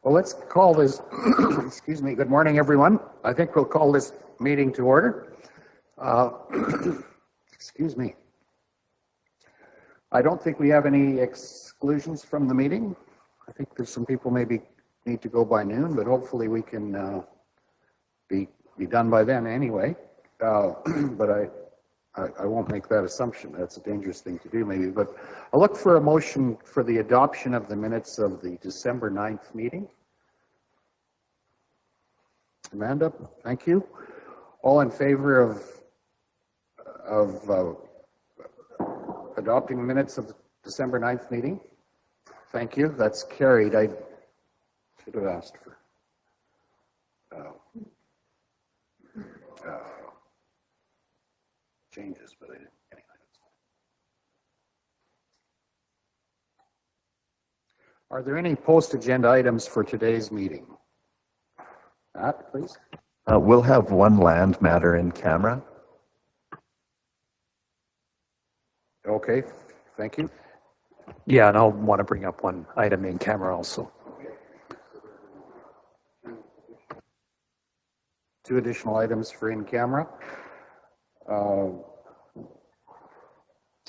Well, let's call this, excuse me, good morning, everyone. I think we'll call this meeting to order. Excuse me. I don't think we have any exclusions from the meeting. I think there's some people maybe need to go by noon, but hopefully we can be done by then anyway. But I won't make that assumption. That's a dangerous thing to do maybe, but I'll look for a motion for the adoption of the minutes of the December 9th meeting. Amanda, thank you. All in favor of adopting the minutes of the December 9th meeting? Thank you. That's carried. I should have asked for changes, but I didn't. Anyway, that's fine. Are there any post-agenda items for today's meeting? Matt, please. We'll have one land matter in camera. Okay, thank you. Yeah, and I'll want to bring up one item in camera also. Two additional items for in camera.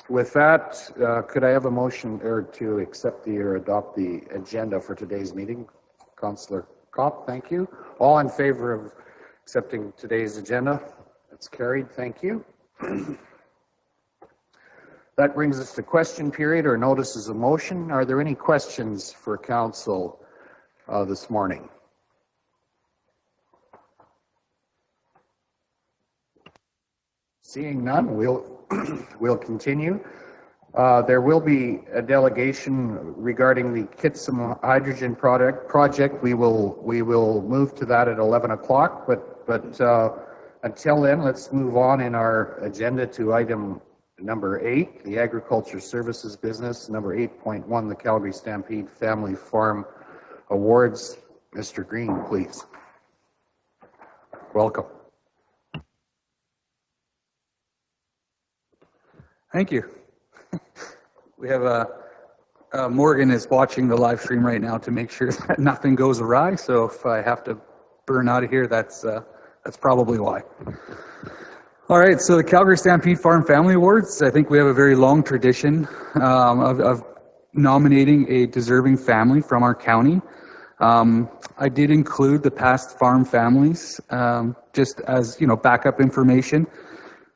With that, could I have a motion to accept or adopt the agenda for today's meeting? Councillor Kopp, thank you. All in favor of accepting today's agenda? That's carried, thank you. That brings us to question period or notices of motion. Are there any questions for council this morning? Seeing none, we'll continue. There will be a delegation regarding the Kitsim hydrogen project. We will move to that at 11 o'clock, but until then, let's move on in our agenda to item number 8, the agriculture services business. Number 8.1, the Calgary Stampede Family Farm Awards. Mr. Green, please. Welcome. Thank you. We have Morgan is watching the live stream right now to make sure that nothing goes awry. So if I have to burn out of here, that's probably why. All right. So the Calgary Stampede Farm Family Awards. I think we have a very long tradition of nominating a deserving family from our county. I did include the past farm families just as backup information.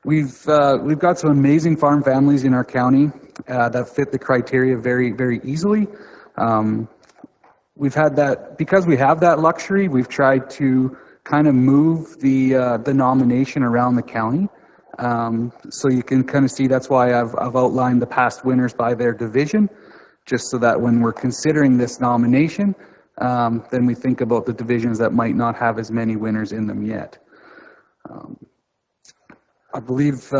We've got some amazing farm families in our county that fit the criteria very, very easily. We've had that, because we have that luxury, we've tried to kind of move the nomination around the county. So you can kind of see that's why I've outlined the past winners by their division, just so that when we're considering this nomination, then we think about the divisions that might not have as many winners in them yet. I believe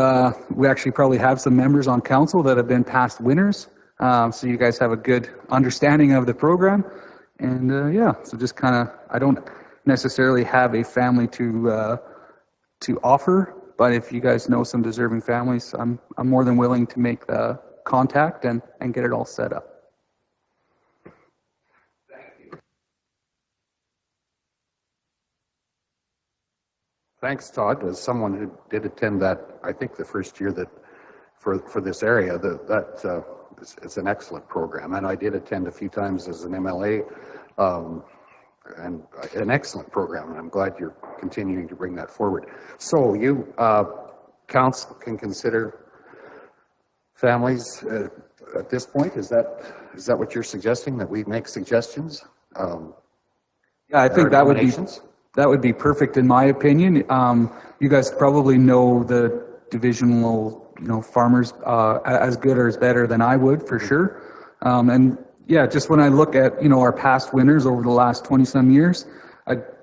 we actually probably have some members on council that have been past winners, so you guys have a good understanding of the program. And yeah, so just kind of, I don't necessarily have a family to offer, but if you guys know some deserving families, I'm more than willing to make the contact and get it all set up. Thanks, Todd. As someone who did attend that, I think the first year that for this area, it's an excellent program, and I did attend a few times as an MLA, and an excellent program, and I'm glad you're continuing to bring that forward. So you, council, can consider families at this point. Is that what you're suggesting, that we make suggestions? Yeah, I think that would be. That would be perfect in my opinion. You guys probably know the divisional, farmers as good or as better than I would, for sure. And yeah, just when I look at, our past winners over the last 20-some years,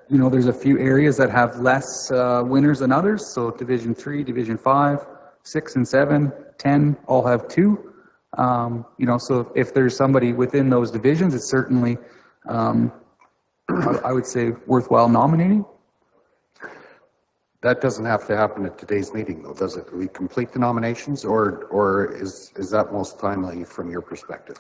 there's a few areas that have less winners than others. So Division 3, Division 5, 6 and 7, 10 all have 2. So if there's somebody within those divisions, it's certainly I would say worthwhile nominating. That doesn't have to happen at today's meeting, though, does it? Do we complete the nominations, or is that most timely from your perspective?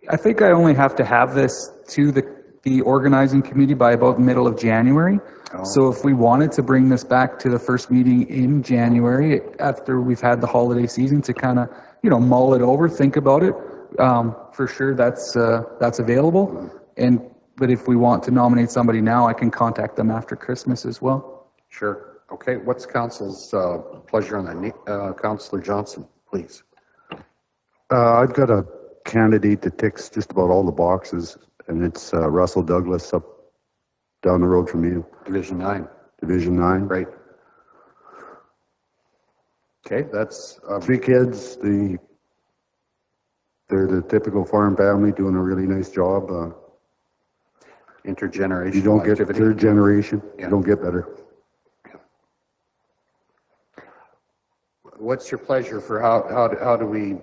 I think I only have to have this to the the organizing committee by about middle of January. So if we wanted to bring this back to the first meeting in January, after we've had the holiday season, to kind of, you know, mull it over, think about it, for sure that's available. But if we want to nominate somebody now, I can contact them after Christmas as well. Sure. Okay, what's council's pleasure on that? Councillor Johnson, please. I've got a candidate that ticks just about all the boxes, and it's Russell Douglas up down the road from you. Division 9. Division 9. Great. Okay, that's 3 kids. They're the typical farm family doing a really nice job. intergenerational You don't get activity. third generation. Yeah. You don't get better. What's your pleasure for how do we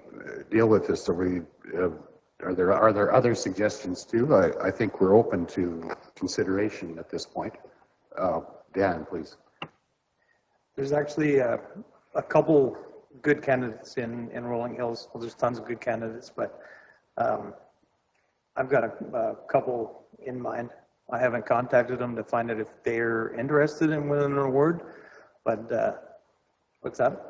deal with this? Are there other suggestions too? I think we're open to consideration at this point. Dan, please. There's actually a couple good candidates in Rolling Hills. Well, there's tons of good candidates, but I've got a couple in mind. I haven't contacted them to find out if they're interested in winning an award, but what's that?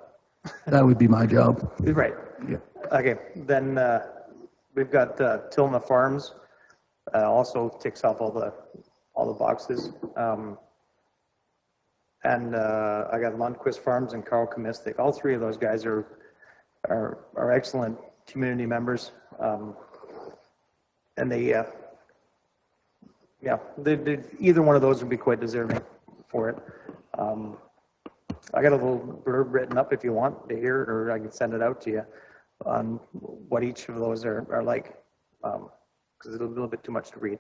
That would be my job. Right. Yeah. Okay, then we've got Tilna Farms, also ticks off all the boxes. And I got Lundquist Farms and Carl Comistic. All three of those guys are excellent community members, and they either one of those would be quite deserving for it. I got a little blurb written up if you want to hear it, or I can send it out to you on what each of those are like, because it's a little bit too much to read.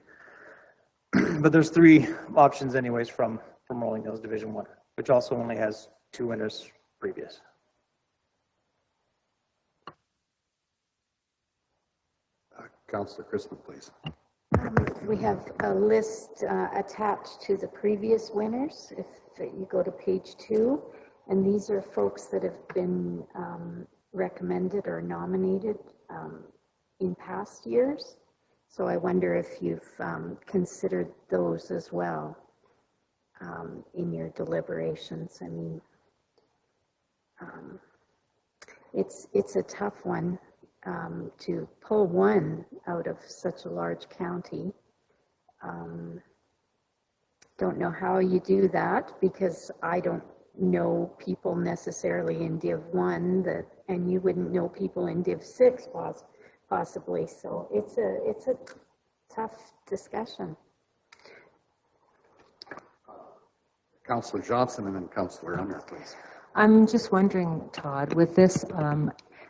But there's 3 options anyways from Rolling Hills Division 1, which also only has 2 winners previous. Councillor Christman, please. We have a list attached to the previous winners, if you go to page 2, and these are folks that have been recommended or nominated in past years. So I wonder if you've considered those as well in your deliberations. I mean, it's a tough one to pull one out of such a large county. Don't know how you do that, because I don't know people necessarily in Div 1 that, and you wouldn't know people in Div 6 possibly. So it's a tough discussion. Councillor Johnson and then Councillor Unruh, please. I'm just wondering, Todd, with this,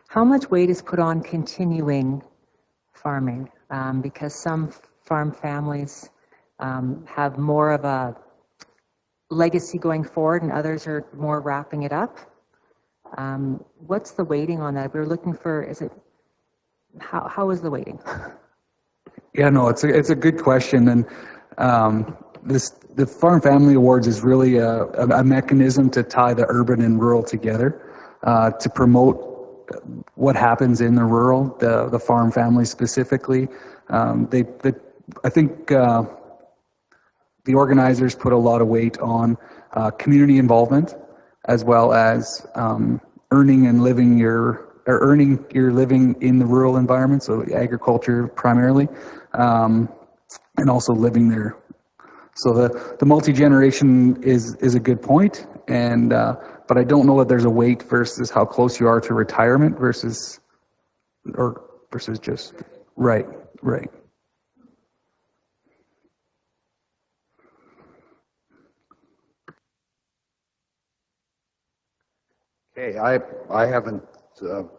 how much weight is put on continuing farming? Because some farm families have more of a legacy going forward and others are more wrapping it up. What's the weighting on that? We're looking for, how is the weighting? Yeah, no, it's a good question, and the Farm Family Awards is really a mechanism to tie the urban and rural together, to promote what happens in the rural, the farm family specifically. I think the organizers put a lot of weight on community involvement, as well as earning your living in the rural environment, so agriculture primarily, and also living there. So the multi-generation is a good point, and but I don't know that there's a weight versus how close you are to retirement versus just right. Okay, I haven't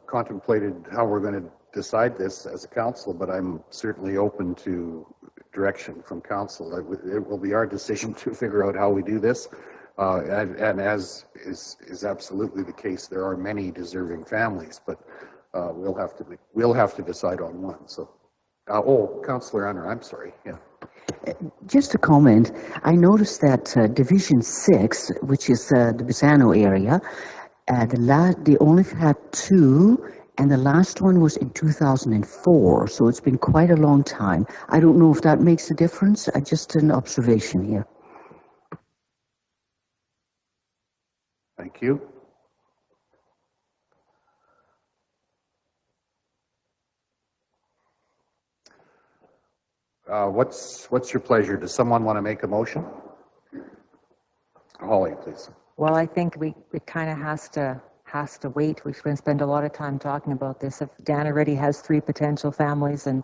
contemplated how we're going to decide this as a council, but I'm certainly open to direction from council. It will be our decision to figure out how we do this, and as is absolutely the case, there are many deserving families, but we'll have to decide on one. So, Councillor Unruh, I'm sorry. Yeah. Just a comment. I noticed that Division 6, which is the Bisano area, they only had 2 and the last one was in 2004, so it's been quite a long time. I don't know if that makes a difference. Just an observation here. Thank you. What's your pleasure? Does someone want to make a motion? Holly, please. Well, I think it kind of has to wait. We're going to spend a lot of time talking about this. If Dan already has 3 potential families and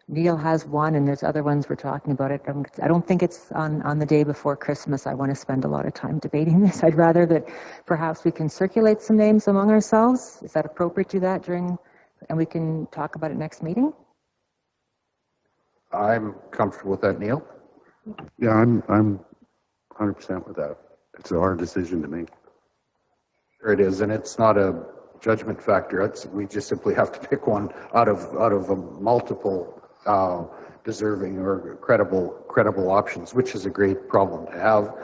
Neil has 1 and there's other ones we're talking about it, I don't think it's on the day before Christmas. I want to spend a lot of time debating this. I'd rather that perhaps we can circulate some names among ourselves. Is that appropriate to do that and we can talk about it next meeting? I'm comfortable with that, Neil. Yeah, I'm 100% with that. It's a hard decision to make. Sure it is, and it's not a judgment factor. We just simply have to pick one out of a multiple deserving or credible options, which is a great problem to have.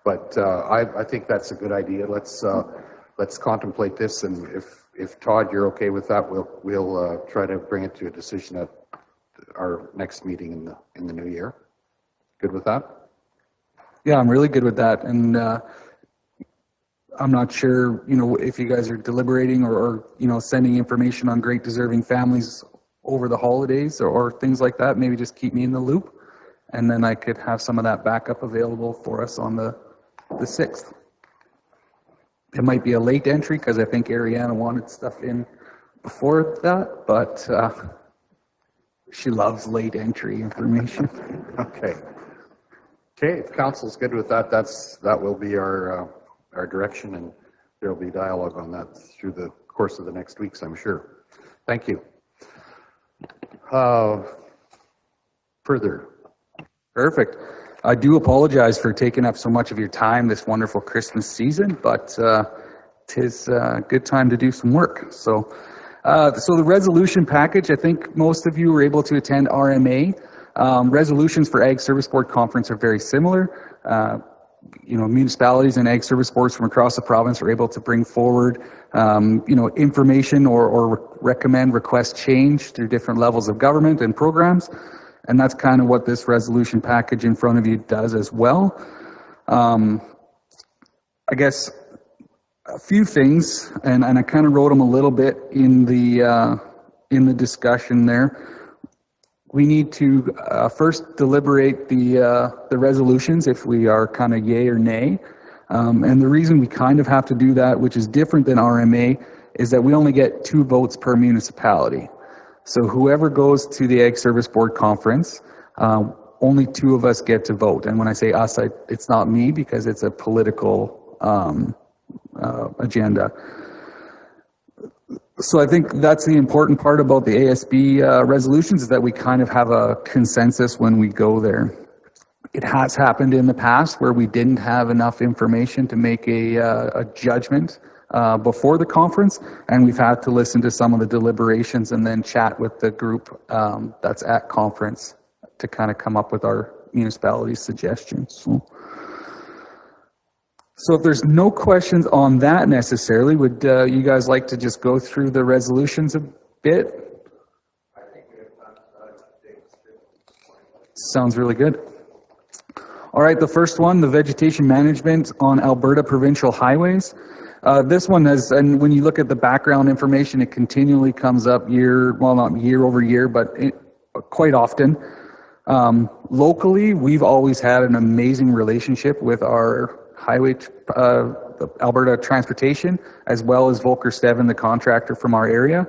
But I think that's a good idea. Let's contemplate this, and if Todd, you're okay with that, we'll try to bring it to a decision at our next meeting in the new year. Good with that? Yeah, I'm really good with that. And I'm not sure, if you guys are deliberating or sending information on great deserving families over the holidays or things like that. Maybe just keep me in the loop, and then I could have some of that backup available for us on the 6th. It might be a late entry because I think Ariana wanted stuff in before that, but she loves late entry information. Okay. Okay, if council's good with that, that will be our direction, and there'll be dialogue on that through the course of the next weeks, I'm sure. Thank you. Further. Perfect. I do apologize for taking up so much of your time this wonderful Christmas season, but tis a good time to do some work. So the resolution package, I think most of you were able to attend RMA. Resolutions for Ag Service Board Conference are very similar. Municipalities and Ag Service Boards from across the province are able to bring forward, information or recommend, request change through different levels of government and programs. And that's kind of what this resolution package in front of you does as well. I guess a few things, and I kind of wrote them a little bit in the discussion there. We need to first deliberate the resolutions if we are kind of yay or nay. And the reason we kind of have to do that, which is different than RMA, is that we only get 2 votes per municipality. So whoever goes to the Ag Service Board Conference, only 2 of us get to vote. And when I say us, it's not me, because it's a political agenda. So I think that's the important part about the ASB resolutions, is that we kind of have a consensus when we go there. It has happened in the past where we didn't have enough information to make a judgment before the conference, and we've had to listen to some of the deliberations and then chat with the group that's at conference to kind of come up with our municipality suggestions. So if there's no questions on that necessarily, would you guys like to just go through the resolutions a bit? I think we have time to Sounds really good. All right, the first one, the vegetation management on Alberta provincial highways. This one has, and when you look at the background information, it continually comes up not year over year, but quite often. Locally, we've always had an amazing relationship with our highway, Alberta Transportation, as well as Volker Steven, the contractor from our area.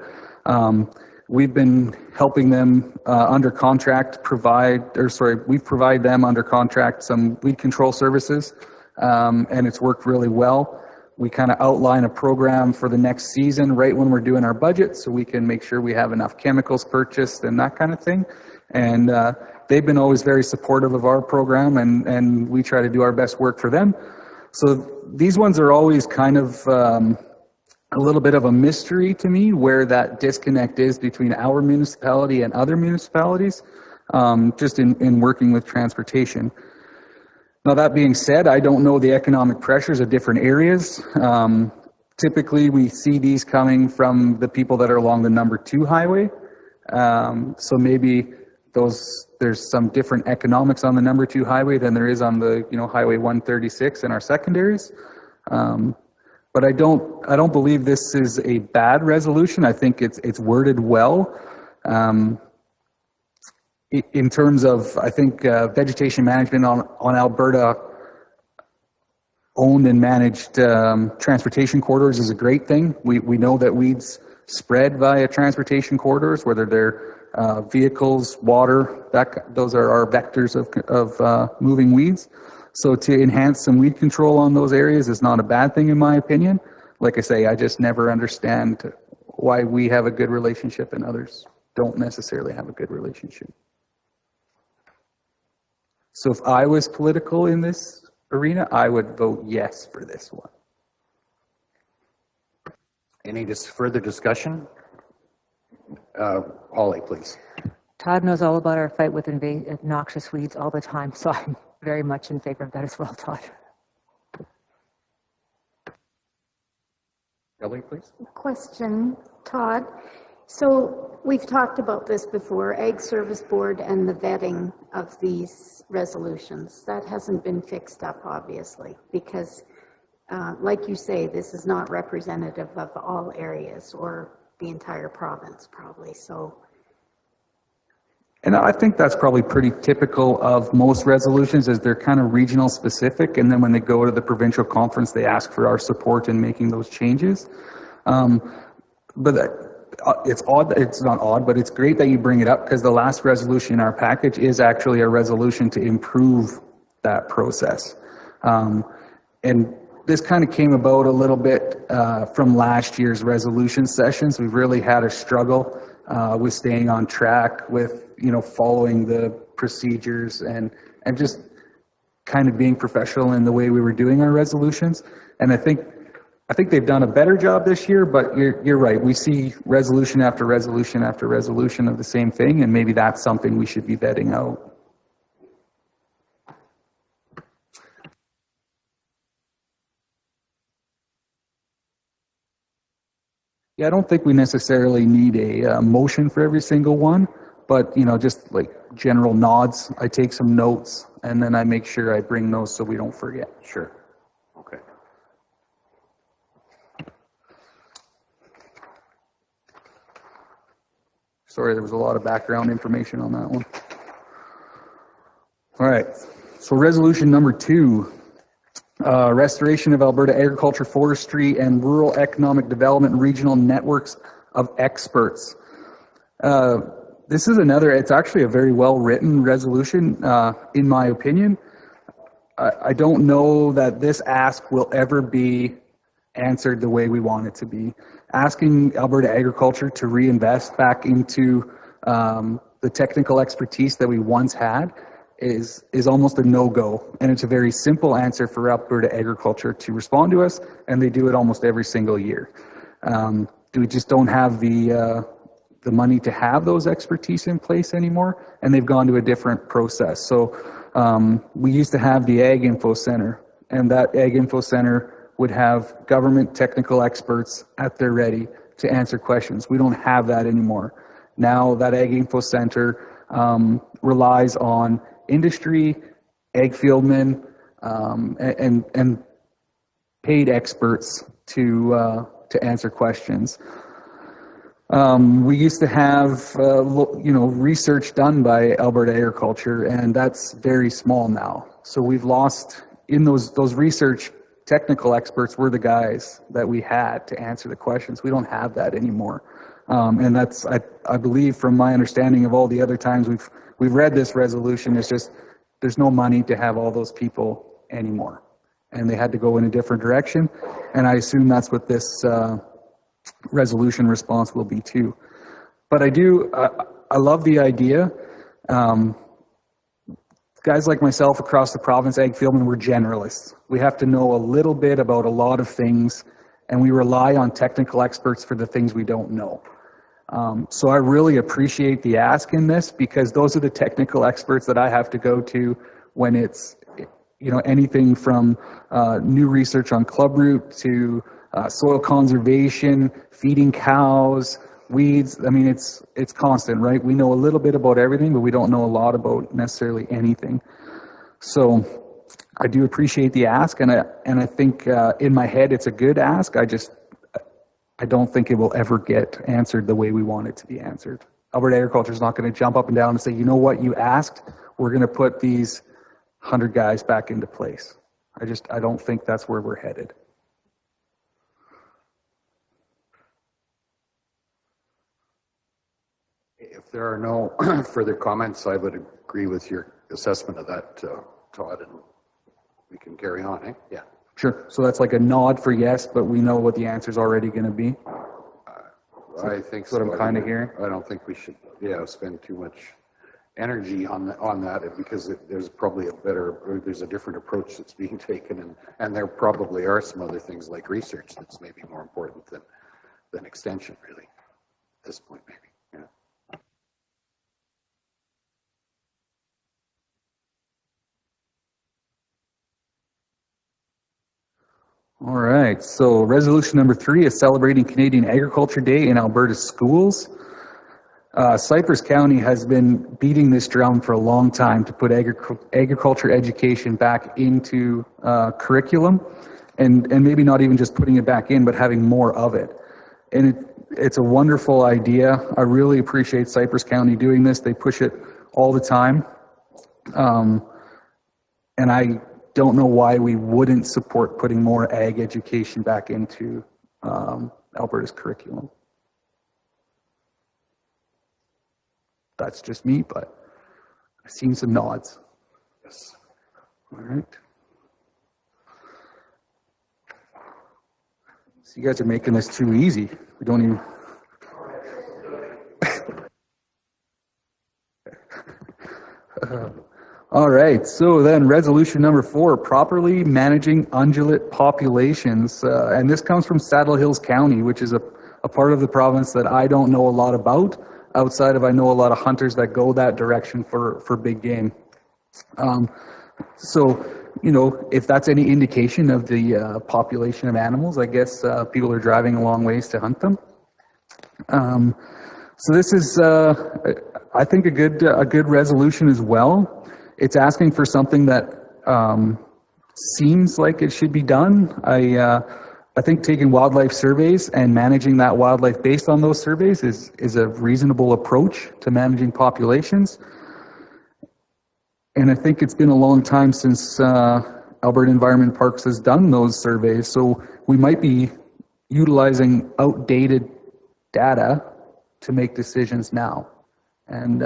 We've been helping them under contract we've provided them under contract some weed control services, and it's worked really well. We kind of outline a program for the next season right when we're doing our budget, so we can make sure we have enough chemicals purchased and that kind of thing. And they've been always very supportive of our program, and we try to do our best work for them. So these ones are always kind of a little bit of a mystery to me, where that disconnect is between our municipality and other municipalities, just in working with transportation. Now, that being said, I don't know the economic pressures of different areas. typically we see these coming from the people that are along the number 2 highway. So maybe there's some different economics on the number 2 highway than there is on the, Highway 136 in our secondaries. But I don't believe this is a bad resolution. I think it's worded well. In terms of, I think, vegetation management on Alberta owned and managed transportation corridors is a great thing. We know that weeds spread via transportation corridors, whether they're vehicles, water, those are our vectors of moving weeds. So to enhance some weed control on those areas is not a bad thing in my opinion. Like I say, I just never understand why we have a good relationship and others don't necessarily have a good relationship. So if I was political in this arena, I would vote yes for this one. Any further discussion? Holly, please. Todd knows all about our fight with noxious weeds all the time, so I'm very much in favor of that as well, Todd. Kelly, please. Question, Todd. So we've talked about this before, Ag Service Board and the vetting of these resolutions. That hasn't been fixed up, obviously, because like you say, this is not representative of all areas or the entire province, probably. So. And I think that's probably pretty typical of most resolutions, is they're kind of regional specific, and then when they go to the provincial conference, they ask for our support in making those changes. But it's odd, it's not odd, but it's great that you bring it up, because the last resolution in our package is actually a resolution to improve that process. And this kind of came about a little bit from last year's resolution sessions. We've really had a struggle with staying on track with, following the procedures and just kind of being professional in the way we were doing our resolutions. And I think they've done a better job this year, but you're right. We see resolution after resolution after resolution of the same thing, and maybe that's something we should be vetting out. Yeah, I don't think we necessarily need a motion for every single one, but just like general nods. I take some notes and then I make sure I bring those so we don't forget. Sure. Okay. Sorry, there was a lot of background information on that one. All right, so resolution number 2. Restoration of Alberta agriculture, forestry, and rural economic development regional networks of experts. This is it's actually a very well-written resolution, in my opinion. I don't know that this ask will ever be answered the way we want it to be. Asking Alberta agriculture to reinvest back into the technical expertise that we once had is almost a no-go, and it's a very simple answer for Alberta agriculture to respond to us, and they do it almost every single year. We just don't have the money to have those expertise in place anymore, and they've gone to a different process. So we used to have the Ag Info Center, and that Ag Info Center would have government technical experts at their ready to answer questions. We don't have that anymore. Now that Ag Info Center relies on industry, ag fieldmen, and paid experts to answer questions. We used to have research done by Alberta Agriculture, and that's very small now. So we've lost in those research technical experts were the guys that we had to answer the questions. We don't have that anymore. And that's, I believe, from my understanding of all the other times we've read this resolution, it's just there's no money to have all those people anymore, and they had to go in a different direction. And I assume that's what this resolution response will be too. But I love the idea. Guys like myself across the province, ag fieldmen, we're generalists. We have to know a little bit about a lot of things, and we rely on technical experts for the things we don't know. So I really appreciate the ask in this, because those are the technical experts that I have to go to when it's anything from new research on club root to soil conservation, feeding cows, weeds. I mean, it's constant, right? We know a little bit about everything, but we don't know a lot about necessarily anything. So I do appreciate the ask, and I think in my head it's a good ask. I don't think it will ever get answered the way we want it to be answered. Alberta Agriculture is not going to jump up and down and say, you know what, you asked, we're going to put these 100 guys back into place. I don't think that's where we're headed. If there are no further comments, I would agree with your assessment of that, Todd, and we can carry on, eh? Yeah. Sure. So that's like a nod for yes, but we know what the answer's already going to be. I think That's what I'm kind of hearing. I don't think we should, spend too much energy on that, because there's probably there's a different approach that's being taken, and there probably are some other things like research that's maybe more important than extension, really, at this point, maybe. Yeah. All right, so resolution number 3 is celebrating Canadian Agriculture Day in Alberta schools. Cypress County has been beating this drum for a long time to put agriculture education back into curriculum, and maybe not even just putting it back in, but having more of it. And it's a wonderful idea. I really appreciate Cypress County doing this. They push it all the time. And I don't know why we wouldn't support putting more ag education back into Alberta's curriculum. That's just me, but I've seen some nods. Yes. All right. So you guys are making this too easy. We don't even. All right, so then resolution number 4, properly managing ungulate populations. And this comes from Saddle Hills County, which is a part of the province that I don't know a lot about, outside of I know a lot of hunters that go that direction for big game. So, you know, if that's any indication of the population of animals, I guess people are driving a long ways to hunt them. So this is, I think, a good resolution as well. It's asking for something that seems like it should be done. I think taking wildlife surveys and managing that wildlife based on those surveys is a reasonable approach to managing populations. And I think it's been a long time since Alberta Environment Parks has done those surveys, so we might be utilizing outdated data to make decisions now. And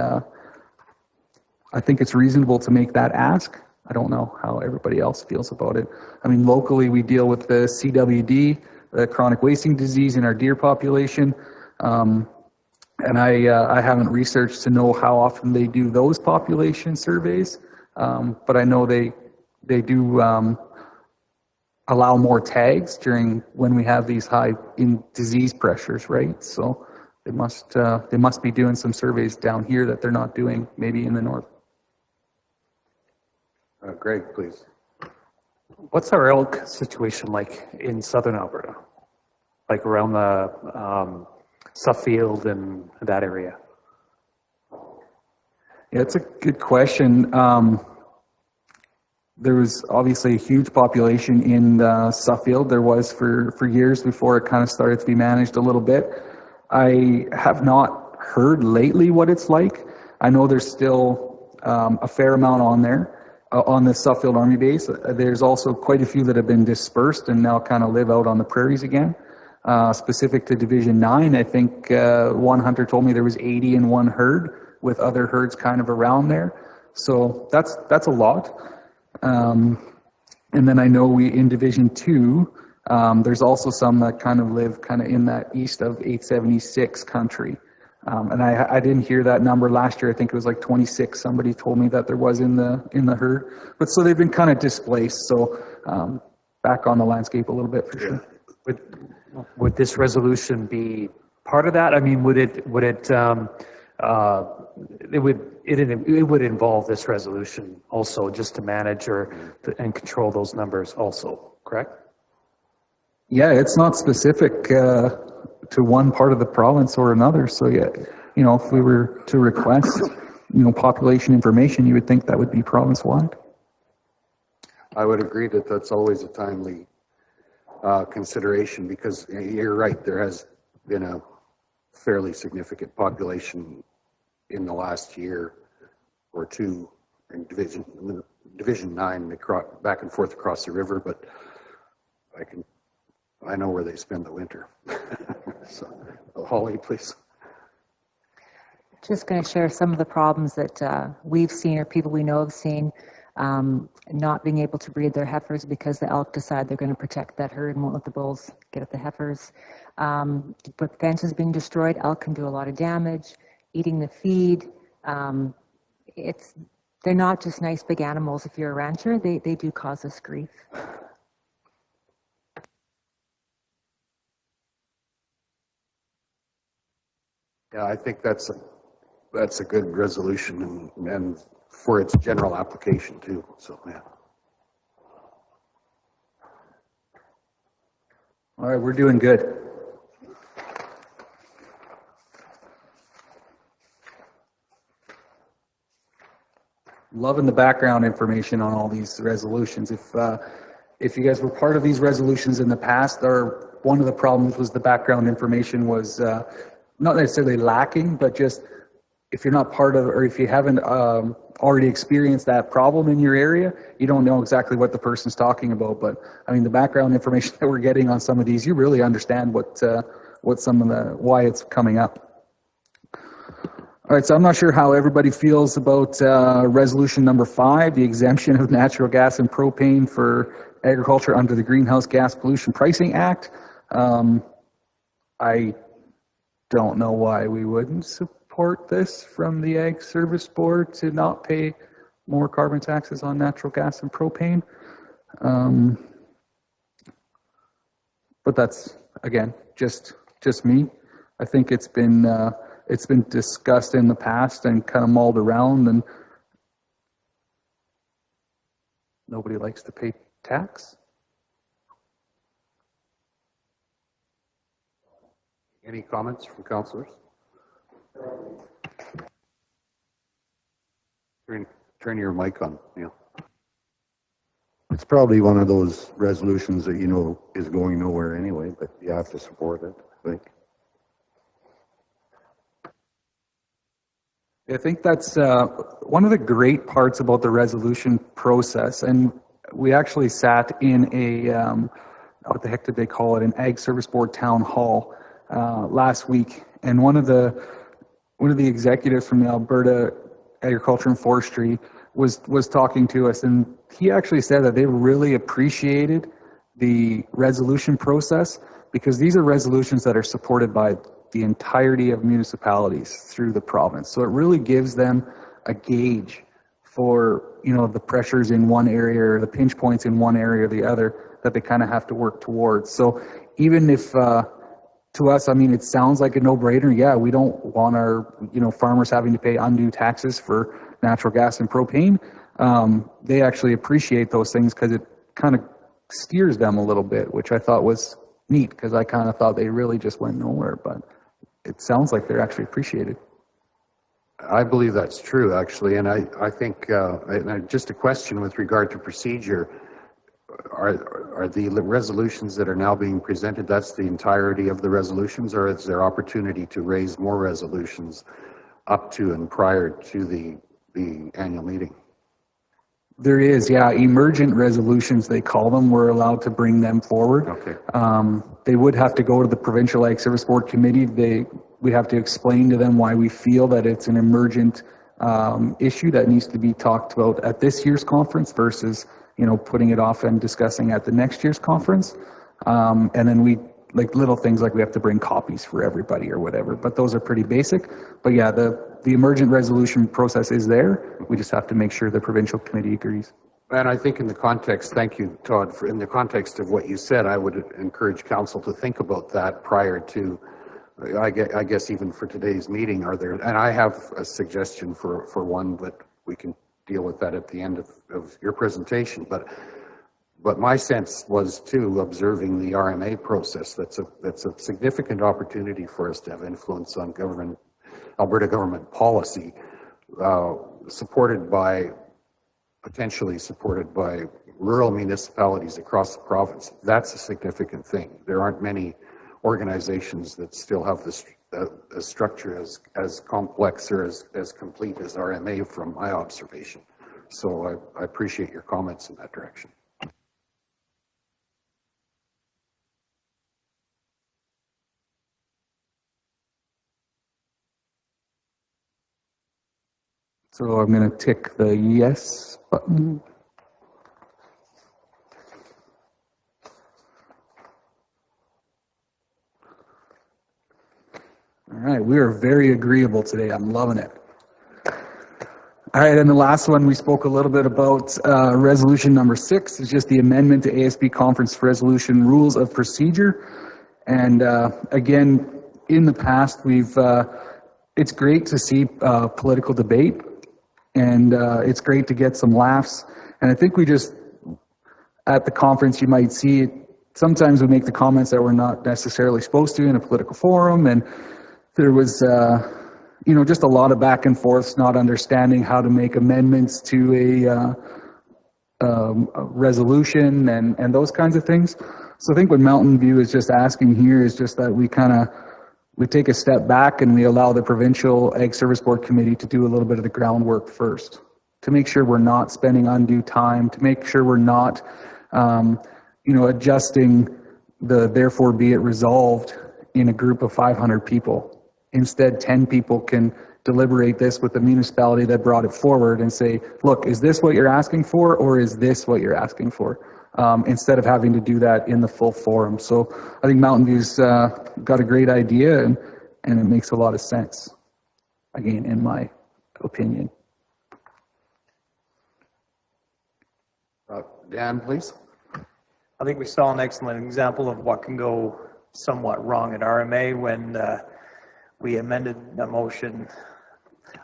I think it's reasonable to make that ask. I don't know how everybody else feels about it. I mean, locally we deal with the CWD, the chronic wasting disease in our deer population. And I haven't researched to know how often they do those population surveys. But I know they do allow more tags when we have these high disease pressures, right? So they must be doing some surveys down here that they're not doing maybe in the north. Greg, please. What's our elk situation like in southern Alberta? Like around the Suffield and that area? Yeah, it's a good question. There was obviously a huge population in Suffield. There was for years before it kind of started to be managed a little bit. I have not heard lately what it's like. I know there's still a fair amount on there. On the Suffield Army Base. There's also quite a few that have been dispersed and now kind of live out on the prairies again. Specific to Division 9, I think one hunter told me there was 80 in one herd with other herds kind of around there. So that's a lot. And then I know in Division 2, there's also some that kind of live kind of in that east of 876 country. And I didn't hear that number last year. I think it was like 26. Somebody told me that there was in the herd. But so they've been kind of displaced. So back on the landscape a little bit for sure. Would this resolution be part of that? I mean, it would involve this resolution also just to manage and control those numbers also, correct? Yeah, it's not specific to one part of the province or another. So yeah, you know, if we were to request, you know, population information, you would think that would be province-wide. I would agree that that's always a timely consideration, because you're right, there has been a fairly significant population in the last year or two in Division 9 back and forth across the river, but I know where they spend the winter. So, Holly, please. Just going to share some of the problems that we've seen or people we know have seen, not being able to breed their heifers because the elk decide they're going to protect that herd and won't let the bulls get at the heifers. But fences being destroyed, elk can do a lot of damage, eating the feed. They're not just nice big animals. If you're a rancher, they do cause us grief. Yeah, I think that's a good resolution, and for its general application too. So yeah. All right, we're doing good. Loving the background information on all these resolutions. If you guys were part of these resolutions in the past, or one of the problems was the background information was not necessarily lacking, but just if you're not part of, or if you haven't already experienced that problem in your area, you don't know exactly what the person's talking about. But I mean, the background information that we're getting on some of these, you really understand what some of the, why it's coming up. All right, so I'm not sure how everybody feels about resolution number 5, the exemption of natural gas and propane for agriculture under the Greenhouse Gas Pollution Pricing Act. I don't know why we wouldn't support this from the Ag Service Board to not pay more carbon taxes on natural gas and propane. But that's, again, just me. I think it's been discussed in the past and kind of mulled around, and nobody likes to pay tax. Any comments from councillors? Turn your mic on, Neil. It's probably one of those resolutions that you know is going nowhere anyway, but you have to support it, I think. I think that's one of the great parts about the resolution process. And we actually sat in a, what the heck did they call it, an Ag Service Board town hall last week. And one of the executives from the Alberta Agriculture and Forestry was talking to us, and he actually said that they really appreciated the resolution process because these are resolutions that are supported by the entirety of municipalities through the province. So it really gives them a gauge for, you know, the pressures in one area or the pinch points in one area or the other that they kind of have to work towards. So even if, to us, I mean, it sounds like a no-brainer. Yeah, we don't want our, you know, farmers having to pay undue taxes for natural gas and propane. They actually appreciate those things because it kind of steers them a little bit, which I thought was neat because I kind of thought they really just went nowhere, but it sounds like they're actually appreciated. I believe that's true, actually, and I think just a question with regard to procedure. Are the resolutions that are now being presented, that's the entirety of the resolutions, or is there opportunity to raise more resolutions up to and prior to the annual meeting? There is, yeah, emergent resolutions, they call them. We're allowed to bring them forward. Okay. They would have to go to the Provincial Ag Service Board Committee. We have to explain to them why we feel that it's an emergent issue that needs to be talked about at this year's conference versus, you know, putting it off and discussing at the next year's conference. And then we, like little things like we have to bring copies for everybody or whatever, but those are pretty basic. But yeah, the emergent resolution process is there. We just have to make sure the provincial committee agrees. And I think in the context, thank you, Todd, in the context of what you said, I would encourage council to think about that prior to, I guess even for today's meeting, are there, and I have a suggestion for one, but we can deal with that at the end of your presentation. But but my sense was too, observing the RMA process, that's a significant opportunity for us to have influence on Alberta government policy, potentially supported by rural municipalities across the province. That's a significant thing. There aren't many organizations that still have a structure as complex or as complete as RMA from my observation. So I appreciate your comments in that direction. So I'm going to tick the yes button. All right, we are very agreeable today. I'm loving it. All right, and the last one we spoke a little bit about, resolution number 6 is just the amendment to ASB Conference Resolution Rules of Procedure. And again, in the past, it's great to see political debate, and it's great to get some laughs. And I think at the conference, you might see, sometimes we make the comments that we're not necessarily supposed to in a political forum, and there was, just a lot of back and forth, not understanding how to make amendments to a resolution and those kinds of things. So I think what Mountain View is just asking here is just that we take a step back and we allow the Provincial Ag Service Board Committee to do a little bit of the groundwork first, to make sure we're not spending undue time, to make sure we're not, adjusting the therefore be it resolved in a group of 500 people. Instead, 10 people can deliberate this with the municipality that brought it forward and say, look, is this what you're asking for, or is this what you're asking for? Instead of having to do that in the full forum. So I think Mountain View's got a great idea, and it makes a lot of sense, again, in my opinion. Dan, please. I think we saw an excellent example of what can go somewhat wrong at RMA when we amended the motion.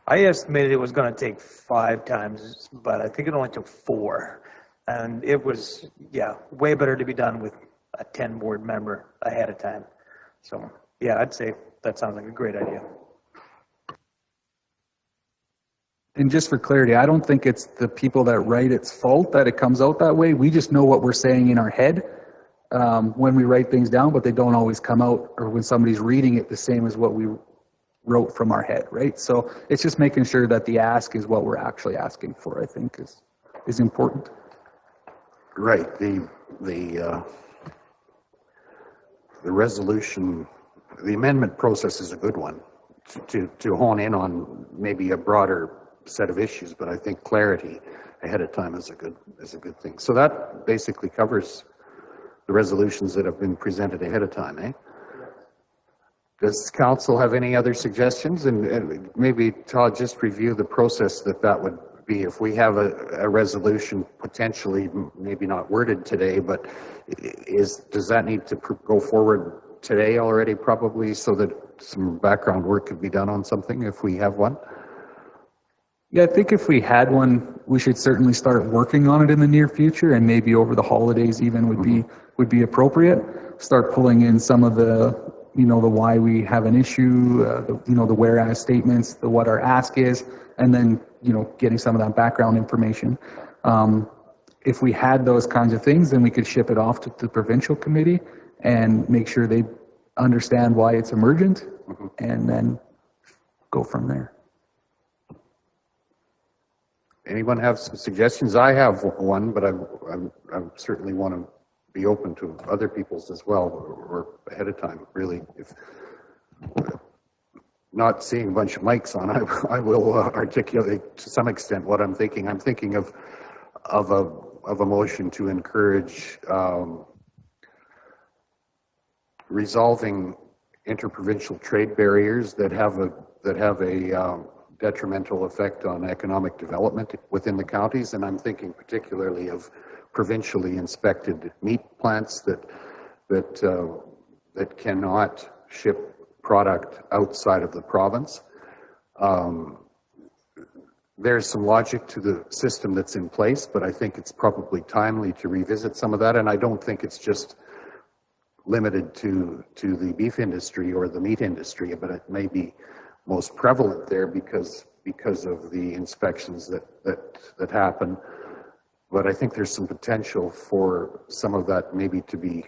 I estimated it was going to take 5 times, but I think it only took 4. And it was, way better to be done with a 10 board member ahead of time. So, I'd say that sounds like a great idea. And just for clarity, I don't think it's the people that write it's fault that it comes out that way. We just know what we're saying in our head when we write things down, but they don't always come out, or when somebody's reading it the same as what we wrote from our head, right? So it's just making sure that the ask is what we're actually asking for, I think is important. Right. The resolution, the amendment process is a good one to hone in on maybe a broader set of issues, but I think clarity ahead of time is a good thing. So that basically covers the resolutions that have been presented ahead of time, eh? Does council have any other suggestions? And maybe Todd, just review the process that would be if we have a resolution potentially, maybe not worded today, but does that need to go forward today already probably, so that some background work could be done on something if we have one? Yeah, I think if we had one, we should certainly start working on it in the near future, and maybe over the holidays even would be appropriate. Start pulling in some of the the why we have an issue, the whereas statements, the what our ask is, and then getting some of that background information. If we had those kinds of things, then we could ship it off to the provincial committee and make sure they understand why it's emergent, and then go from there. Anyone have some suggestions? I have one, but I certainly want to be open to other people's as well, or ahead of time, really. If not seeing a bunch of mics on, I will articulate to some extent what I'm thinking. I'm thinking of a motion to encourage resolving interprovincial trade barriers that have a detrimental effect on economic development within the counties, and I'm thinking particularly of provincially inspected meat plants that cannot ship product outside of the province. there's some logic to the system that's in place, but I think it's probably timely to revisit some of that, and I don't think it's just limited to the beef industry or the meat industry, but it may be most prevalent there because of the inspections that happen. But I think there's some potential for some of that maybe to be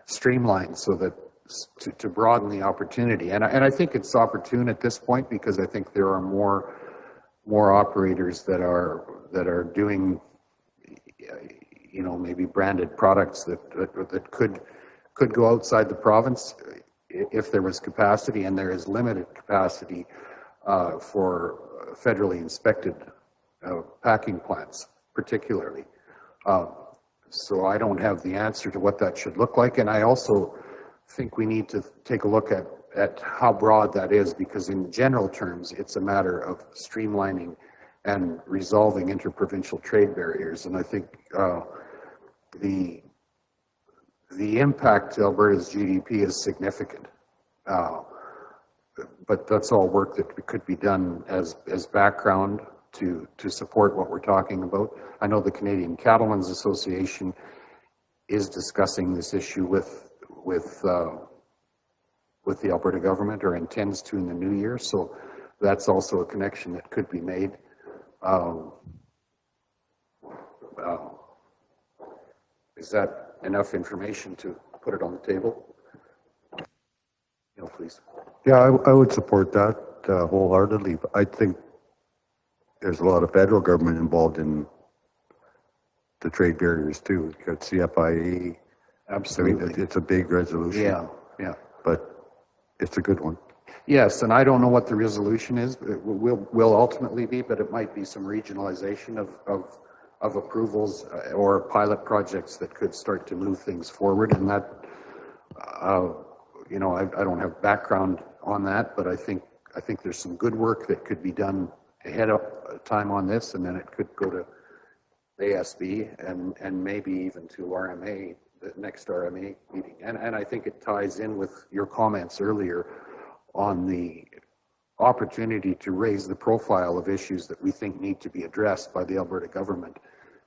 streamlined so that to broaden the opportunity. And I think it's opportune at this point because I think there are more operators that are doing, you know, maybe branded products that could go outside the province if there was capacity, and there is limited capacity for federally inspected packing plants, particularly. So I don't have the answer to what that should look like, and I also think we need to take a look at how broad that is, because in general terms, it's a matter of streamlining and resolving interprovincial trade barriers. And I think the impact to Alberta's GDP is significant. But that's all work that could be done as background to support what we're talking about. I know the Canadian Cattlemen's Association is discussing this issue with the Alberta government, or intends to in the new year. So that's also a connection that could be made. Is that enough information to put it on the table? No, please. Yeah, I would support that wholeheartedly. But I think there's a lot of federal government involved in the trade barriers too. You got CFIA. Absolutely. I mean, it's a big resolution. Yeah. But it's a good one. Yes, and I don't know what the resolution is, but it will ultimately be, but it might be some regionalization of approvals or pilot projects that could start to move things forward. And that, you know, I don't have background on that, but I think there's some good work that could be done ahead of time on this, and then it could go to ASB and maybe even to RMA, the next RMA meeting. And I think it ties in with your comments earlier on the opportunity to raise the profile of issues that we think need to be addressed by the Alberta government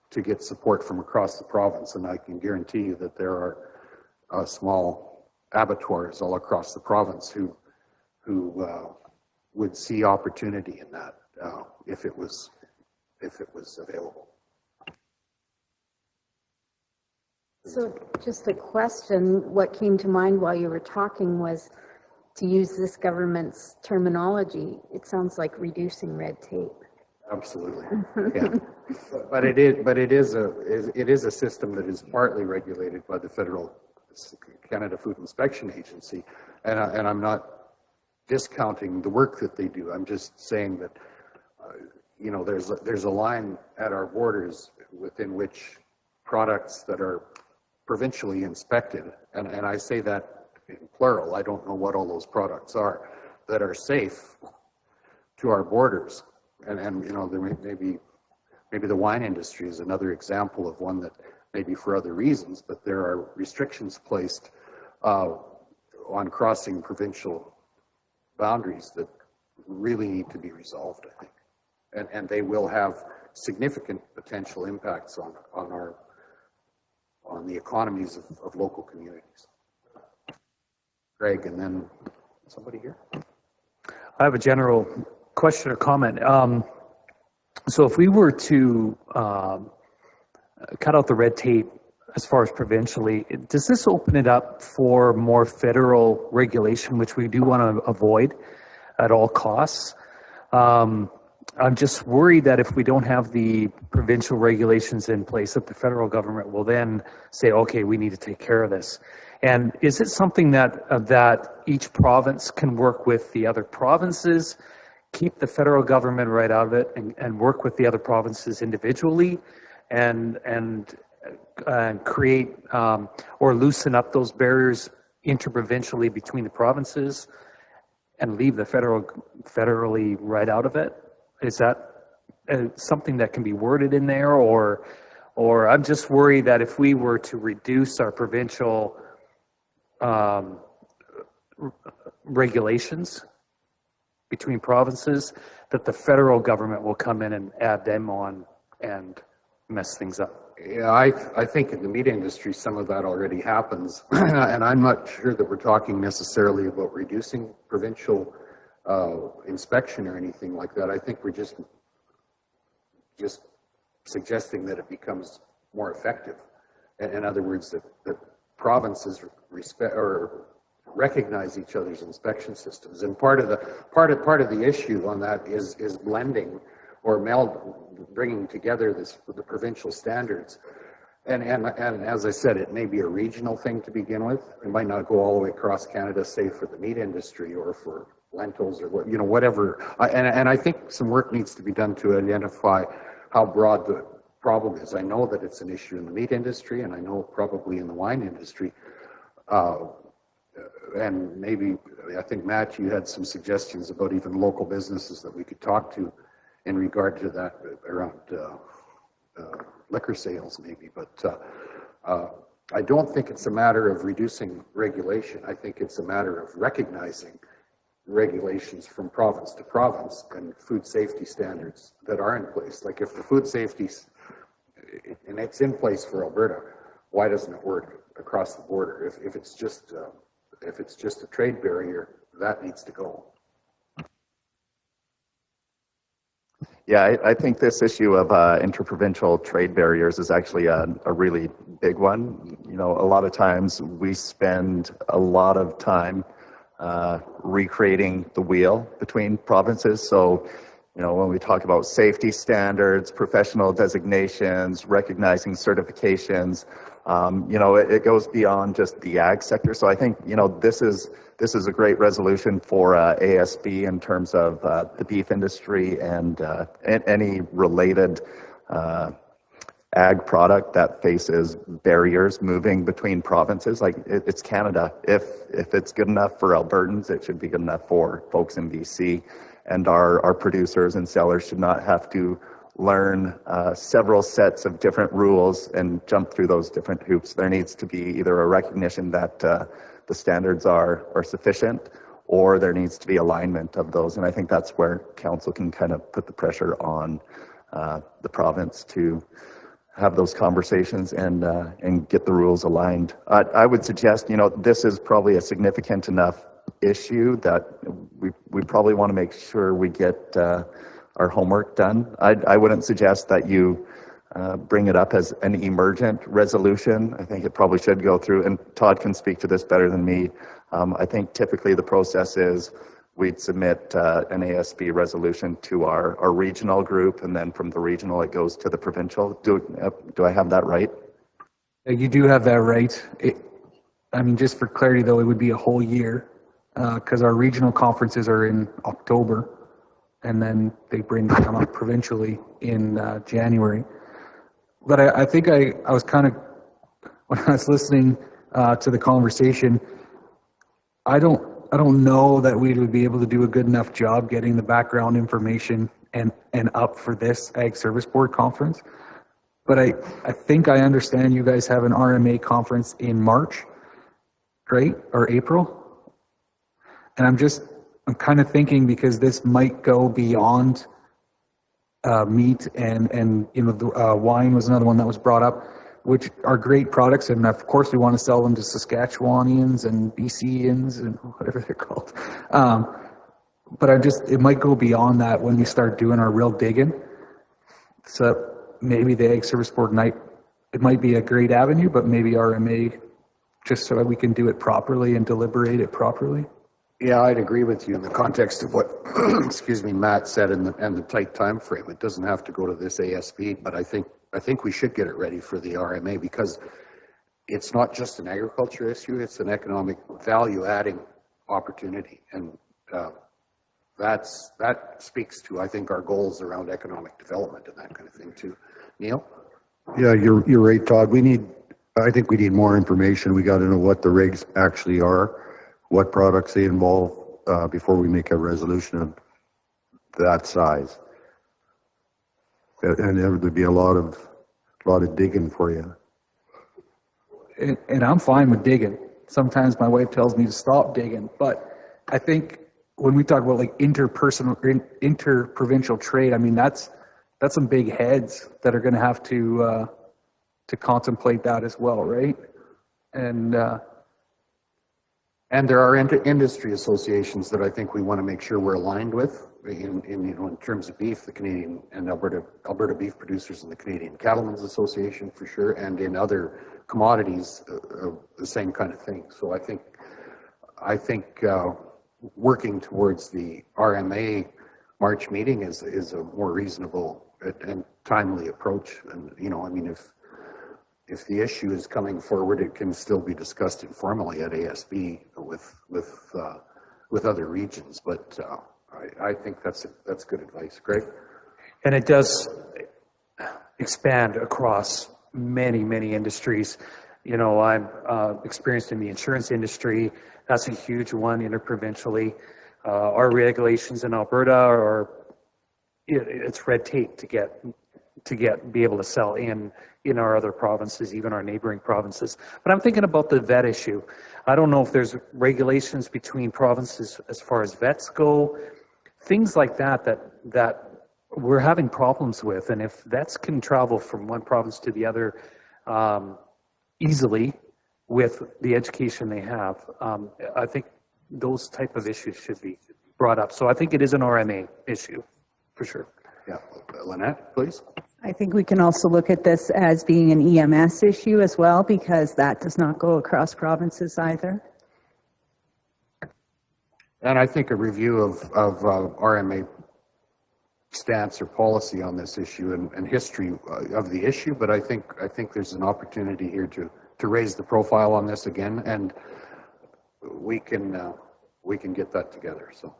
to get support from across the province. And I can guarantee you that there are small abattoirs all across the province who would see opportunity in that if it was available. So just a question, what came to mind while you were talking was, to use this government's terminology, it sounds like reducing red tape. Absolutely, yeah. But it is a system that is partly regulated by the federal Canada Food Inspection Agency, and I'm not discounting the work that they do. I'm just saying that you know, there's a line at our borders within which products that are provincially inspected, and I say that in plural, I don't know what all those products are, that are safe to our borders. And you know, there maybe the wine industry is another example of one that maybe for other reasons, but there are restrictions placed on crossing provincial boundaries that really need to be resolved, I think. And they will have significant potential impacts on the economies of local communities. Greg, and then somebody here. I have a general question or comment. So if we were to cut out the red tape as far as provincially, does this open it up for more federal regulation, which we do want to avoid at all costs? I'm just worried that if we don't have the provincial regulations in place, that the federal government will then say, okay, we need to take care of this. And is it something that each province can work with the other provinces, keep the federal government right out of it, and work with the other provinces individually, and create or loosen up those barriers interprovincially between the provinces, and leave the federally right out of it? Is that something that can be worded in there, or I'm just worried that if we were to reduce our provincial regulations, between provinces, that the federal government will come in and add them on and mess things up. Yeah, I think in the meat industry, some of that already happens. And I'm not sure that we're talking necessarily about reducing provincial inspection or anything like that. I think we're just suggesting that it becomes more effective. In other words, that provinces respect or recognize each other's inspection systems. And part of the issue on that is blending or bringing together the provincial standards. And as I said, it may be a regional thing to begin with. It might not go all the way across Canada, say for the meat industry or for lentils or whatever. And I think some work needs to be done to identify how broad the problem is. I know that it's an issue in the meat industry, and I know probably in the wine industry. And maybe, I think, Matt, you had some suggestions about even local businesses that we could talk to in regard to that around liquor sales, maybe. But I don't think it's a matter of reducing regulation. I think it's a matter of recognizing regulations from province to province and food safety standards that are in place. Like if the food safety, and it's in place for Alberta, why doesn't it work across the border? If it's just a trade barrier, that needs to go. Yeah, I think this issue of interprovincial trade barriers is actually a really big one. You know, a lot of times we spend a lot of time recreating the wheel between provinces. So, you know, when we talk about safety standards, professional designations, recognizing certifications, you know, it goes beyond just the ag sector. So I think, you know, this is a great resolution for ASB in terms of the beef industry and any related ag product that faces barriers moving between provinces. Like it's Canada. If it's good enough for Albertans, it should be good enough for folks in BC. And our producers and sellers should not have to learn several sets of different rules and jump through those different hoops. There needs to be either a recognition that the standards are sufficient, or there needs to be alignment of those. And I think that's where council can kind of put the pressure on the province to have those conversations and get the rules aligned. I would suggest, you know, this is probably a significant enough issue that we probably want to make sure we get our homework done. I wouldn't suggest that you bring it up as an emergent resolution. I think it probably should go through, and Todd can speak to this better than me. I think typically the process is we'd submit an ASB resolution to our regional group, and then from the regional it goes to the provincial. Do I have that right? You do have that right. I mean, just for clarity though, it would be a whole year because our regional conferences are in October, and then they bring them up provincially in January. But I think I was kind of, when I was listening to the conversation, I don't know that we would be able to do a good enough job getting the background information and up for this Ag Service Board conference. But I think I understand you guys have an RMA conference in March, right? Or April? And I'm kind of thinking, because this might go beyond meat and you know, the wine was another one that was brought up, which are great products, and of course we want to sell them to Saskatchewanians and BCians and whatever they're called. But it might go beyond that when we start doing our real digging. So maybe the Ag Service Board it might be a great avenue, but maybe RMA, just so that we can do it properly and deliberate it properly. Yeah, I'd agree with you in the context of what, excuse me, Matt said and the tight time frame. It doesn't have to go to this ASB, but I think we should get it ready for the RMA, because it's not just an agriculture issue, it's an economic value-adding opportunity. And that speaks to, I think, our goals around economic development and that kind of thing too. Neil? Yeah, you're right, Todd. I think we need more information. We got to know what the regs actually are, what products they involve, before we make a resolution of that size. And there would be a lot of digging for you. And I'm fine with digging. Sometimes my wife tells me to stop digging, but I think when we talk about like interprovincial trade, I mean, that's some big heads that are going to have to contemplate that as well, right? And there are industry associations that I think we want to make sure we're aligned with in terms of beef, the Canadian and Alberta Beef Producers and the Canadian Cattlemen's Association for sure, and in other commodities, the same kind of thing. So I think working towards the RMA March meeting is a more reasonable and timely approach. And, you know, I mean, if the issue is coming forward, it can still be discussed informally at ASB with other regions. But I think that's good advice. Greg? And it does expand across many industries. You know, I'm experienced in the insurance industry. That's a huge one interprovincially. Our regulations in Alberta are, it's red tape to be able to sell in our other provinces, even our neighboring provinces. But I'm thinking about the vet issue. I don't know if there's regulations between provinces as far as vets go, things like that we're having problems with. And if vets can travel from one province to the other easily with the education they have, I think those type of issues should be brought up. So I think it is an RMA issue, for sure. Yeah. Lynette, please. I think we can also look at this as being an EMS issue as well, because that does not go across provinces either. And I think a review of RMA stance or policy on this issue and history of the issue, but I think there's an opportunity here to raise the profile on this again, and we can get that together. So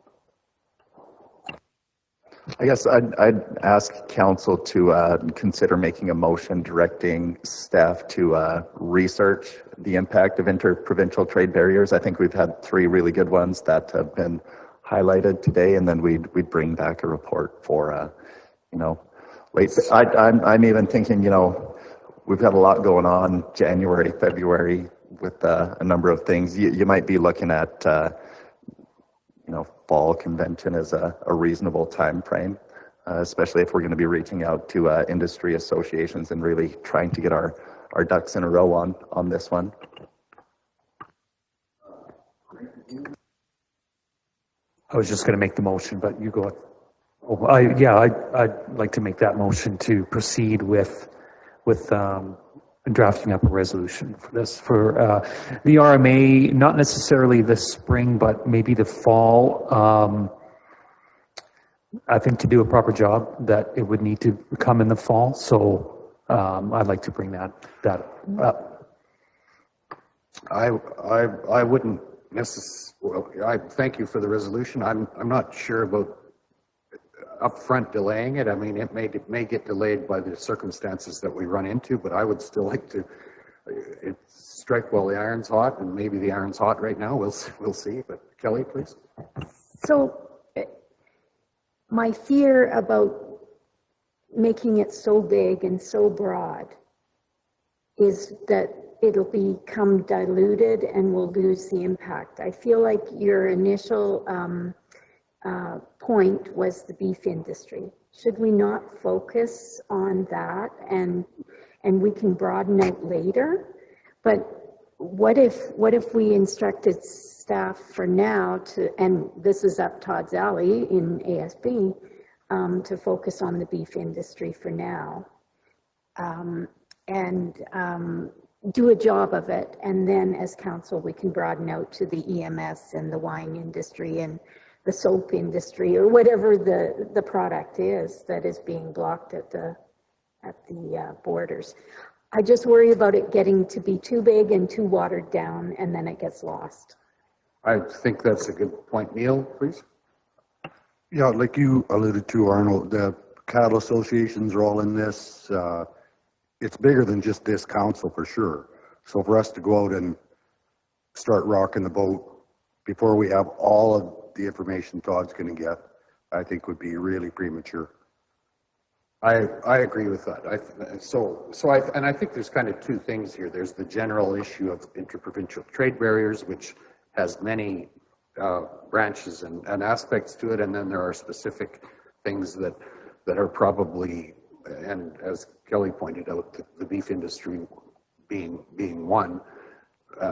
I guess I'd ask council to consider making a motion directing staff to research the impact of interprovincial trade barriers. I think we've had 3 really good ones that have been highlighted today, and then we'd bring back a report for late. I'm even thinking, we've got a lot going on January, February with a number of things. You might be looking at fall convention as a reasonable time frame, especially if we're going to be reaching out to industry associations and really trying to get our ducks in a row on this one. I was just going to make the motion, but you go ahead. I'd like to make that motion to proceed with drafting up a resolution for this, for the RMA, not necessarily this spring, but maybe the fall. I think to do a proper job that it would need to come in the fall. So I'd like to bring that up. I wouldn't necessarily. I thank you for the resolution. I'm not sure about upfront delaying it. I mean, it may get delayed by the circumstances that we run into, but I would still like to strike while the iron's hot, and maybe the iron's hot right now. We'll see. But Kelly, please. So my fear about making it so big and so broad is that it'll become diluted and we'll lose the impact. I feel like your initial point was the beef industry. Should we not focus on that and we can broaden out later? But what if we instructed staff for now to, and this is up Todd's alley in ASB, to focus on the beef industry for now, and do a job of it, and then as council we can broaden out to the EMS and the wine industry and the soap industry, or whatever the product is that is being blocked at the borders. I just worry about it getting to be too big and too watered down, and then it gets lost. I think that's a good point. Neil, please. Yeah, like you alluded to, Arnold, the cattle associations are all in this. It's bigger than just this council for sure. So for us to go out and start rocking the boat before we have all of the information Todd's going to get, I think would be really premature. I agree with that. I think there's kind of 2 things here. There's the general issue of interprovincial trade barriers, which has many branches and aspects to it, and then there are specific things that are probably, and as Kelly pointed out, the beef industry being one.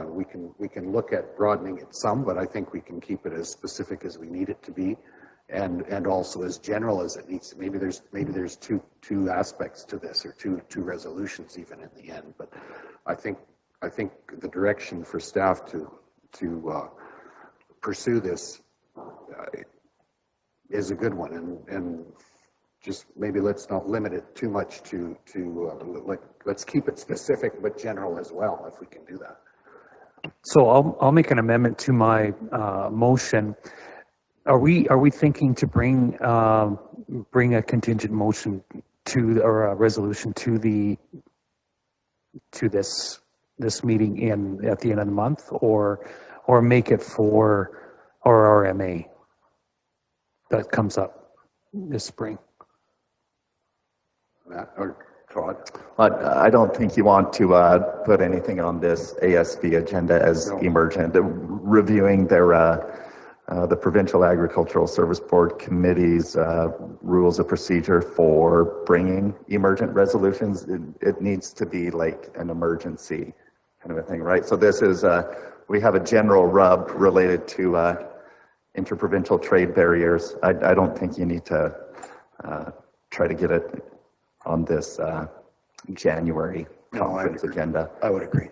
We can look at broadening it some, but I think we can keep it as specific as we need it to be, and also as general as it needs to. Maybe there's two aspects to this, or two resolutions even in the end. But I think the direction for staff to pursue this is a good one, and just maybe let's not limit it too much to let's keep it specific but general as well, if we can do that. So I'll make an amendment to my motion. Are we thinking to bring a contingent motion to, or a resolution to this meeting at the end of the month, or make it for our RMA that comes up this spring? Matt or Todd? I don't think you want to put anything on this ASB agenda as emergent. Reviewing their the Provincial Agricultural Service Board Committee's rules of procedure for bringing emergent resolutions, it needs to be like an emergency kind of a thing, right? So this is, we have a general rub related to interprovincial trade barriers. I don't think you need to try to get it on this January conference agenda. I would agree.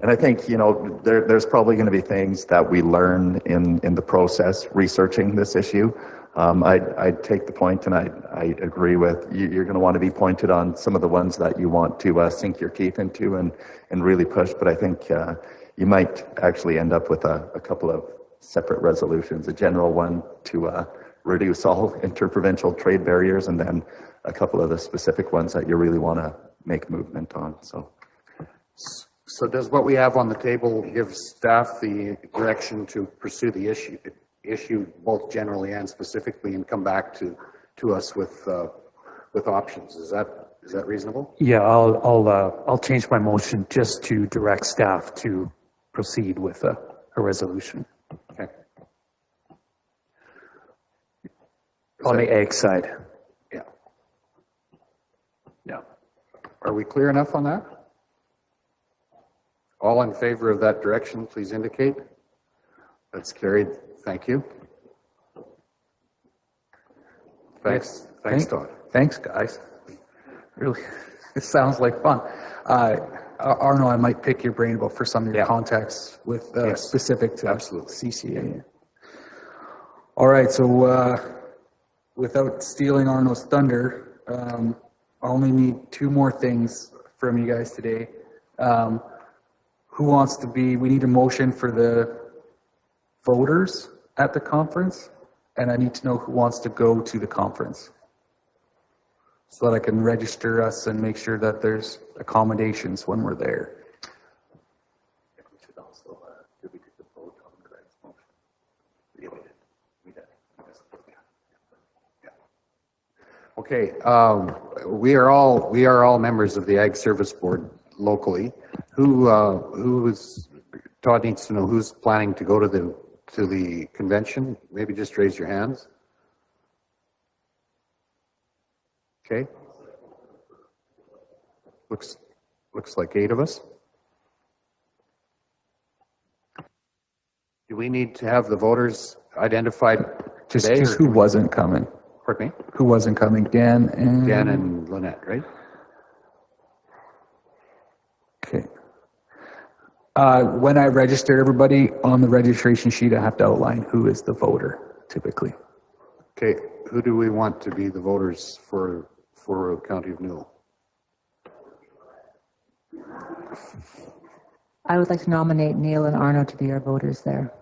And I think, you know, there's probably going to be things that we learn in the process researching this issue. I take the point, and I agree with you. You're going to want to be pointed on some of the ones that you want to sink your teeth into and really push. But I think you might actually end up with a couple of separate resolutions, a general one to reduce all interprovincial trade barriers, and then a couple of the specific ones that you really want to make movement on. So does what we have on the table give staff the direction to pursue the issue both generally and specifically, and come back to us with options? Is that reasonable? Yeah, I'll change my motion just to direct staff to proceed with a resolution. Okay. On the ag side. Yeah. Yeah. Are we clear enough on that? All in favor of that direction, please indicate. That's carried. Thank you. Thanks, Todd. Thanks, guys. Really, it sounds like fun. Arno, I might pick your brain about for some of your contacts with specific to CCA. All right, so without stealing Arno's thunder, I only need two more things from you guys today. Who wants to be, we need a motion for the voters at the conference, and I need to know who wants to go to the conference so that I can register us and make sure that there's accommodations when we're there. Okay, we are all members of the Ag Service Board locally. Who is, Todd needs to know who's planning to go to the convention. Maybe just raise your hands. Okay. Looks like 8 of us. Do we need to have the voters identified today? Just who wasn't coming? Pardon me? Who wasn't coming? Dan and Lynette, right? Okay. When I register everybody on the registration sheet, I have to outline who is the voter, typically. Okay, who do we want to be the voters for County of Newell? I would like to nominate Neil and Arno to be our voters there.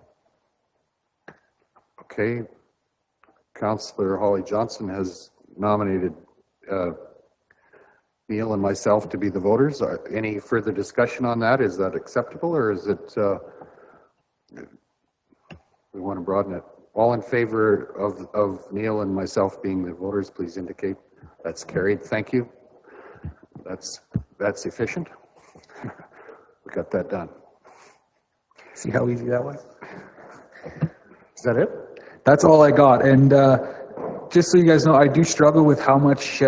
Okay, Councillor Holly Johnson has nominated Neil and myself to be the voters. Any further discussion on that? Is that acceptable, or is it, we want to broaden it? All in favor of Neil and myself being the voters, please indicate. That's carried. Thank you. That's efficient. We got that done. See how easy that was? that it? That's all I got. And just so you guys know, I do struggle with how much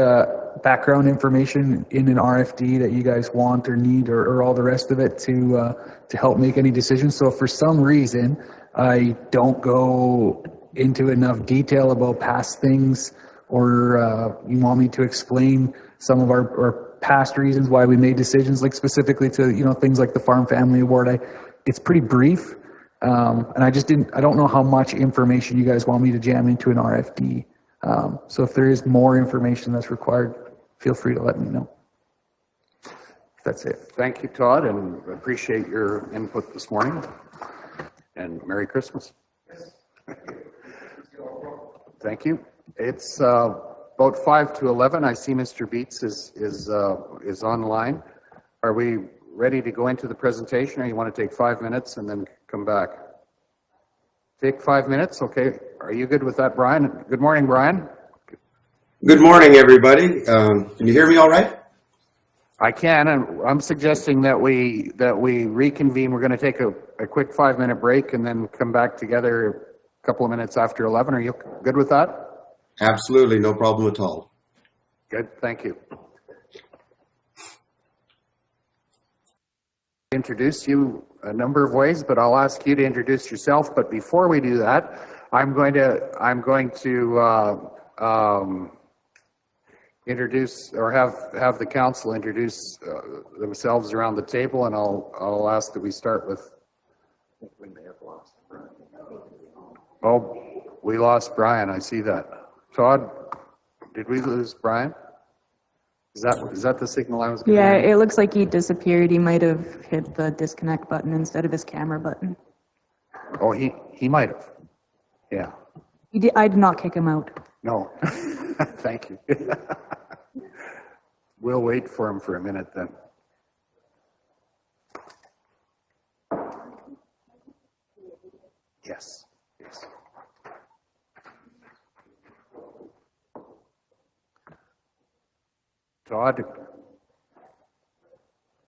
background information in an RFD that you guys want or need, or all the rest of it to help make any decisions. So if for some reason I don't go into enough detail about past things, or you want me to explain some of our past reasons why we made decisions, like specifically to, you know, things like the Farm Family Award, it's pretty brief. And I don't know how much information you guys want me to jam into an RFD. So if there is more information that's required, feel free to let me know. That's it. Thank you, Todd, and appreciate your input this morning. And Merry Christmas. Thank you. It's about 5 to 11. I see Mr. Bietz is online. Are we ready to go into the presentation, or you want to take 5 minutes and then come back? Take 5 minutes, okay. Are you good with that, Brian? Good morning, Brian. Good morning, everybody. Can you hear me all right? I can, and I'm suggesting that we reconvene. We're going to take a quick 5-minute break and then come back together a couple of minutes after 11. Are you good with that? Absolutely, no problem at all. Good, thank you. Introduce you a number of ways, but I'll ask you to introduce yourself. But before we do that, I'm going to introduce, or have the council introduce themselves around the table, and I'll ask that we start with. We may have lost Brian. Oh, we lost Brian. I see that. Todd, did we lose Brian? Is that the signal I was getting? Yeah, it looks like he disappeared. He might have hit the disconnect button instead of his camera button. Oh, he might have. Yeah. I did not kick him out. No. Thank you. We'll wait for him for a minute then. Yes. Yes. Todd,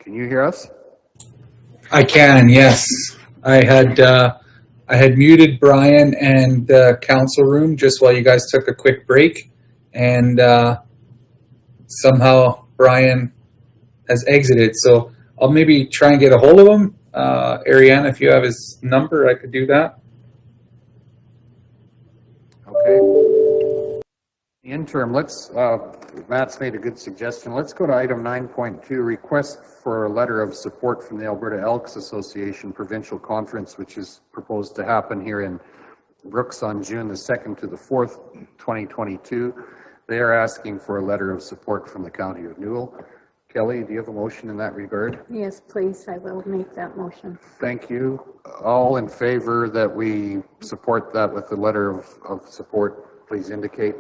can you hear us? I can, yes. I had muted Brian and the council room just while you guys took a quick break, and somehow Brian has exited. So I'll maybe try and get a hold of him. Ariane, if you have his number, I could do that. Okay. Interim, Matt's made a good suggestion. Let's go to item 9.2, request for a letter of support from the Alberta Elks Association Provincial Conference, which is proposed to happen here in Brooks on June the 2nd to the 4th, 2022. They are asking for a letter of support from the County of Newell. Kelly, do you have a motion in that regard? Yes, please, I will make that motion. Thank you. All in favor that we support that with the letter of support, please indicate.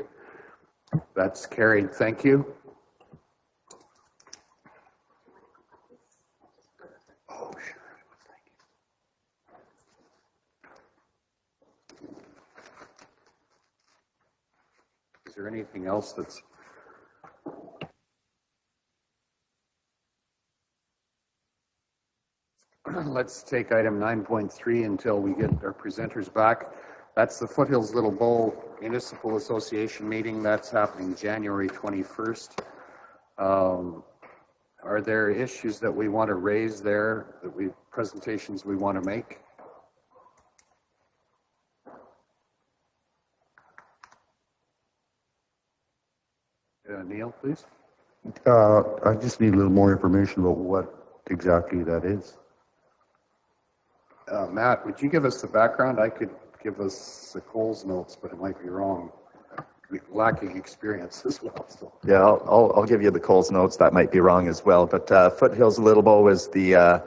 That's carried. Thank you. Oh, sure. Is there anything else that's... Let's take item 9.3 until we get our presenters back. That's the Foothills Little Bowl Municipal Association meeting. That's happening January 21st. Are there issues that we want to raise there, presentations we want to make? Neil, please. I just need a little more information about what exactly that is. Matt, would you give us the background? I could give us the Coles notes, but it might be wrong. Lacking experience as well. So. Yeah, I'll give you the Coles notes. That might be wrong as well. But Foothills Little Bow is the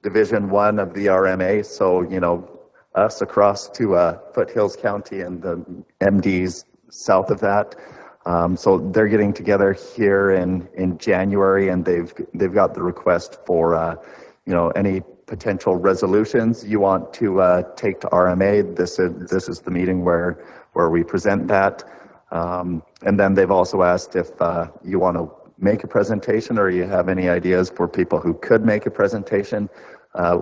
Division 1 of the RMA. So, you know, us across to Foothills County and the MDs south of that. So they're getting together here in January, and they've got the request for, you know, any potential resolutions you want to take to RMA. This is the meeting where we present that. And then they've also asked if you want to make a presentation or you have any ideas for people who could make a presentation,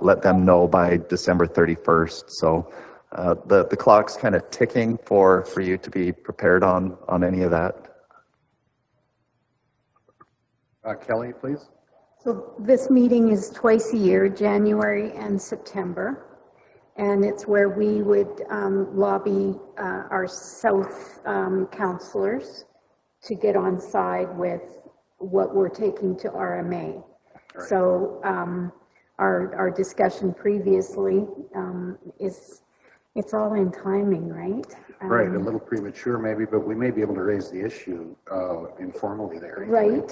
let them know by December 31st. So The clock's kind of ticking for you to be prepared on any of that. Kelly, please. So this meeting is twice a year, January and September. And it's where we would lobby our South councillors to get on side with what we're taking to RMA. Right. So our discussion previously it's all in timing, right? Right, a little premature maybe, but we may be able to raise the issue informally there. Right,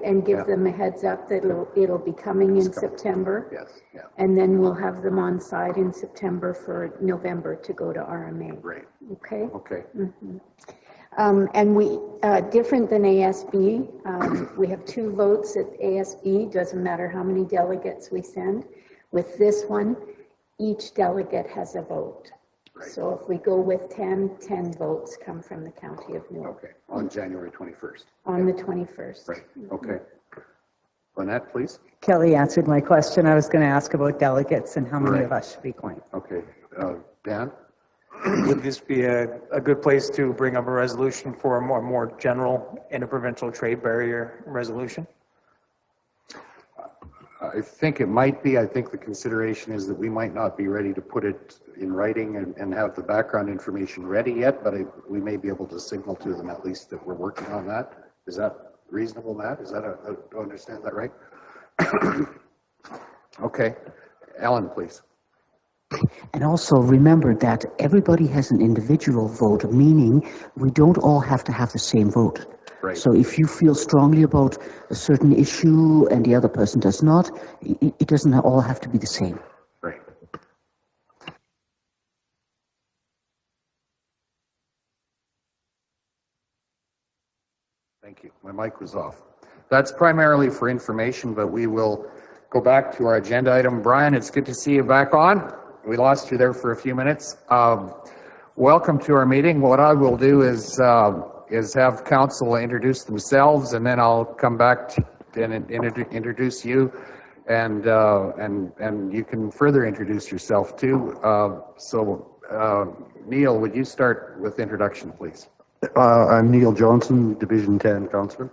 and give them a heads up that it'll be coming in September. Yes, yeah. And then we'll have them on side in September for November to go to RMA. Right. Okay? Okay. Mm-hmm. And we, different than ASB, we have 2 votes at ASB, doesn't matter how many delegates we send. With this one, each delegate has a vote. Right. So if we go with 10 votes come from the County of Newark. Okay, on January 21st. On the 21st. Right, okay. Lynette, please. Kelly answered my question. I was going to ask about delegates and how many of us should be going. Okay, Dan? Would this be a good place to bring up a resolution for a more general interprovincial trade barrier resolution? I think it might be. I think the consideration is that we might not be ready to put it in writing and have the background information ready yet, but we may be able to signal to them at least that we're working on that. Is that reasonable, Matt? Is that do I understand that right? Okay. Ellen, please. And also remember that everybody has an individual vote, meaning we don't all have to have the same vote. Right. So if you feel strongly about a certain issue and the other person does not, it doesn't all have to be the same. Right. Thank you. My mic was off. That's primarily for information, but we will go back to our agenda item. Brian, it's good to see you back on. We lost you there for a few minutes. Welcome to our meeting. What I will do is have council introduce themselves, and then I'll come back and introduce you, and you can further introduce yourself too. Neil, would you start with introduction, please? I'm Neil Johnson, Division 10 Councillor.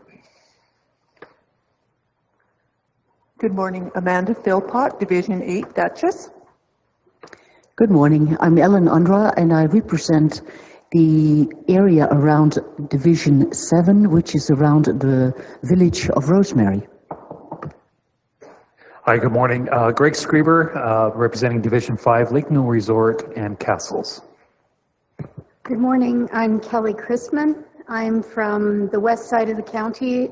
Good morning, Amanda Philpott, Division 8 Duchess. Good morning, I'm Ellen Undra, and I represent the area around Division 7, which is around the village of Rosemary. Hi, good morning. Greg Screever, representing Division 5, Lake Mill Resort and Castles. Good morning, I'm Kelly Chrisman. I'm from the west side of the county,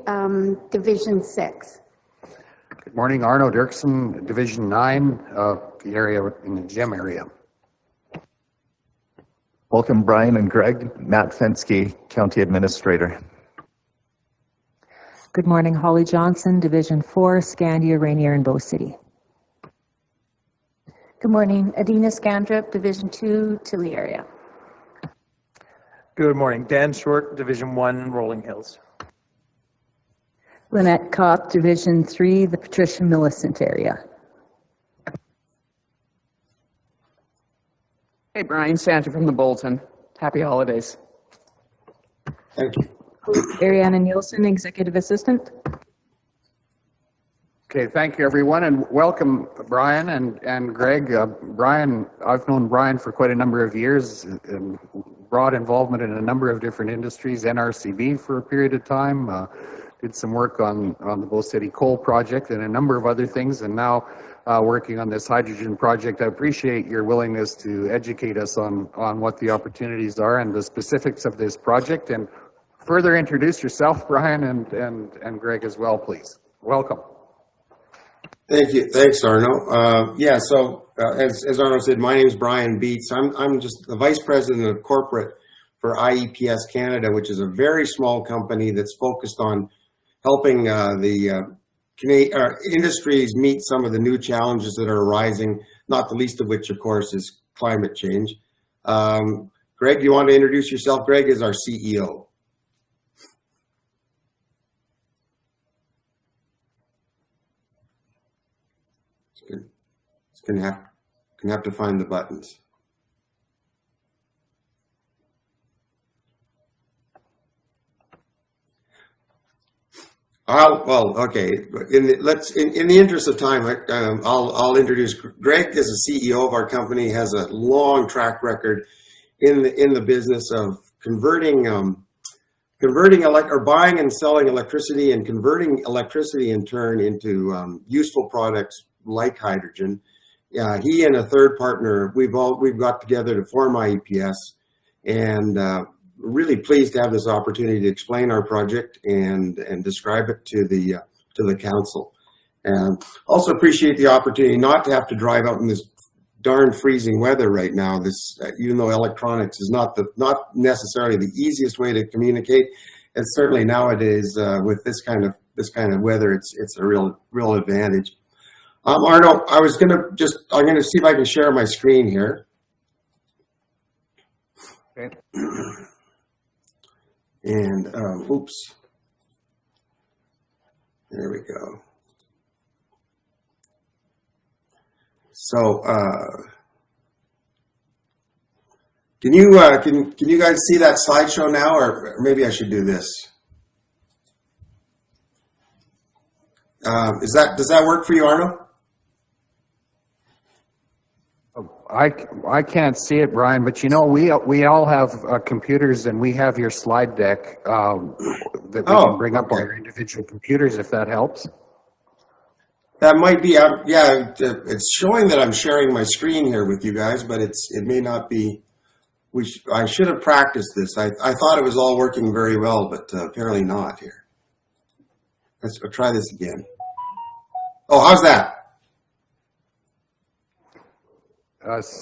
Division 6. Good morning, Arno Dirksen, Division 9, the area in the gym area. Welcome, Brian and Greg. Matt Fensky, County Administrator. Good morning, Holly Johnson, Division 4, Scandia, Rainier, and Bow City. Good morning, Adina Scandrip, Division 2, Tilly area. Good morning, Dan Short, Division 1, Rolling Hills. Lynette Kopp, Division 3, the Patricia Millicent area. Hey, Brian Santa from the Bolton. Happy holidays. Thank you. Ariana Nielsen, Executive Assistant. Okay, thank you, everyone, and welcome, Brian and Greg. Brian, I've known Brian for quite a number of years, and broad involvement in a number of different industries, NRCB for a period of time, did some work on the Bow City Coal project and a number of other things, and now working on this hydrogen project. I appreciate your willingness to educate us on what the opportunities are and the specifics of this project, and further introduce yourself, Brian, and Greg as well, please. Welcome. Thank you. Thanks, Arno. As Arno said, my name is Brian Bietz. I'm just the Vice President of Corporate for IEPS Canada, which is a very small company that's focused on helping industries meet some of the new challenges that are arising, not the least of which, of course, is climate change. Greg, do you want to introduce yourself? Greg is our CEO. It's gonna have to find the buttons. Well, okay. In the interest of time, I'll introduce Greg. Is the CEO of our company, has a long track record in the business of converting buying and selling electricity and converting electricity in turn into useful products like hydrogen. He and a third partner, we've got together to form IEPS, and really pleased to have this opportunity to explain our project and describe it to the council. And also appreciate the opportunity not to have to drive out in this darn freezing weather right now. This, even though electronics is not necessarily the easiest way to communicate, and certainly nowadays with this kind of weather, it's a real advantage. Arno, I'm going to see if I can share my screen here. Okay. And oops, there we go. So can you guys see that slideshow now, or maybe I should do this? Does that work for you, Arno? I can't see it, Brian, but you know, we all have computers, and we have your slide deck that we can bring up on our individual computers, if that helps. That might be, yeah, it's showing that I'm sharing my screen here with you guys, but it may not be. I should have practiced this. I thought it was all working very well, but apparently not here. Let's try this again. Oh, how's that?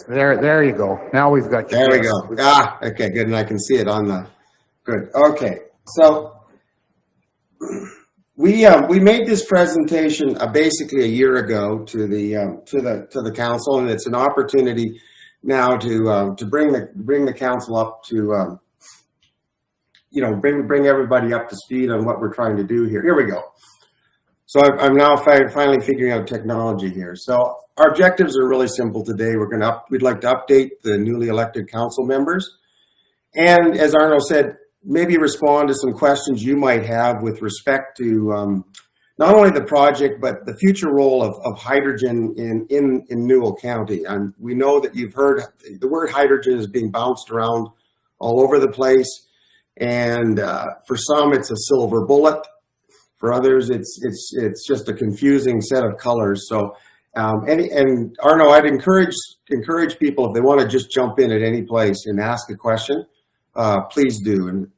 There you go. Now we've got you. There we go. Okay, good, and I can see it on the. Good. Okay, so we made this presentation basically a year ago to the council, and it's an opportunity now to bring the council up to bring everybody up to speed on what we're trying to do here. Here we go. So I'm now finally figuring out technology here. So our objectives are really simple today. We'd like to update the newly elected council members, and as Arno said, maybe respond to some questions you might have with respect to not only the project, but the future role of hydrogen in Newell County. And we know that you've heard the word hydrogen is being bounced around all over the place. And for some, it's a silver bullet. For others, it's just a confusing set of colors. So, and Arno, I'd encourage people, if they want to just jump in at any place and ask a question, please do. And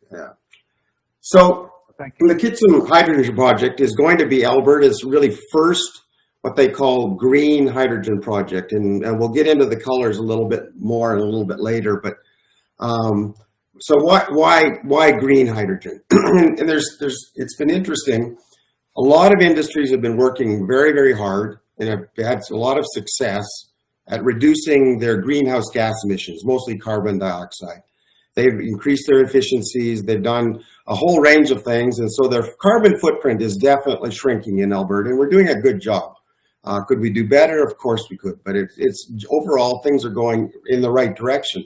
so the Kitsim Hydrogen Project is going to be Alberta's really first, what they call green hydrogen project. And we'll get into the colors a little bit more and a little bit later. But so why green hydrogen? And it's been interesting. A lot of industries have been working very, very hard and have had a lot of success at reducing their greenhouse gas emissions, mostly carbon dioxide. They've increased their efficiencies. They've done a whole range of things. And so their carbon footprint is definitely shrinking in Alberta, and we're doing a good job. Could we do better? Of course we could, but it's overall things are going in the right direction.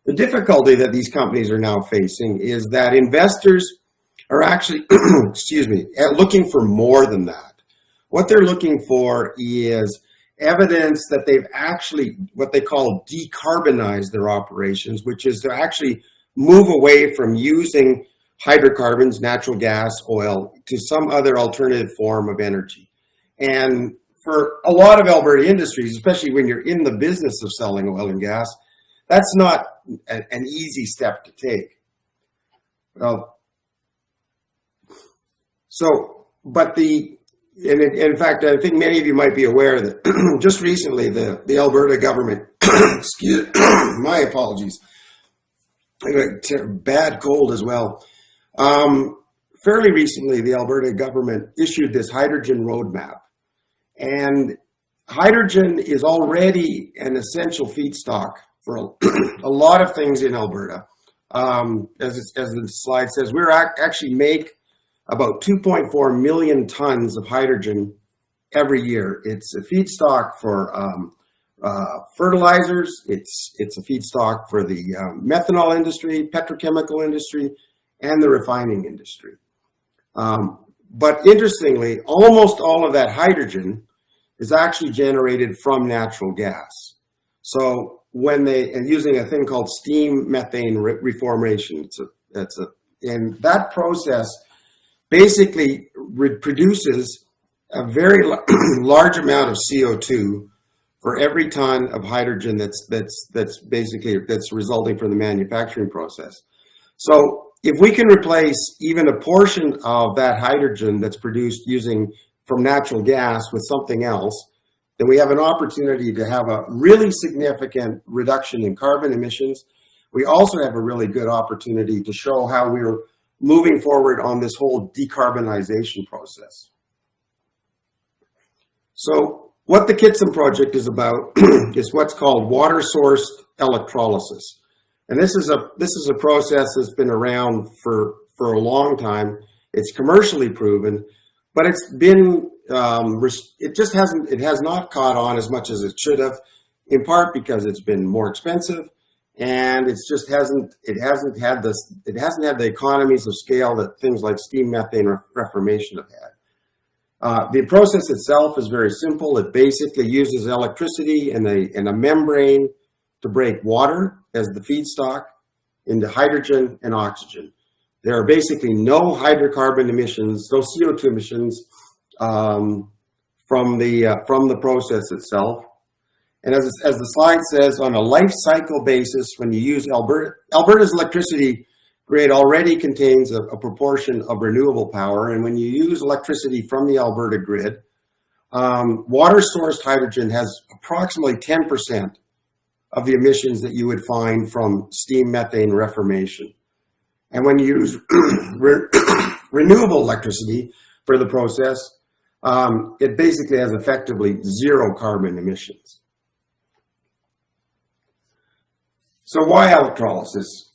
The difficulty that these companies are now facing is that investors are actually, excuse me, looking for more than that. What they're looking for is evidence that they've actually, what they call decarbonized their operations, which is to actually move away from using hydrocarbons, natural gas, oil, to some other alternative form of energy. And for a lot of Alberta industries, especially when you're in the business of selling oil and gas, that's not an easy step to take. Well, so, but in fact, I think many of you might be aware that just recently the Alberta government, excuse my apologies, I got a bad cold as well. Fairly recently, the Alberta government issued this hydrogen roadmap, and hydrogen is already an essential feedstock for a lot of things in Alberta. As the slide says, we're actually make about 2.4 million tons of hydrogen every year. It's a feedstock for fertilizers. It's a feedstock for the methanol industry, petrochemical industry, and the refining industry. But interestingly, almost all of that hydrogen is actually generated from natural gas. So when and using a thing called steam methane reformation, and that process basically produces a very large amount of CO2 for every ton of hydrogen that's resulting from the manufacturing process. So if we can replace even a portion of that hydrogen that's produced from natural gas with something else, then we have an opportunity to have a really significant reduction in carbon emissions. We also have a really good opportunity to show how we're moving forward on this whole decarbonization process. So what the Kitsim project is about is what's called water-sourced electrolysis. And this is a process that's been around for a long time. It's commercially proven, but it's been, it has not caught on as much as it should have, in part because it's been more expensive, and it hasn't had the economies of scale that things like steam methane reformation have had. The process itself is very simple. It basically uses electricity and a membrane to break water as the feedstock into hydrogen and oxygen. There are basically no hydrocarbon emissions, no CO2 emissions from the process itself. And as the slide says, on a life cycle basis, when you use Alberta's electricity grid already contains a proportion of renewable power. And when you use electricity from the Alberta grid, water-sourced hydrogen has approximately 10% of the emissions that you would find from steam methane reformation. And when you use renewable electricity for the process, it basically has effectively zero carbon emissions. So why electrolysis?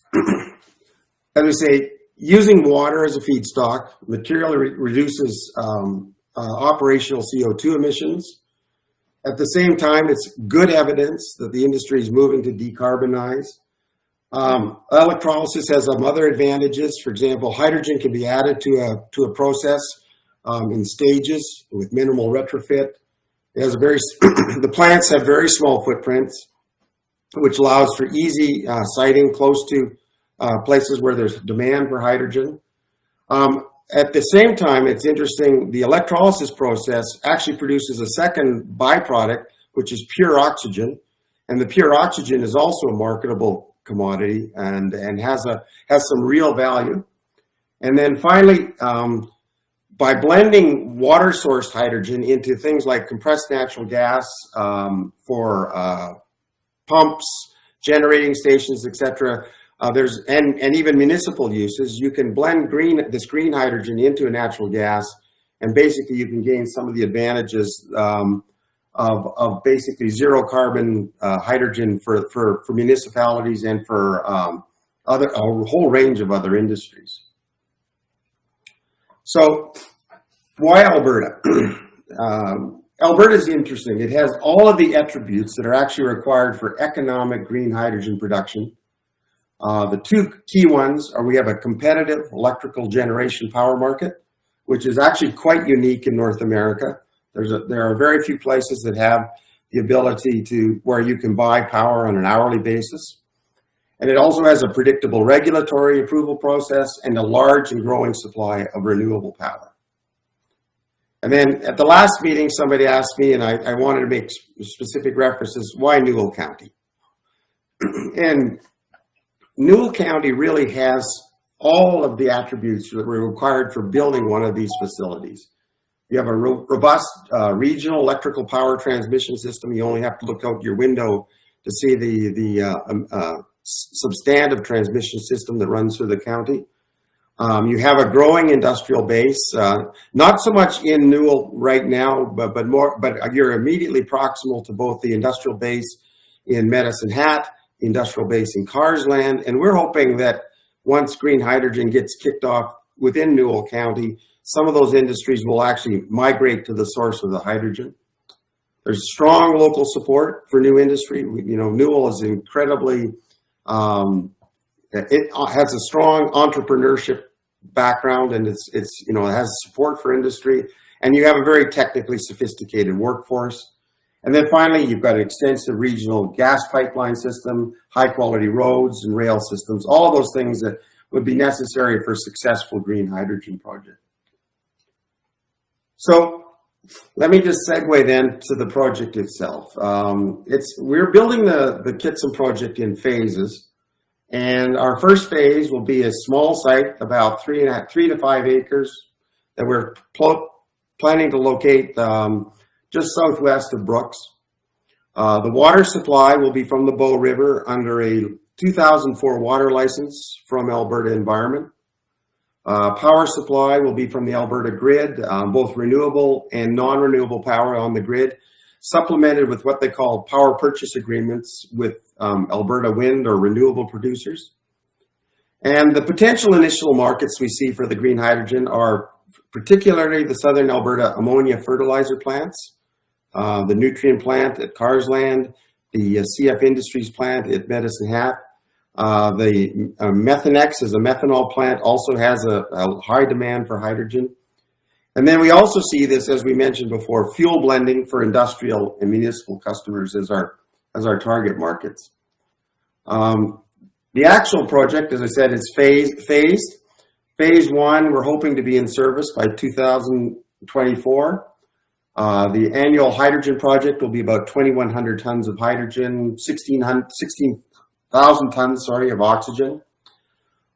As we say, using water as a feedstock materially reduces operational CO2 emissions. At the same time, it's good evidence that the industry is moving to decarbonize. Electrolysis has some other advantages. For example, hydrogen can be added to a process in stages with minimal retrofit. It has the plants have very small footprints, which allows for easy siting close to places where there's demand for hydrogen. At the same time, it's interesting, the electrolysis process actually produces a second byproduct, which is pure oxygen. And the pure oxygen is also a marketable commodity and has some real value. And then finally, by blending water-sourced hydrogen into things like compressed natural gas for pumps, generating stations, etc., and even municipal uses, you can blend this green hydrogen into a natural gas, and basically you can gain some of the advantages of basically zero carbon hydrogen for municipalities and for a whole range of other industries. So why Alberta? Alberta is interesting. It has all of the attributes that are actually required for economic green hydrogen production. The two key ones are we have a competitive electrical generation power market, which is actually quite unique in North America. There are very few places that have the ability where you can buy power on an hourly basis. And it also has a predictable regulatory approval process and a large and growing supply of renewable power. And then at the last meeting, somebody asked me, and I wanted to make specific references, why Newell County? And Newell County really has all of the attributes that were required for building one of these facilities. You have a robust regional electrical power transmission system. You only have to look out your window to see the substantive transmission system that runs through the county. You have a growing industrial base, not so much in Newell right now, but you're immediately proximal to both the industrial base in Medicine Hat, industrial base in Carsland, and we're hoping that once green hydrogen gets kicked off within Newell County, some of those industries will actually migrate to the source of the hydrogen. There's strong local support for new industry. Newell is incredibly, it has a strong entrepreneurship background, and it's you know, it has support for industry, and you have a very technically sophisticated workforce. And then finally, you've got an extensive regional gas pipeline system, high quality roads and rail systems, all of those things that would be necessary for a successful green hydrogen project. So let me just segue then to the project itself. We're building the Kitsim project in phases, and our first phase will be a small site, about 3 to 5 acres, that we're planning to locate just southwest of Brooks. The water supply will be from the Bow River under a 2004 water license from Alberta Environment. Power supply will be from the Alberta grid, both renewable and non-renewable power on the grid, supplemented with what they call power purchase agreements with Alberta wind or renewable producers. And the potential initial markets we see for the green hydrogen are particularly the Southern Alberta ammonia fertilizer plants, the Nutrient plant at Carsland, the CF Industries plant at Medicine Hat. The Methanex as a methanol plant also has a high demand for hydrogen. And then we also see this, as we mentioned before, fuel blending for industrial and municipal customers as our target markets. The actual project, as I said, is phased. Phase 1, we're hoping to be in service by 2024. The annual hydrogen project will be about 2,100 tons of hydrogen, 16,000 tons, of oxygen.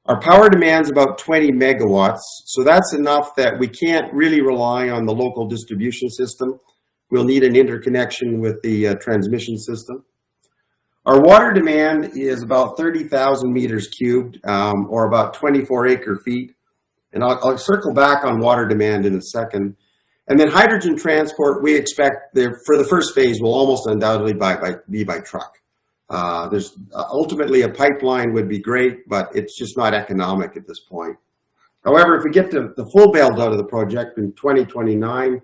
Our power demand is about 20 megawatts, so that's enough that we can't really rely on the local distribution system. We'll need an interconnection with the transmission system. Our water demand is about 30,000 meters cubed, or about 24 acre feet. And I'll circle back on water demand in a second. And then hydrogen transport, we expect for the first phase will almost undoubtedly be by truck. There's ultimately a pipeline would be great, but it's just not economic at this point. However, if we get to the full build out of the project in 2029,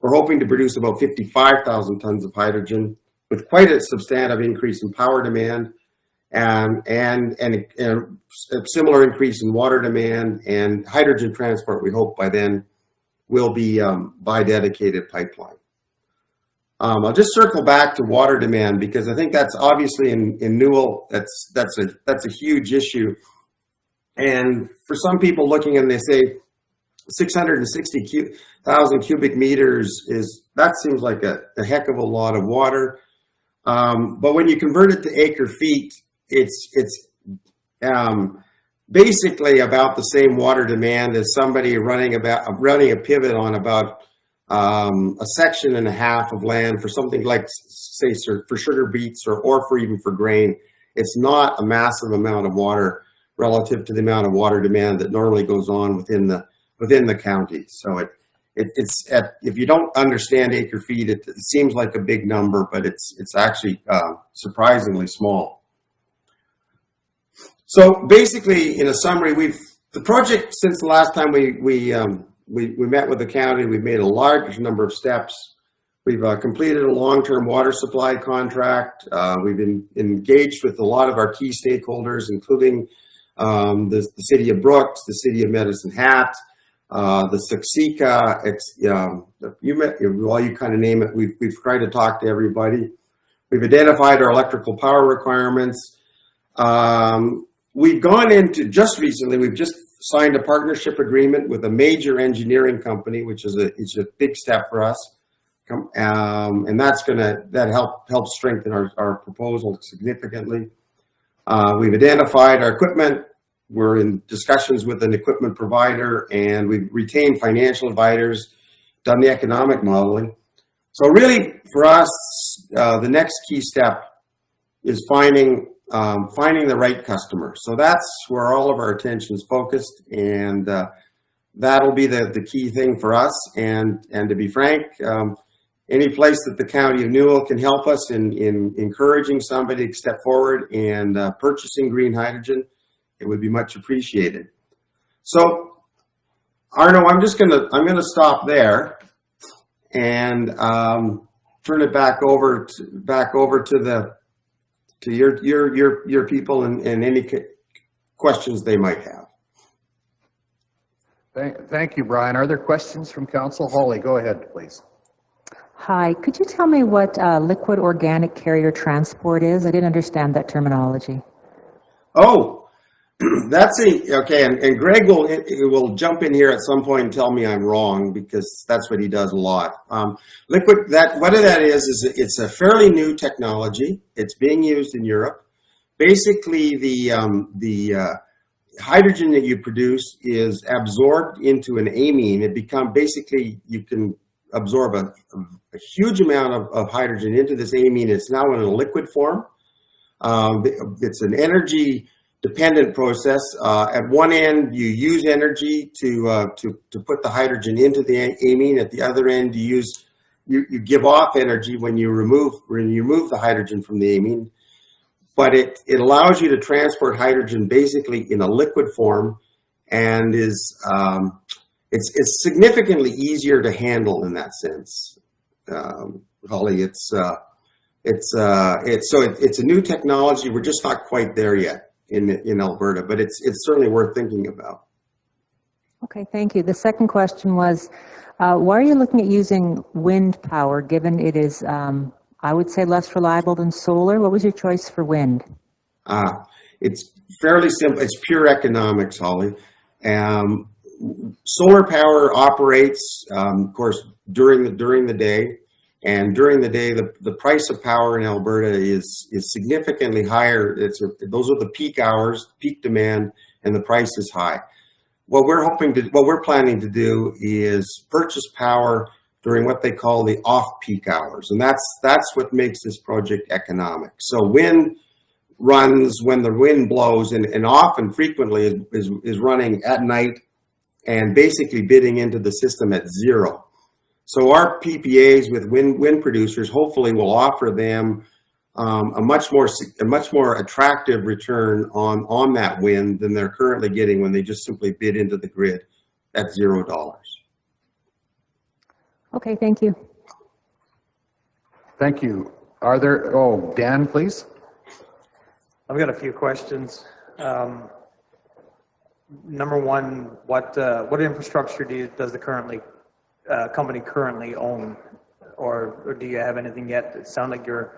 we're hoping to produce about 55,000 tons of hydrogen with quite a substantive increase in power demand and a similar increase in water demand, and hydrogen transport, we hope by then, will be by dedicated pipeline. I'll just circle back to water demand because I think that's obviously in Newell, that's a huge issue. And for some people looking and they say 660,000 cubic meters that seems like a heck of a lot of water. But when you convert it to acre feet, it's basically about the same water demand as somebody running a pivot on about a section and a half of land for something like, say, for sugar beets or for even for grain. It's not a massive amount of water relative to the amount of water demand that normally goes on within the county. So if you don't understand acre feet, it seems like a big number, but it's actually surprisingly small. So basically, in a summary, the project since the last time we met with the county, we've made a large number of steps. We've completed a long-term water supply contract. We've been engaged with a lot of our key stakeholders, including the city of Brooks, the city of Medicine Hat, the Siksika, you kind of name it. We've tried to talk to everybody. We've identified our electrical power requirements. We've gone into, just recently, we've just signed a partnership agreement with a major engineering company, which is a big step for us. And that helps strengthen our proposal significantly. We've identified our equipment. We're in discussions with an equipment provider, and we've retained financial advisors, done the economic modeling. So really, for us, the next key step is finding the right customer. So that's where all of our attention is focused, and that'll be the key thing for us. And to be frank, any place that the County of Newell can help us in encouraging somebody to step forward and purchasing green hydrogen, it would be much appreciated. So, Arno, I'm gonna stop there and turn it back over to your people and any questions they might have. Thank you, Brian. Are there questions from council? Holly, go ahead, please. Hi, could you tell me what liquid organic carrier transport is? I didn't understand that terminology. Oh, okay. And Greg will jump in here at some point and tell me I'm wrong, because that's what he does a lot. What that is it's a fairly new technology. It's being used in Europe. Basically, the hydrogen that you produce is absorbed into an amine. Basically, you can absorb a huge amount of hydrogen into this amine. It's now in a liquid form. It's an energy dependent process. At one end, you use energy to put the hydrogen into the amine. At the other end, you give off energy when you remove the hydrogen from the amine. But it allows you to transport hydrogen basically in a liquid form, and it's significantly easier to handle in that sense. Holly, it's a new technology. We're just not quite there yet in Alberta, but it's certainly worth thinking about. Okay, thank you. The second question was, why are you looking at using wind power, given it is, I would say, less reliable than solar? What was your choice for wind? It's fairly simple. It's pure economics, Holly. Solar power operates, of course, during the day, and during the day, the price of power in Alberta is significantly higher. Those are the peak hours, peak demand, and the price is high. What we're planning to do is purchase power during what they call the off-peak hours, and that's what makes this project economic. So wind runs when the wind blows, and often, frequently, is running at night and basically bidding into the system at zero. So our PPAs with wind producers hopefully will offer them a much more attractive return on that wind than they're currently getting when they just simply bid into the grid at $0. Okay, thank you. Thank you. Are there, Dan, please. I've got a few questions. Number one, what infrastructure does the company currently own, or do you have anything yet? It sounds like you're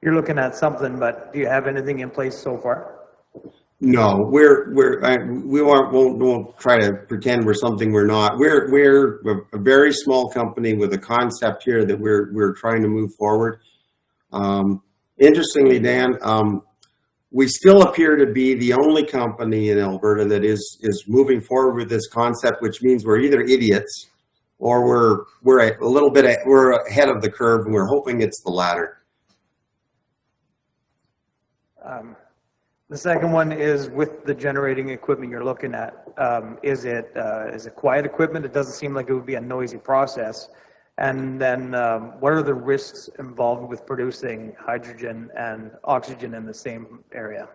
looking at something, but do you have anything in place so far? No, we won't try to pretend we're something we're not. We're a very small company with a concept here that we're trying to move forward. Interestingly, Dan, we still appear to be the only company in Alberta that is moving forward with this concept, which means we're either idiots or we're ahead of the curve, and we're hoping it's the latter. The second one is with the generating equipment you're looking at. Is it quiet equipment? It doesn't seem like it would be a noisy process. And then what are the risks involved with producing hydrogen and oxygen in the same area?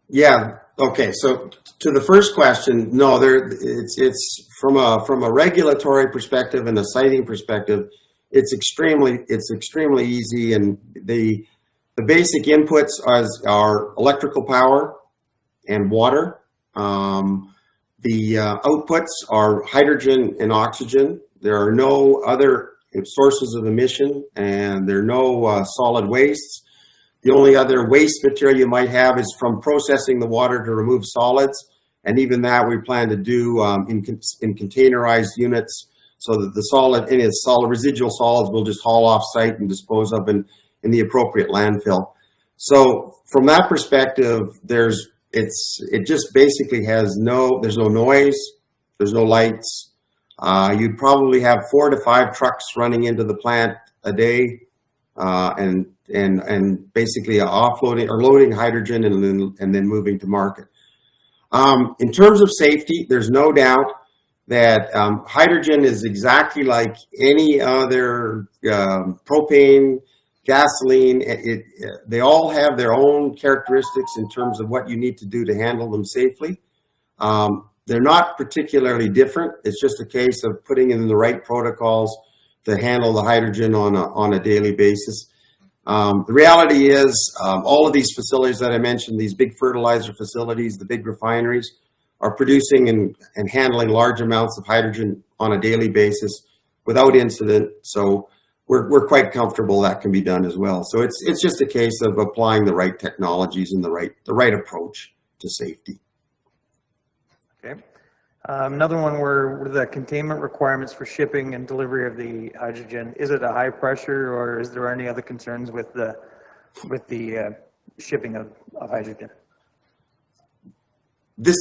Yeah. Okay. So to the first question, no. It's from a regulatory perspective and a siting perspective, it's extremely easy, and the basic inputs are electrical power and water. The outputs are hydrogen and oxygen. There are no other sources of emission, and there are no solid wastes. The only other waste material you might have is from processing the water to remove solids, and even that we plan to do in containerized units, so that the residual solids we'll just haul off site and dispose of in the appropriate landfill. So from that perspective, it just basically there's no noise, there's no lights. You'd probably have 4 to 5 trucks running into the plant a day, and basically offloading or loading hydrogen and then moving to market. In terms of safety, there's no doubt that hydrogen is exactly like any other propane, gasoline. They all have their own characteristics in terms of what you need to do to handle them safely. They're not particularly different. It's just a case of putting in the right protocols to handle the hydrogen on a daily basis. The reality is all of these facilities that I mentioned, these big fertilizer facilities, the big refineries, are producing and handling large amounts of hydrogen on a daily basis without incident. So we're quite comfortable that can be done as well. So it's just a case of applying the right technologies and the right approach to safety. Okay. Another one where the containment requirements for shipping and delivery of the hydrogen, is it a high pressure, or is there any other concerns with the shipping of hydrogen? This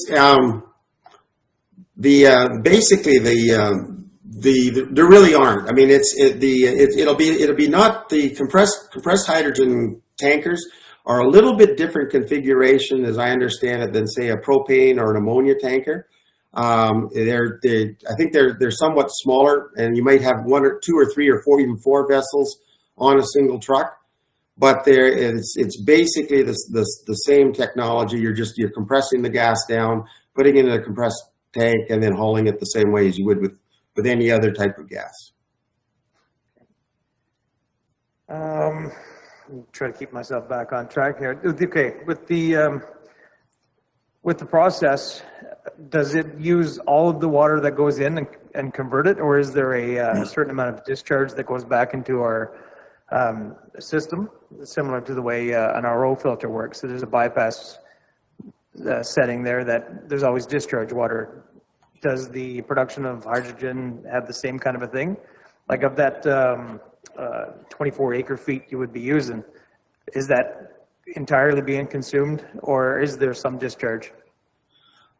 basically there really aren't. I mean, it'll be not the compressed hydrogen tankers are a little bit different configuration, as I understand it, than say a propane or an ammonia tanker. I think they're somewhat smaller, and you might have 1 or 2 or 3 or 4, even 4 vessels on a single truck. But it's basically the same technology. You're compressing the gas down, putting it in a compressed tank, and then hauling it the same way as you would with any other type of gas. Try to keep myself back on track here. Okay, with the process, does it use all of the water that goes in and convert it, or is there a certain amount of discharge that goes back into our system, similar to the way an RO filter works? So there's a bypass setting there that there's always discharge water. Does the production of hydrogen have the same kind of a thing? Like of that 24 acre feet you would be using, is that entirely being consumed, or is there some discharge?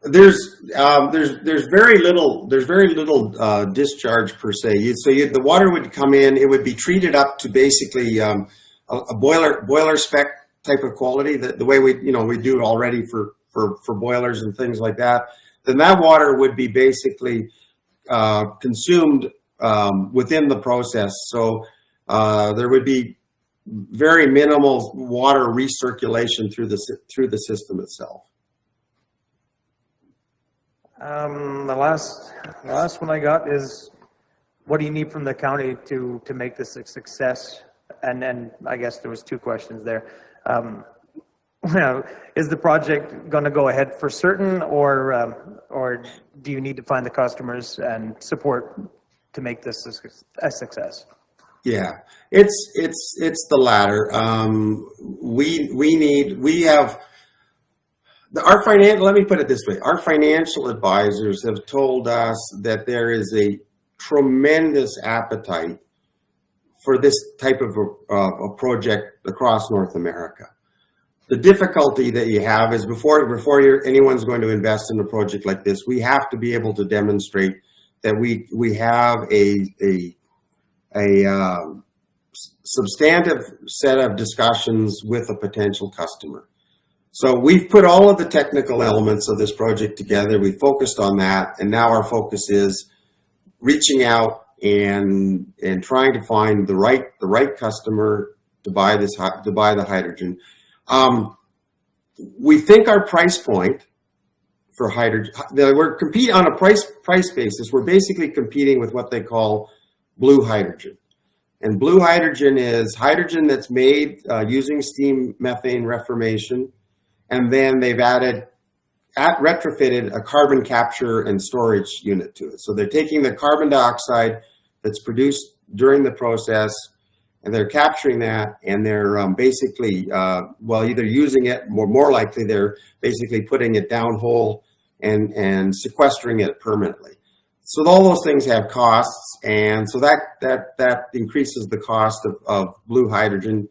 There's very little discharge per se. The water would come in, it would be treated up to basically a boiler spec type of quality, the way we do already for boilers and things like that. Then that water would be basically consumed within the process. So there would be very minimal water recirculation through the system itself. The last one I got is, what do you need from the county to make this a success? And I guess there was 2 questions there. Is the project going to go ahead for certain, or do you need to find the customers and support to make this a success? Yeah, it's the latter. Let me put it this way. Our financial advisors have told us that there is a tremendous appetite for this type of a project across North America. The difficulty that you have is before anyone's going to invest in a project like this, we have to be able to demonstrate that we have a substantive set of discussions with a potential customer. So we've put all of the technical elements of this project together. We focused on that, and now our focus is reaching out and trying to find the right customer to buy the hydrogen. We think our price point for hydrogen, we're competing on a price basis. We're basically competing with what they call blue hydrogen. And blue hydrogen is hydrogen that's made using steam methane reformation, and then they've retrofitted a carbon capture and storage unit to it. So they're taking the carbon dioxide that's produced during the process, and they're capturing that, and they're basically, either using it, more likely they're basically putting it downhole and sequestering it permanently. So all those things have costs, and so that increases the cost of blue hydrogen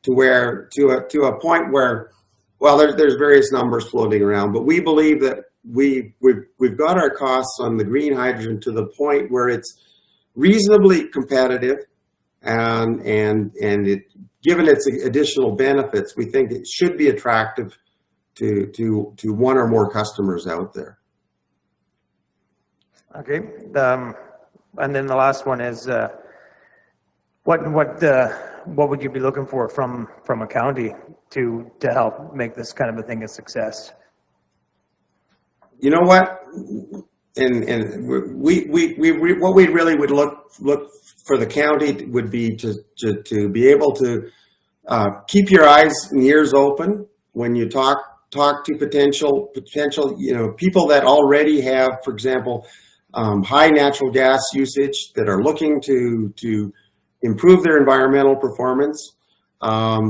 to a point where, well, there's various numbers floating around, but we believe that we've got our costs on the green hydrogen to the point where it's reasonably competitive, and given its additional benefits, we think it should be attractive to 1 or more customers out there. Okay, and then the last one is, what would you be looking for from a county to help make this kind of a thing a success? You know what? And we what we really would look for the county would be to be able to keep your eyes and ears open when you talk talk to potential, people that already have, for example, high natural gas usage that are looking to improve their environmental performance,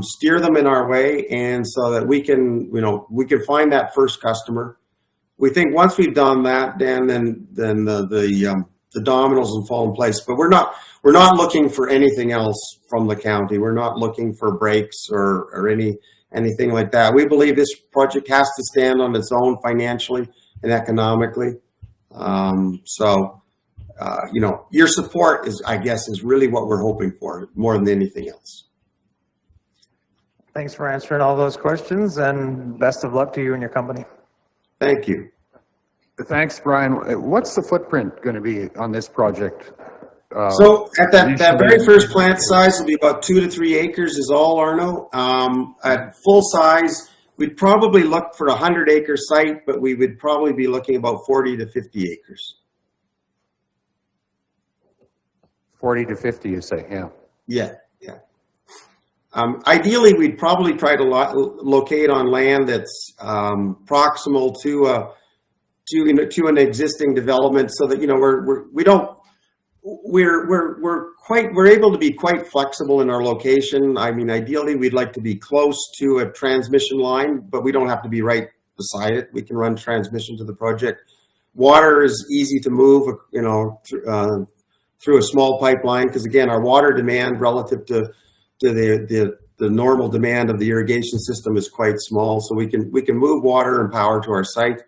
steer them in our way, and so that we can find that first customer. We think once we've done that, then the dominoes will fall in place. But we're not looking for anything else from the county. We're not looking for breaks or anything like that. We believe this project has to stand on its own financially and economically. Your support is really what we're hoping for more than anything else. Thanks for answering all those questions, and best of luck to you and your company. Thank you. Thanks, Brian. What's the footprint going to be on this project? So at that very first plant size will be about 2 to 3 acres is all, Arno. At full size, we'd probably look for a 100-acre site, but we would probably be looking about 40 to 50 acres. 40 to 50, you say, yeah. Yeah. Ideally, we'd probably try to locate on land that's proximal to an existing development, so that we're able to be quite flexible in our location. I mean, ideally, we'd like to be close to a transmission line, but we don't have to be right beside it. We can run transmission to the project. Water is easy to move, through a small pipeline, because again, our water demand relative to the normal demand of the irrigation system is quite small, so we can move water and power to our site.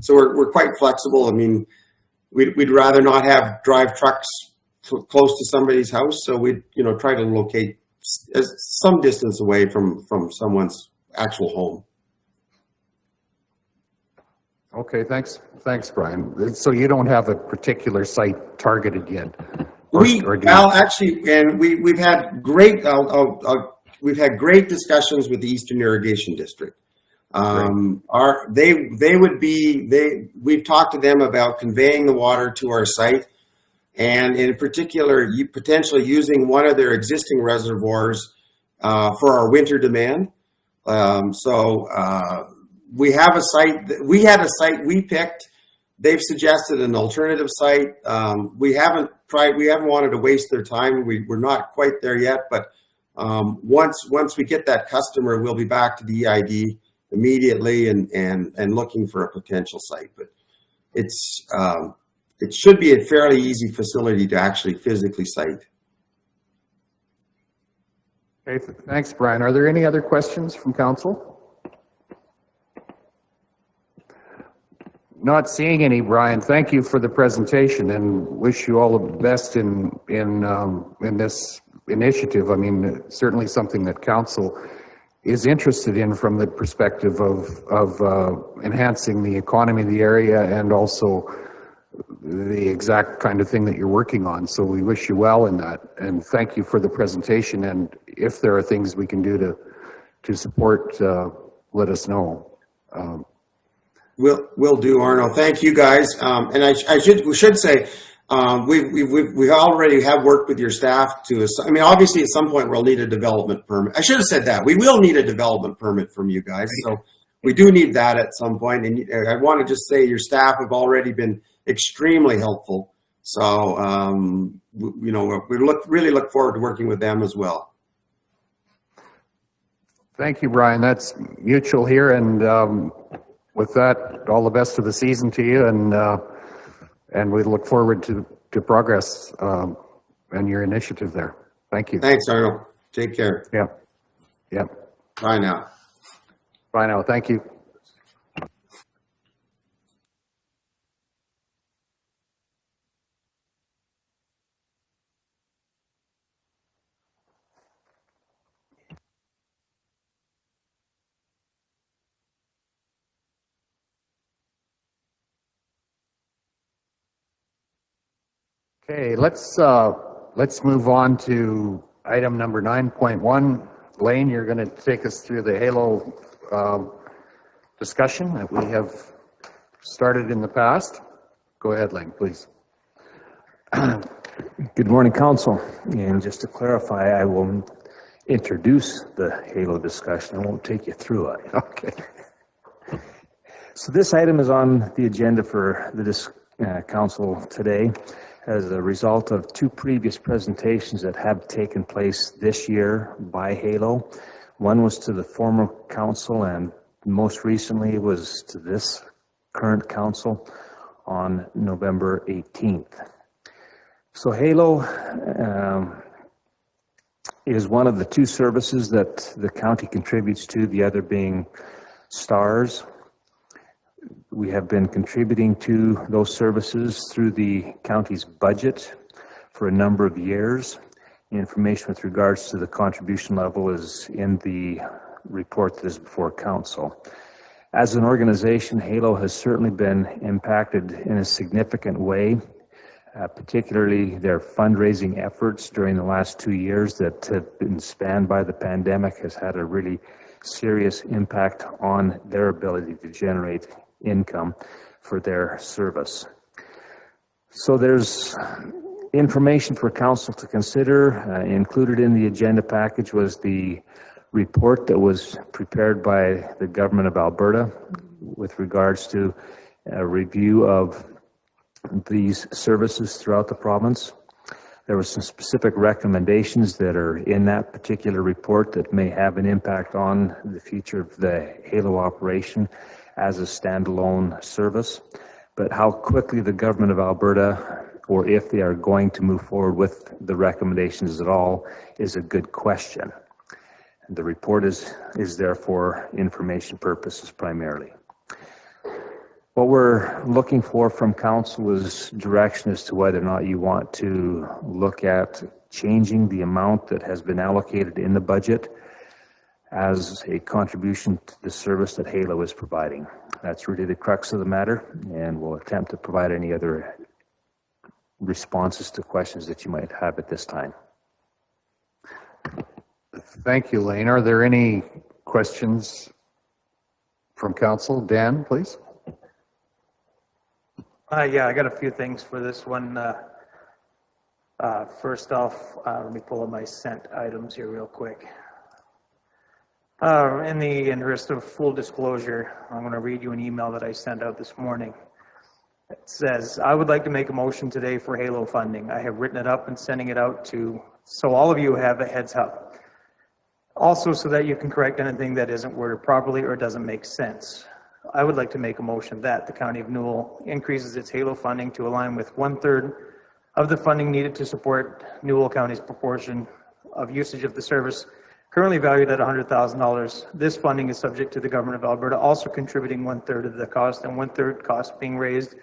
So we're quite flexible. I mean, we'd rather not drive trucks close to somebody's house, so we'd try to locate some distance away from someone's actual home. Okay, thanks, Brian. So you don't have a particular site targeted yet? We've had great discussions with the Eastern Irrigation District. We've talked to them about conveying the water to our site, and in particular, potentially using one of their existing reservoirs for our winter demand. We have a site. We had a site we picked. They've suggested an alternative site. We haven't wanted to waste their time. We're not quite there yet, but once we get that customer, we'll be back to the EID immediately and looking for a potential site. But it should be a fairly easy facility to actually physically site. Okay, thanks, Brian. Are there any other questions from council? Not seeing any, Brian. Thank you for the presentation, and wish you all the best in this initiative. I mean, certainly something that council is interested in from the perspective of enhancing the economy of the area, and also the exact kind of thing that you're working on. So we wish you well in that, and thank you for the presentation. And if there are things we can do to support, let us know. Will do, Arno. Thank you, guys. And we should say we already have worked with your staff I mean, obviously at some point we'll need a development permit. I should have said that. We will need a development permit from you guys. So we do need that at some point. And I want to just say your staff have already been extremely helpful. So, we really look forward to working with them as well. Thank you, Brian. That's mutual here. And with that, all the best of the season to you, and we look forward to progress and your initiative there. Thank you. Thanks, Arnold. Take care. Yeah. Bye now. Bye now. Thank you. Okay, let's move on to item number 9.1. Lane, you're going to take us through the HALO discussion that we have started in the past. Go ahead, Lane, please. Good morning, Council. And just to clarify, I will introduce the HALO discussion. I won't take you through it. Okay. So this item is on the agenda for the council today as a result of two previous presentations that have taken place this year by HALO. One was to the former council, and most recently was to this current council on November 18th. So HALO is one of the two services that the county contributes to, the other being STARS. We have been contributing to those services through the county's budget for a number of years. Information with regards to the contribution level is in the report that is before council. As an organization, HALO has certainly been impacted in a significant way, particularly their fundraising efforts during the last 2 years that have been spanned by the pandemic has had a really serious impact on their ability to generate income for their service. So there's information for council to consider. Included in the agenda package was the report that was prepared by the government of Alberta with regards to a review of these services throughout the province. There were some specific recommendations that are in that particular report that may have an impact on the future of the HALO operation as a standalone service. But how quickly the government of Alberta, or if they are going to move forward with the recommendations at all, is a good question. The report is there for information purposes primarily. What we're looking for from council is direction as to whether or not you want to look at changing the amount that has been allocated in the budget as a contribution to the service that HALO is providing. That's really the crux of the matter, and we'll attempt to provide any other responses to questions that you might have at this time. Thank you, Lane. Are there any questions from council? Dan, please. Yeah, I got a few things for this one. First off, let me pull up my sent items here real quick. In the interest of full disclosure, I'm going to read you an email that I sent out this morning. It says, I would like to make a motion today for HALO funding. I have written it up and sending it out so all of you have a heads up. Also, so that you can correct anything that isn't worded properly or doesn't make sense. I would like to make a motion that the County of Newell increases its HALO funding to align with 1/3 of the funding needed to support Newell County's proportion of usage of the service, currently valued at $100,000. This funding is subject to the Government of Alberta also contributing 1/3 of the cost, and 1/3 cost being raised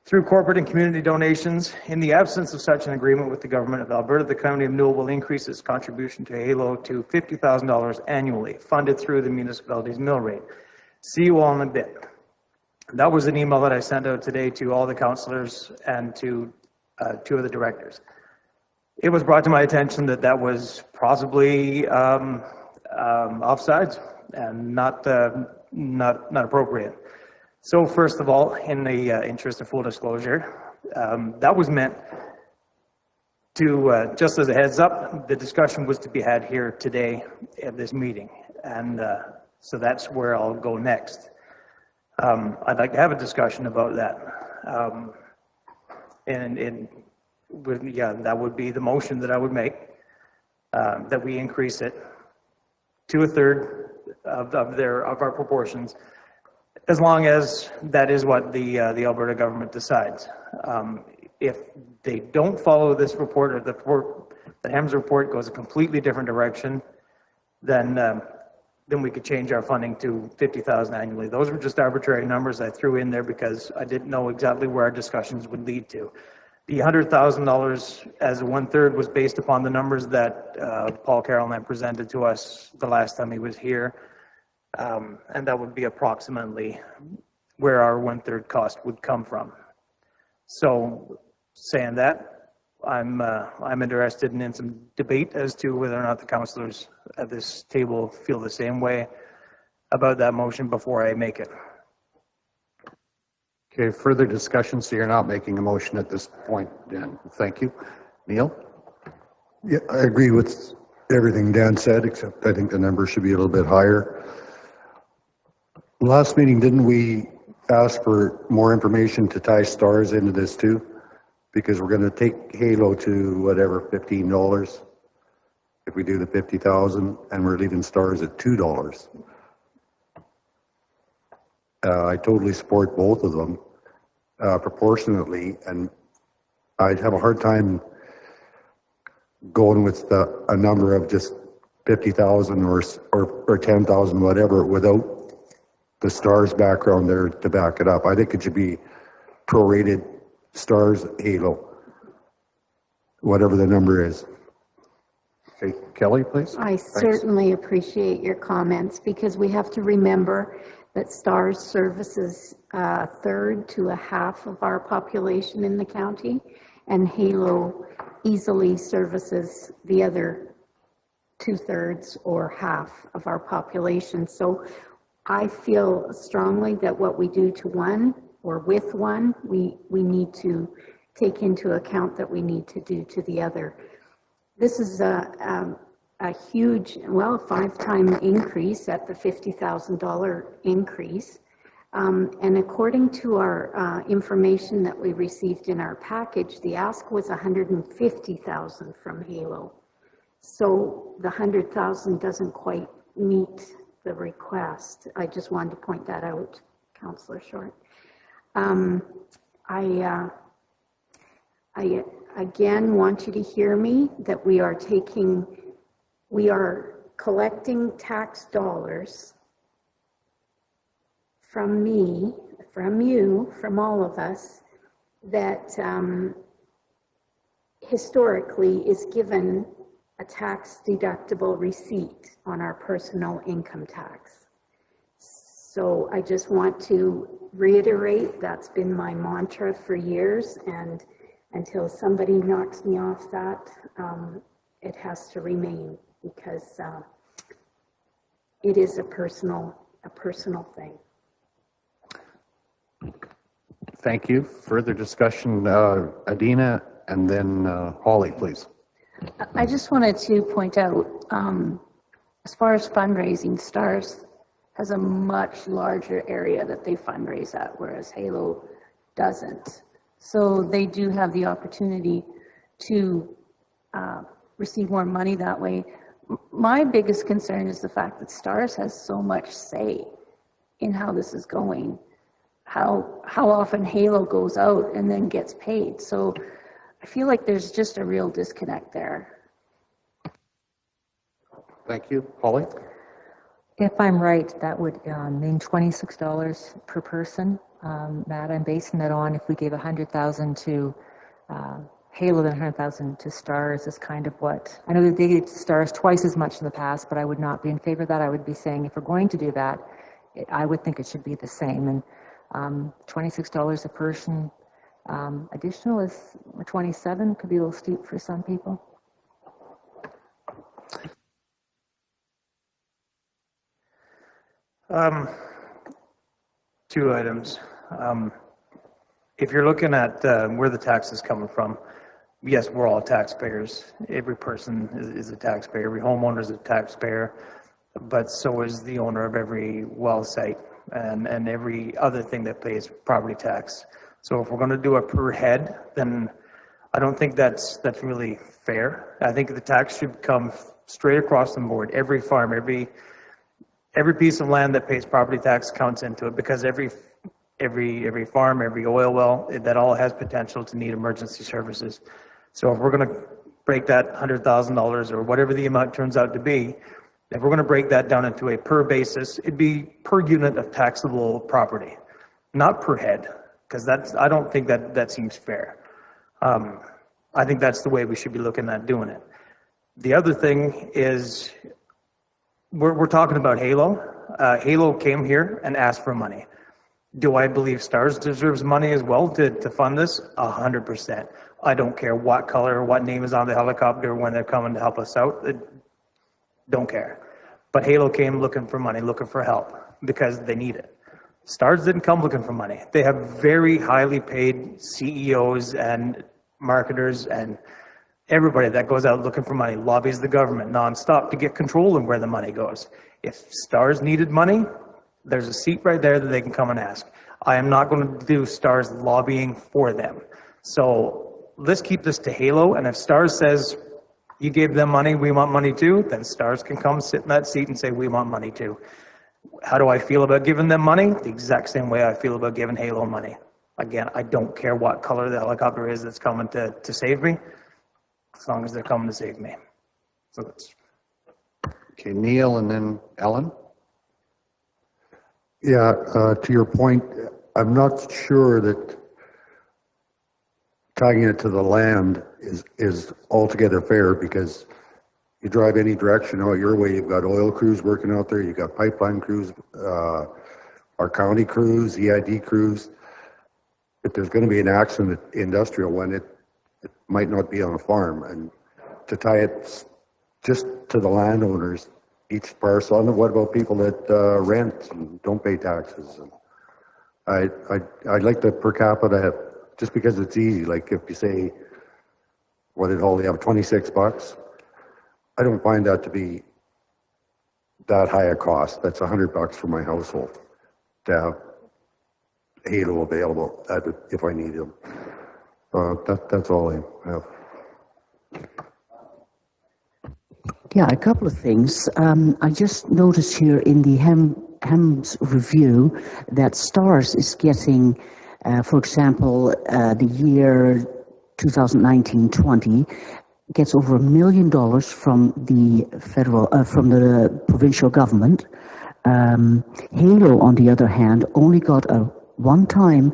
through corporate and community donations. In the absence of such an agreement with the Government of Alberta, the County of Newell will increase its contribution to HALO to $50,000 annually, funded through the municipality's mill rate. See you all in a bit. That was an email that I sent out today to all the councillors and to 2 of the directors. It was brought to my attention that that was possibly offsides and not appropriate. So first of all, in the interest of full disclosure, that was meant to, just as a heads up, the discussion was to be had here today at this meeting. And so that's where I'll go next. I'd like to have a discussion about that. That would be the motion that I would make, that we increase it to 1/3 of our proportions, as long as that is what the Alberta government decides. If they don't follow this report, or the HEMS report goes a completely different direction, then we could change our funding to $50,000 annually. Those were just arbitrary numbers I threw in there because I didn't know exactly where our discussions would lead to. The $100,000 as 1/3 was based upon the numbers that Paul Carroll and I presented to us the last time he was here. And that would be approximately where our 1/3 cost would come from. So saying that, I'm interested in some debate as to whether or not the councillors at this table feel the same way about that motion before I make it. Okay, further discussion, so you're not making a motion at this point, Dan. Thank you. Neil? Yeah, I agree with everything Dan said, except I think the number should be a little bit higher. Last meeting, didn't we ask for more information to tie stars into this too? Because we're gonna take Halo to whatever, $15 if we do the 50,000, and we're leaving stars at $2. I totally support both of them proportionately, and I'd have a hard time going with a number of just 50,000 or 10,000, whatever, without the stars background there to back it up. I think it should be prorated stars Halo, whatever the number is. Okay, Kelly, please. I certainly appreciate your comments, because we have to remember that STARS services a third to a half of our population in the county, and Halo easily services the other 2/3 or half of our population. So I feel strongly that what we do to one or with one, we need to take into account that we need to do to the other. This is a huge, well, 5-time increase at the $50,000 increase. And according to our information that we received in our package, the ask was $150,000 from Halo. So the $100,000 doesn't quite meet the request. I just wanted to point that out, Councillor Short. I again want you to hear me that we are collecting tax dollars from me, from you, from all of us, that historically is given a tax deductible receipt on our personal income tax. So I just want to reiterate, that's been my mantra for years, and until somebody knocks me off that, it has to remain, because it is a personal thing. Thank you. Further discussion, Adina, and then Holly, please. I just wanted to point out, as far as fundraising, STARS has a much larger area that they fundraise at, whereas Halo doesn't. So they do have the opportunity to receive more money that way. My biggest concern is the fact that STARS has so much say in how this is going, how often Halo goes out and then gets paid. So I feel like there's just a real disconnect there. Thank you. Holly? If I'm right, that would mean $26 per person. Matt, I'm basing that on if we gave $100,000 to Halo, then $100,000 to STARS is kind of what, I know that they gave STARS twice as much in the past, but I would not be in favor of that. I would be saying if we're going to do that, I would think it should be the same. And $26 a person additional is $27, could be a little steep for some people. Two items. If you're looking at where the tax is coming from, yes, we're all taxpayers. Every person is a taxpayer. Every homeowner is a taxpayer, but so is the owner of every well site and every other thing that pays property tax. So if we're going to do it per head, then I don't think that's really fair. I think the tax should come straight across the board. Every farm, every piece of land that pays property tax counts into it, because every farm, every oil well, that all has potential to need emergency services. So if we're going to break that $100,000 or whatever the amount turns out to be, if we're going to break that down into a per basis, it'd be per unit of taxable property, not per head, because I don't think that seems fair. I think that's the way we should be looking at doing it. The other thing is, we're talking about Halo. Halo came here and asked for money. Do I believe STARS deserves money as well to fund this? 100%. I don't care what color or what name is on the helicopter when they're coming to help us out. Don't care. But Halo came looking for money, looking for help, because they need it. STARS didn't come looking for money. They have very highly paid CEOs and marketers and everybody that goes out looking for money, lobbies the government nonstop to get control of where the money goes. If STARS needed money, There's a seat right there that they can come and ask. I am not going to do STARS lobbying for them. So let's keep this to Halo, and if STARS says, you gave them money, we want money too, then STARS can come sit in that seat and say, we want money too. How do I feel about giving them money? The exact same way I feel about giving Halo money. Again, I don't care what color the helicopter is that's coming to save me, as long as they're coming to save me. So that's... Okay, Neil and then Ellen. Yeah, to your point, I'm not sure that tying it to the land is altogether fair, because you drive any direction out your way, you've got oil crews working out there, you've got pipeline crews, our county crews, EID crews. If there's going to be an accident, industrial one, it might not be on a farm. And to tie it just to the landowners, each parcel, and what about people that rent and don't pay taxes? And I'd like the per capita, just because it's easy. Like if you say, what did Holly have, 26 bucks? I don't find that to be that high a cost. That's $100 for my household to have Halo available if I need them. That's all I have. Yeah, a couple of things. I just noticed here in the HEMS review that STARS is getting, for example, the year 2019-20 gets over $1 million from the from the provincial government. Halo, on the other hand, only got a one-time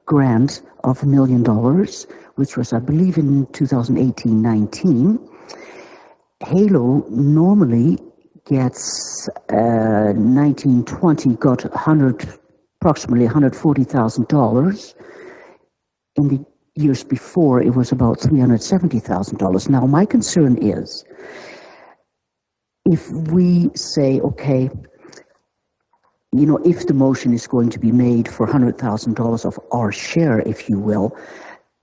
grant of $1 million, which was, I believe, in 2018-19. Halo normally gets 1920 got approximately $140,000. In the years before, it was about $370,000. Now, my concern is, if we say, okay, you know, if the motion is going to be made for $100,000 of our share, if you will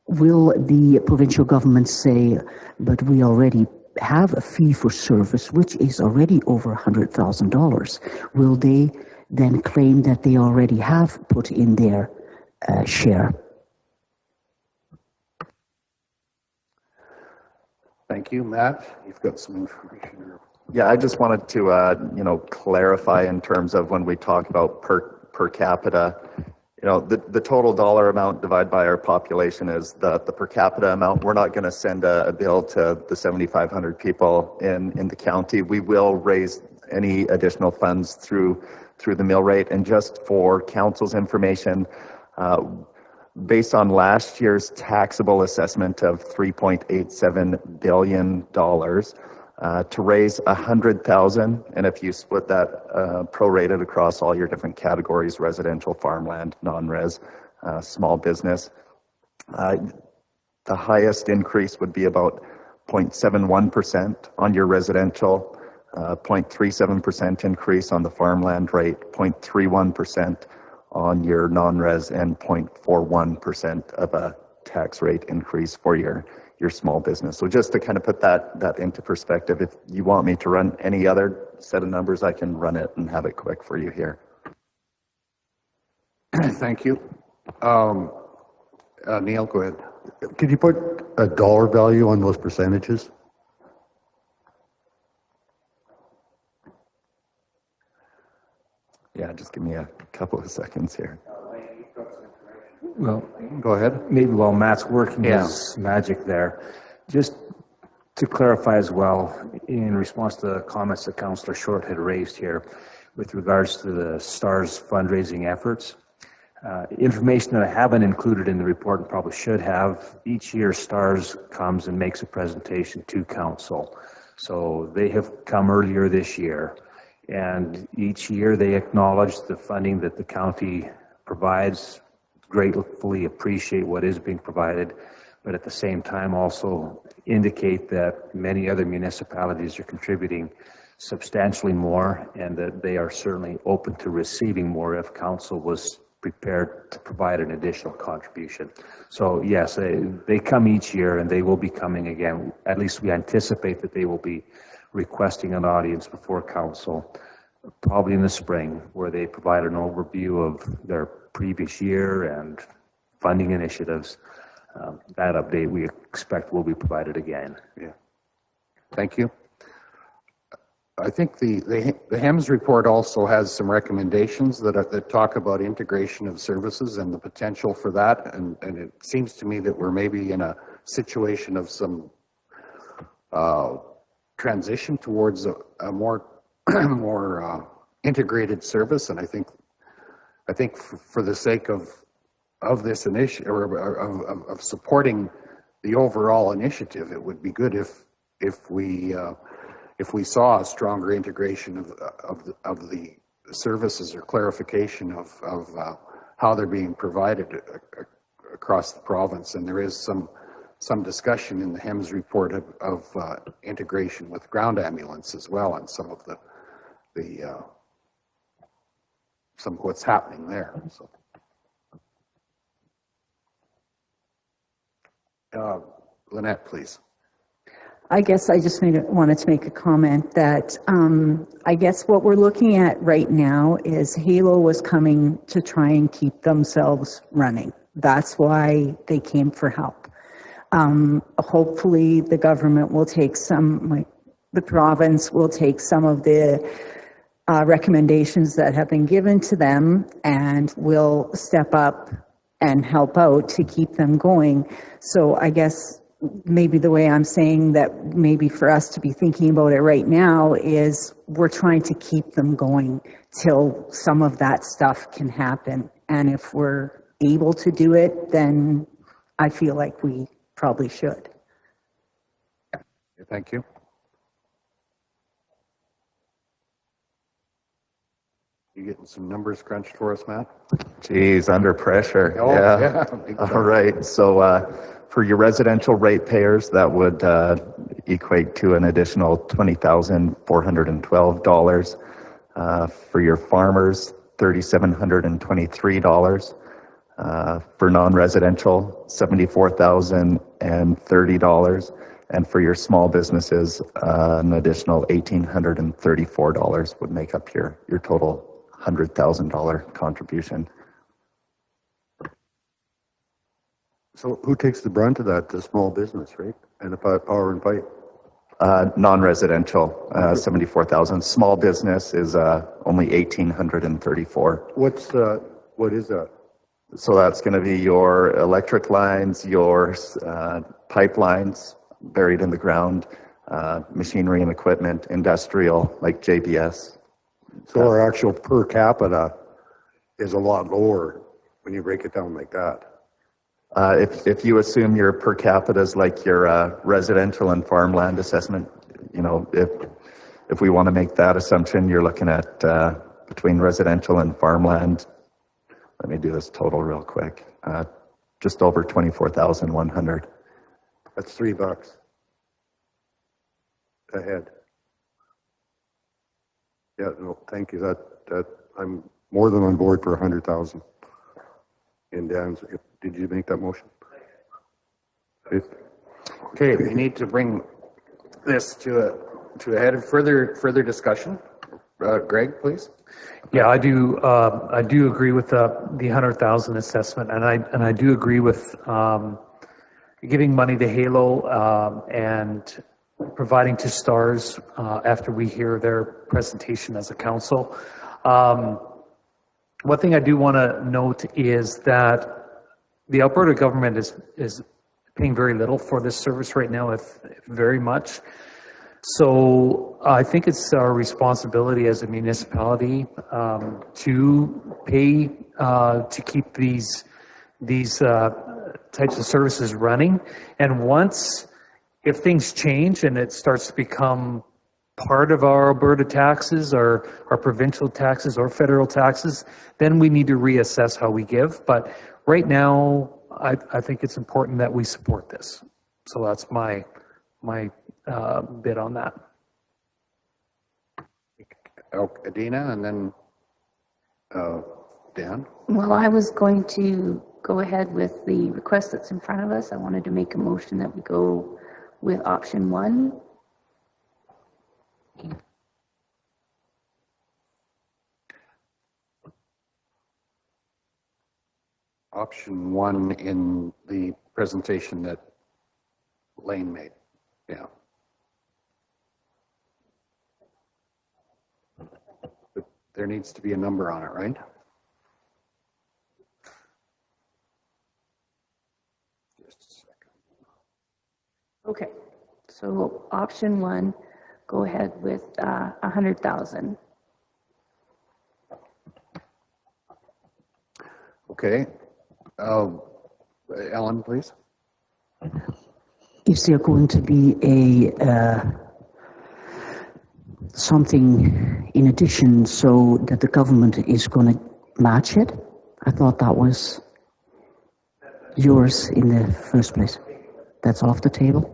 the provincial government say, but we already have a fee for service, which is already over $100,000. Will they then claim that they already have put in their share? Thank you, Matt. You've got some information. Yeah, I just wanted to, clarify in terms of when we talk about per capita, the total dollar amount divided by our population is the per capita amount. We're not going to send a bill to the 7,500 people in the county. We will raise any additional funds through the mill rate. And just for council's information, based on last year's taxable assessment of $3.87 billion, to raise 100,000, and if you split that prorated across all your different categories, residential, farmland, non-res, small business, the highest increase would be about 0.71% on your residential, 0.37% increase on the farmland rate, 0.31% on your non-res, and 0.41% of a tax rate increase for your small business. So just to kind of put that into perspective, if you want me to run any other set of numbers, I can run it and have it quick for you here. Thank you. Neil, go ahead. Could you put a dollar value on those percentages? Yeah, just give me a couple of seconds here. Well, go ahead. Maybe while Matt's working his magic there, just to clarify as well, in response to the comments that Councillor Short had raised here with regards to the STARS fundraising efforts, information that I haven't included in the report and probably should have, each year STARS comes and makes a presentation to council. So they have come earlier this year, and each year they acknowledge the funding that the county provides, gratefully appreciate what is being provided, but at the same time also indicate that many other municipalities are contributing substantially more, and that they are certainly open to receiving more if council was prepared to provide an additional contribution. So yes, they come each year, and they will be coming again. At least we anticipate that they will be requesting an audience before council probably in the spring, where they provide an overview of their previous year and funding initiatives. That update we expect will be provided again. Yeah. Thank you. I think the HEMS report also has some recommendations that talk about integration of services and the potential for that. And it seems to me that we're maybe in a situation of some transition towards a more more integrated service. And I think for the sake of this initiative, or of supporting the overall initiative, it would be good if we saw a stronger integration of the services, or clarification of how they're being provided across the province. And there is some discussion in the HEMS report of integration with ground ambulance as well, and some of what's happening there. So, Lynette, please. I guess I just wanted to make a comment that I guess what we're looking at right now is Halo was coming to try and keep themselves running. That's why they came for help. Hopefully the government will take the province will take some of the recommendations that have been given to them and will step up and help out to keep them going. So I guess maybe the way I'm saying that, maybe for us to be thinking about it right now, is we're trying to keep them going till some of that stuff can happen. And if we're able to do it, then I feel like we probably should. Thank you. You getting some numbers crunched for us, Matt? Geez, under pressure. Oh, yeah. All right. So for your residential ratepayers, that would equate to an additional $20,412. For your farmers, $3,723. For non-residential, $74,030. And for your small businesses, an additional $1,834 would make up your total $100,000 contribution. So who takes the brunt of that? The small business, right? And the power and pipe? Non-residential, 74,000. Small business is only 1,834. What is that? So that's going to be your electric lines, your pipelines buried in the ground, machinery and equipment, industrial, like JBS. So our actual per capita is a lot lower when you break it down like that. If you assume your per capita is like your residential and farmland assessment, you know, if we want to make that assumption, you're looking at between residential and farmland. Let me do this total real quick. Just over 24,100. That's $3 a head. Yeah, no, thank you. That I'm more than on board for 100,000. In Dan's, did you make that motion? Okay, we need to bring this to a head of further discussion. Greg, please. Yeah, I do agree with the 100,000 assessment, and I do agree with giving money to Halo and providing to STARS after we hear their presentation as a council. One thing I do want to note is that the Alberta government is paying very little for this service right now, if very much. So I think it's our responsibility as a municipality to pay to keep these types of services running. And if things change and it starts to become part of our Alberta taxes, or our provincial taxes or federal taxes, then we need to reassess how we give. But right now, I think it's important that we support this. So that's my bit on that. Adina, and then Dan. Well, I was going to go ahead with the request that's in front of us. I wanted to make a motion that we go with option 1. option 1 in the presentation that Lane made. Yeah. But there needs to be a number on it, right? Just a second. Okay, so option 1, go ahead with 100,000. Okay. Ellen, please. Is there going to be something in addition so that the government is going to match it? I thought that was yours in the first place. That's off the table?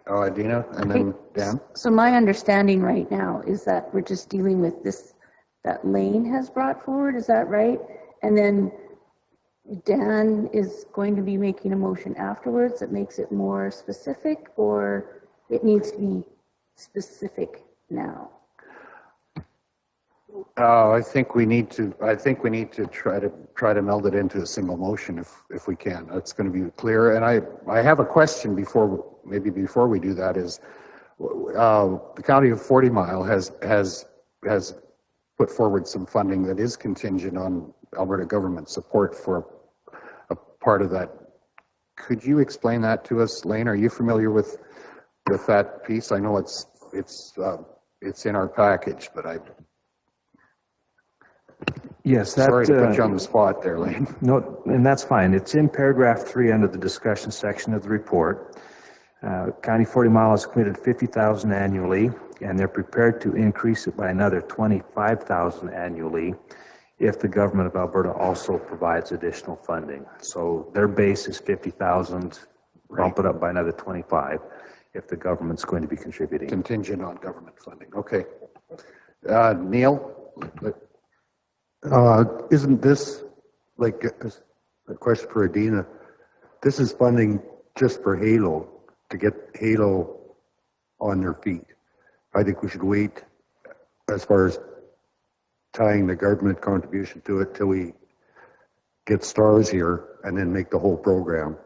Oh, Adina, and then Dan. So my understanding right now is that we're just dealing with this, that Lane has brought forward, is that right? And then Dan is going to be making a motion afterwards that makes it more specific, or it needs to be specific now? I think we need to try to meld it into a single motion if we can. That's going to be clear. And I have a question before we do that is, the county of 40 Mile has put forward some funding that is contingent on Alberta government support for a part of that. Could you explain that to us, Lane? Are you familiar with that piece? I know it's in our package, but Yes, that, sorry to put you on the spot there, Lane. No, and that's fine. It's in paragraph 3 under the discussion section of the report. County 40 Mile has committed $50,000 annually, and they're prepared to increase it by another $25,000 annually if the government of Alberta also provides additional funding. So their base is $50,000, bump it up by another 25 if the government's going to be contributing. Contingent on government funding. Okay. Neil? Isn't this, like, a question for Adina? This is funding just for Halo, to get Halo on their feet. I think we should wait as far as tying the government contribution to it till we get stars here and then make the whole program.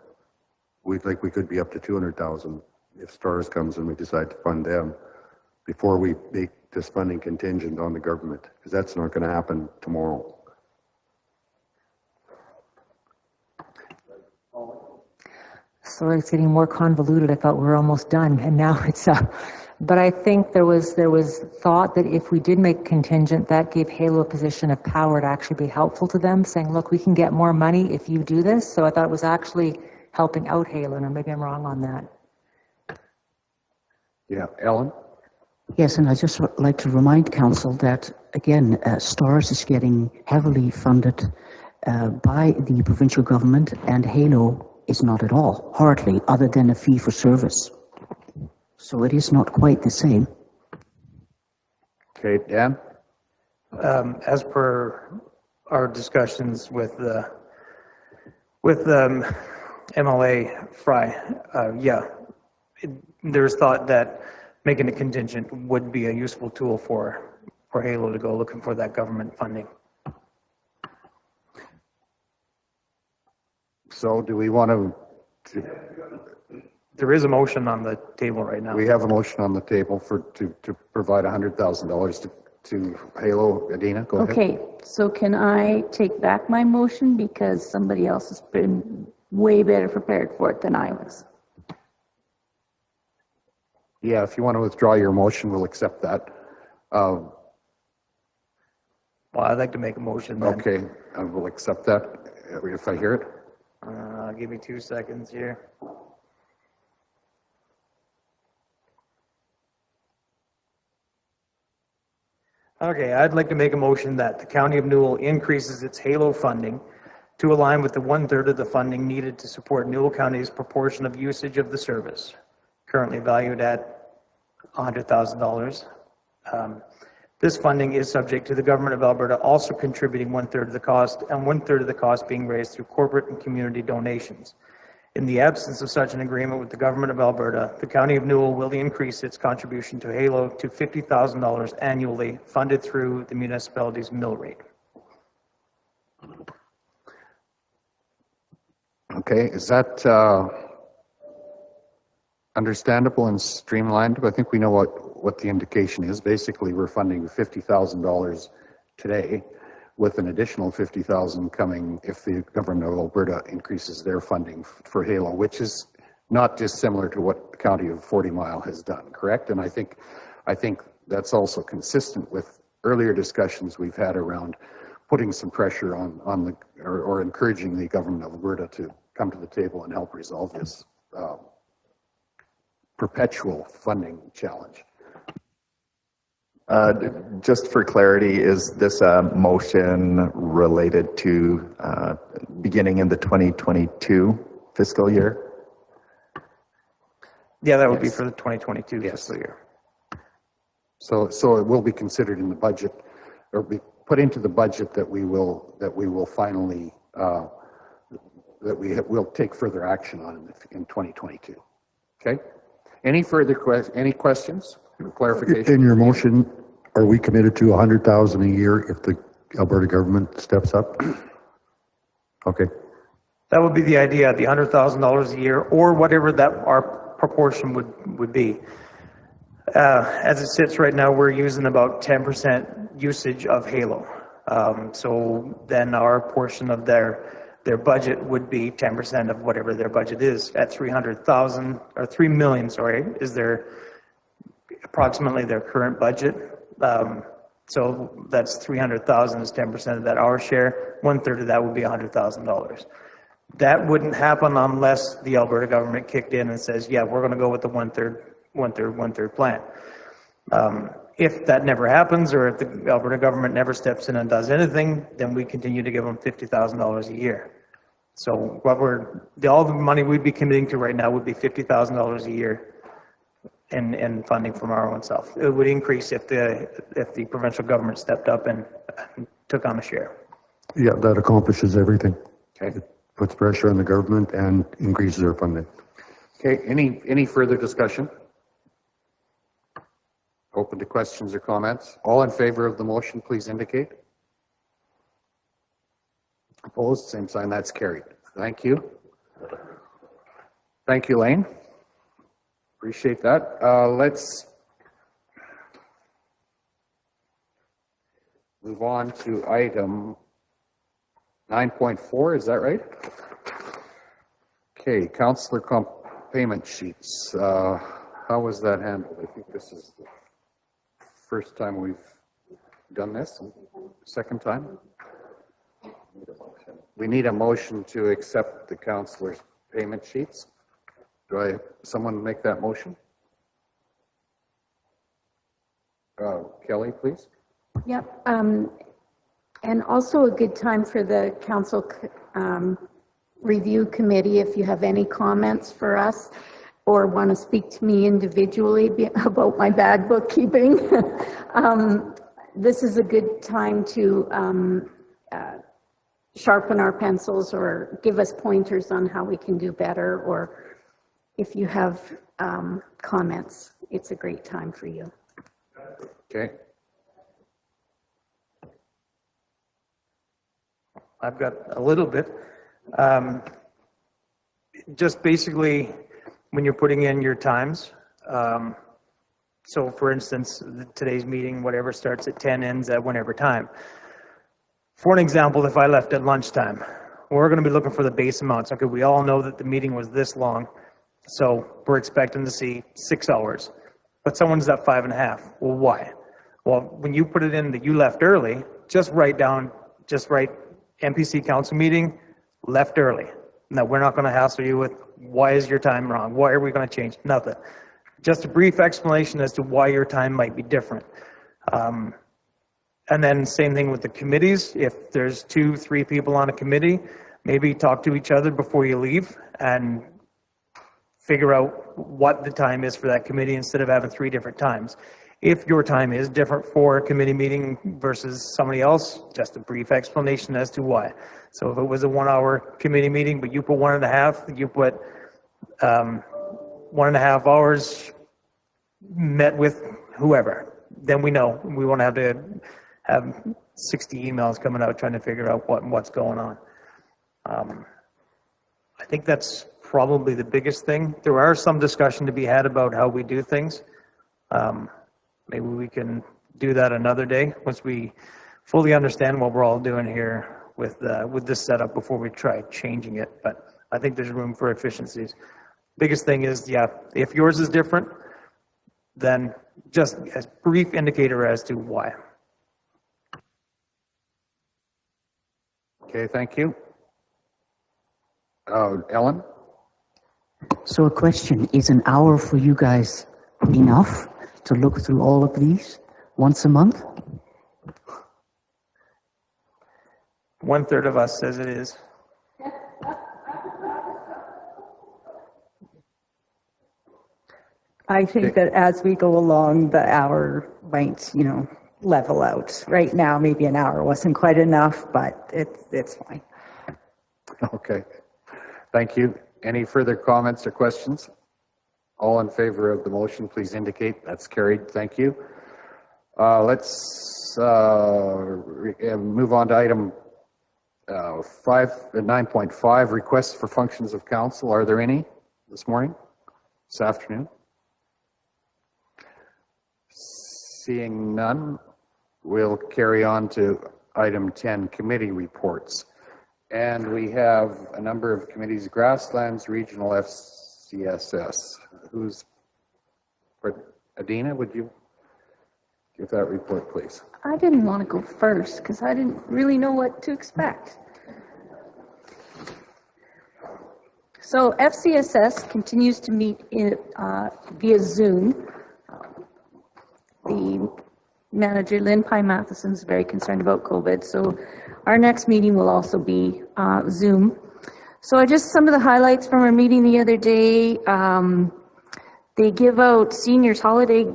We could be up to 200,000 if stars comes and we decide to fund them before we make this funding contingent on the government, because that's not going to happen tomorrow. So it's getting more convoluted. I thought we were almost done, and now it's but I think there was thought that if we did make contingent, that gave Halo a position of power to actually be helpful to them, saying, look, we can get more money if you do this. So I thought it was actually helping out Halo, and maybe I'm wrong on that. Yeah, Ellen? Yes, and I just like to remind Council that, again, STARS is getting heavily funded by the provincial government, and Halo is not at all, hardly, other than a fee for service. So it is not quite the same. Okay, Dan? As per our discussions with MLA Fry, there's thought that making a contingent would be a useful tool for Halo to go looking for that government funding. So do we want to? There is a motion on the table right now. We have a motion on the table to provide $100,000 to Halo. Adina, go ahead. Okay, so can I take back my motion because somebody else has been way better prepared for it than I was? Yeah, if you want to withdraw your motion, we'll accept that. Well, I'd like to make a motion then. Okay, I will accept that if I hear it. Give me 2 seconds here. Okay, I'd like to make a motion that the County of Newell increases its Halo funding to align with the 1/3 of the funding needed to support Newell County's proportion of usage of the service, currently valued at $100,000. This funding is subject to the Government of Alberta also contributing 1/3 of the cost, and 1/3 of the cost being raised through corporate and community donations. In the absence of such an agreement with the Government of Alberta, the County of Newell will increase its contribution to Halo to $50,000 annually, funded through the municipality's mill rate. Okay, is that understandable and streamlined? I think we know what the indication is. Basically, we're funding $50,000 today, with an additional $50,000 coming if the government of Alberta increases their funding for HALO, which is not dissimilar to what the County of 40 Mile has done, correct? And I think that's also consistent with earlier discussions we've had around putting some pressure on the, or encouraging the government of Alberta to come to the table and help resolve this perpetual funding challenge. Just for clarity, is this a motion related to beginning in the 2022 fiscal year? Yeah, that would be for the 2022 fiscal year. So it will be considered in the budget, or be put into the budget that we will finally we'll take further action on in 2022. Okay. Any further questions? Clarification. In your motion, are we committed to $100,000 a year if the Alberta government steps up? Okay. That would be the idea, the $100,000 a year, or whatever that our proportion would be. As it sits right now, we're using about 10% usage of HALO. So then our portion of their budget would be 10% of whatever their budget is. At 300,000 or 3 million, sorry, is their approximately their current budget. So that's 300,000 is 10% of that. Our share, 1/3 of that would be $100,000. That wouldn't happen unless the Alberta government kicked in and says, yeah, we're going to go with the 1/3 plan. If that never happens, or if the Alberta government never steps in and does anything, then we continue to give them $50,000 a year. So what all the money we'd be committing to right now would be $50,000 a year in funding from our own self. It would increase if the provincial government stepped up and took on a share. Yeah, that accomplishes everything. Okay. It puts pressure on the government and increases our funding. Okay, any further discussion? Open to questions or comments. All in favor of the motion, please indicate. Opposed, same sign, that's carried. Thank you. Thank you, Lane. Appreciate that. Let's move on to item 9.4, is that right? Okay, Councillor payment sheets. How was that handled? I think this is the first time we've done this. Second time? We need a motion to accept the councillor's payment sheets. Someone make that motion? Kelly, please. Yep. And also a good time for the council review committee, if you have any comments for us or want to speak to me individually about my bad bookkeeping. This is a good time to sharpen our pencils or give us pointers on how we can do better, or if you have comments, it's a great time for you. Okay. I've got a little bit. Just basically, when you're putting in your times, so for instance, today's meeting, whatever starts at 10, ends at whenever time. For an example, if I left at lunchtime, we're going to be looking for the base amounts. Okay, we all know that the meeting was this long, so we're expecting to see 6 hours, but someone's at 5.5. Well, why? Well, when you put it in that you left early, just write MPC council meeting, left early. Now, we're not going to hassle you with why is your time wrong? Why are we going to change? Nothing. Just a brief explanation as to why your time might be different. And then same thing with the committees. If there's 2-3 people on a committee, maybe talk to each other before you leave and figure out what the time is for that committee instead of having 3 different times. If your time is different for a committee meeting versus somebody else, just a brief explanation as to why. So if it was a 1-hour committee meeting, but you put 1.5, you put 1.5 hours met with whoever, then we know. We won't have to have 60 emails coming out trying to figure out what's going on. I think that's probably the biggest thing. There are some discussion to be had about how we do things. Maybe we can do that another day once we fully understand what we're all doing here with this setup before we try changing it. But I think there's room for efficiencies. Biggest thing is, yeah, if yours is different, then just a brief indicator as to why. Okay, thank you. Ellen? So a question, is an hour for you guys enough to look through all of these once a month? 1/3 of us says it is. I think that as we go along, the hour might, level out. Right now, maybe an hour wasn't quite enough, but it's fine. Okay, thank you. Any further comments or questions? All in favor of the motion, please indicate. That's carried. Thank you. Let's move on to item 9.5, requests for functions of council. Are there any this morning, this afternoon? Seeing none, we'll carry on to item 10, committee reports. And we have a number of committees, Grasslands, Regional, FCSS. Adina, would you give that report, please? I didn't want to go first because I didn't really know what to expect. So FCSS continues to meet via Zoom. The manager, Lynn Pye Matheson, is very concerned about COVID, so our next meeting will also be Zoom. So some of the highlights from our meeting the other day, they give out seniors holiday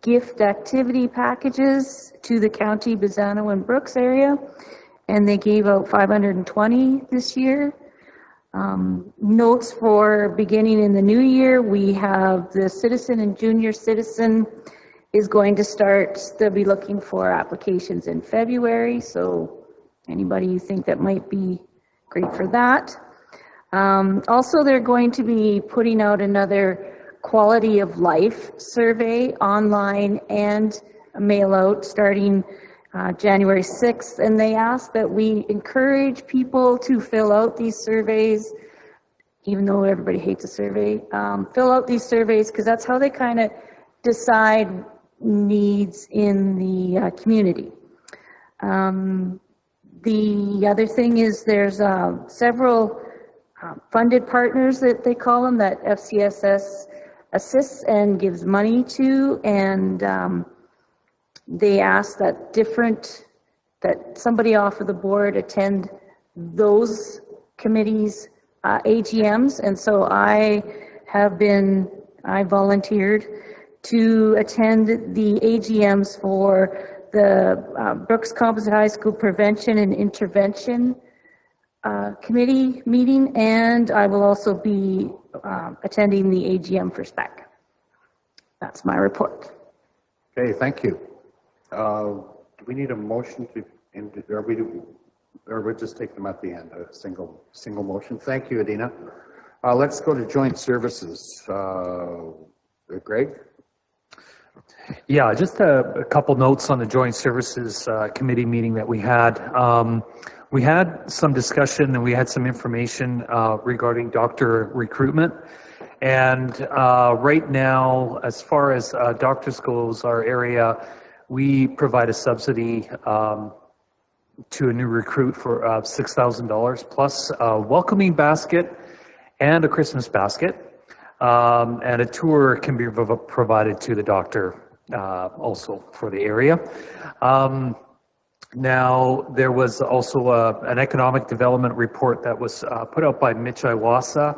gift activity packages to the county, Bizano and Brooks area, and they gave out 520 this year. Notes for beginning in the new year, we have the citizen and junior citizen is going to start. They'll be looking for applications in February, so anybody you think that might be great for that. Also, they're going to be putting out another quality of life survey online and mail out starting January 6th, and they ask that we encourage people to fill out these surveys, even though everybody hates a survey. Fill out these surveys because that's how they kind of decide needs in the community. The other thing is there's several funded partners that they call them that FCSS assists and gives money to, and they ask that somebody off of the board attend those committees' AGMs, and so I volunteered to attend the AGMs for the Brooks Composite High School Prevention and Intervention Committee meeting, and I will also be attending the AGM for SPEC. That's my report. Okay, thank you. Do we need a motion or we just take them at the end, a single motion? Thank you, Adina. Let's go to joint services. Greg? Yeah, just a couple notes on the Joint Services Committee meeting that we had. We had some discussion and we had some information regarding doctor recruitment. And right now, as far as doctors goes, our area, we provide a subsidy to a new recruit for $6,000 plus a welcoming basket and a Christmas basket. And a tour can be provided to the doctor also for the area. Now, there was also an economic development report that was put out by Mitch Iwasa,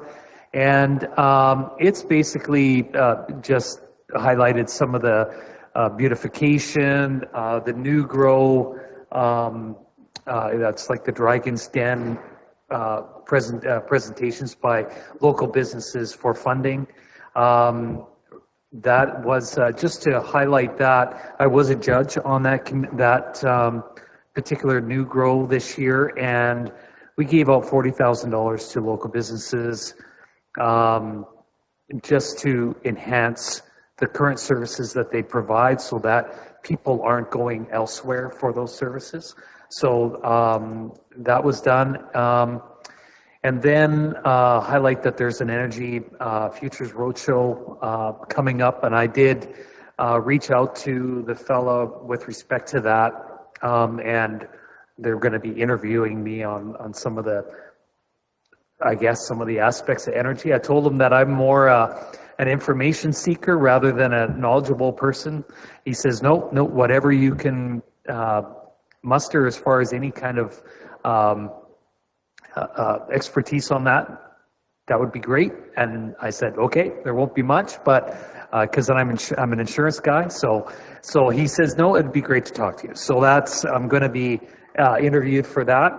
and it's basically just highlighted some of the beautification, the new grow, that's like the Dragon's Den presentations by local businesses for funding. That was just to highlight that. I was a judge on that particular new grow this year, and we gave out $40,000 to local businesses just to enhance the current services that they provide so that people aren't going elsewhere for those services. So that was done. And then highlight that there's an Energy Futures Roadshow coming up, and I did reach out to the fellow with respect to that, and they're going to be interviewing me on some of the, I guess, some of the aspects of energy. I told them that I'm more an information seeker rather than a knowledgeable person. He says, no, whatever you can muster as far as any kind of expertise on that, that would be great. And I said, okay, there won't be much, but because I'm an insurance guy. So he says, no, it'd be great to talk to you. So I'm going to be interviewed for that.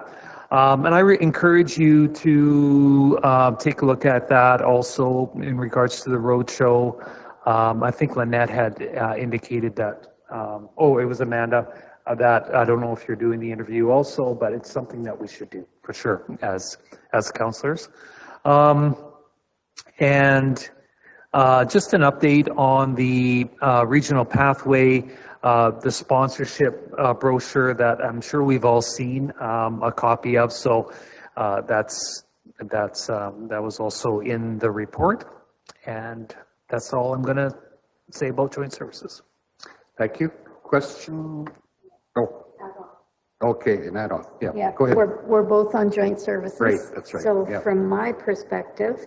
And I encourage you to take a look at that also in regards to the roadshow. I think Lynette had indicated that, it was Amanda, that I don't know if you're doing the interview also, but it's something that we should do for sure as councillors. And just an update on the regional pathway, the sponsorship brochure that I'm sure we've all seen a copy of. So that was also in the report, and that's all I'm going to say about joint services. Thank you. Question? Oh, okay, an add-on. Yeah, go ahead. we're both on joint services. Right, that's right. So from my perspective,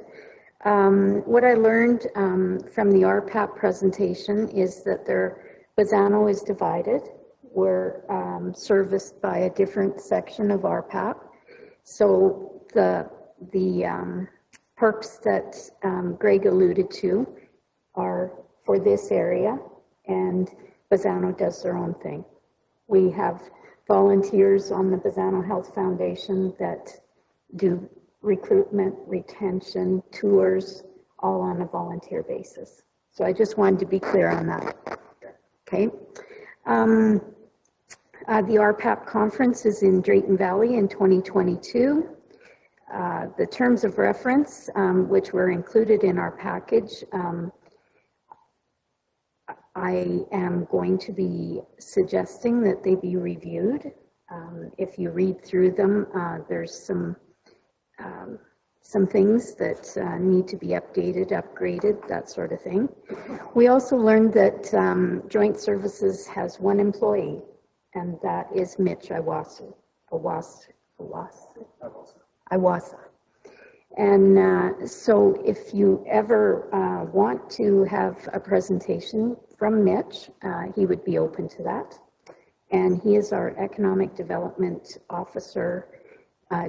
what I learned from the RPAP presentation is that Bazzano is divided. We're serviced by a different section of RPAP. So the perks that Greg alluded to are for this area, and Bazzano does their own thing. We have volunteers on the Bazzano Health Foundation that do recruitment, retention, tours, all on a volunteer basis. So I just wanted to be clear on that. Okay. The RPAP conference is in Drayton Valley in 2022. The terms of reference, which were included in our package, I am going to be suggesting that they be reviewed. If you read through them, there's some things that need to be updated, upgraded, that sort of thing. We also learned that Joint Services has one employee, and that is Mitch Iwasa. And so if you ever want to have a presentation from Mitch, he would be open to that. And he is our Economic Development Officer,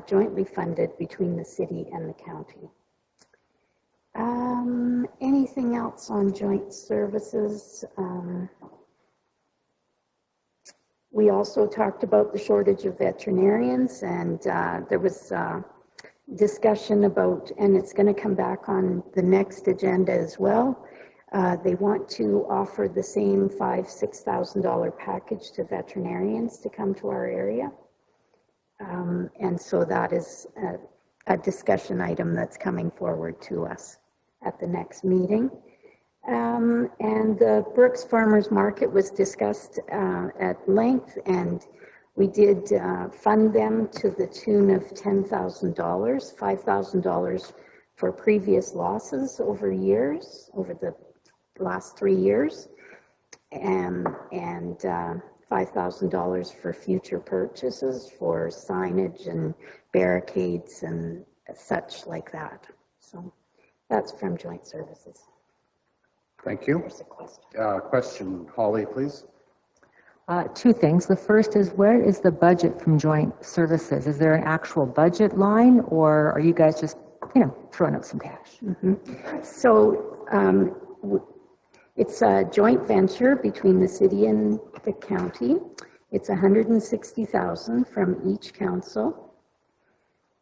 jointly funded between the city and the county. Anything else on joint services? We also talked about the shortage of veterinarians, and there was discussion about, and it's going to come back on the next agenda as well. They want to offer the same $5,000–6,000 package to veterinarians to come to our area. And so that is a discussion item that's coming forward to us at the next meeting. And the Brooks Farmers Market was discussed at length, and we did fund them to the tune of $10,000, $5,000 for previous losses over the last 3 years, and $5,000 for future purchases for signage and barricades and such like that. So that's from Joint Services. Thank you. There's a question. Question, Holly, please. Two things. The first is, where is the budget from Joint Services? Is there an actual budget line, or are you guys just, throwing up some cash? Mm-hmm. So it's a joint venture between the city and the county. It's $160,000 from each council.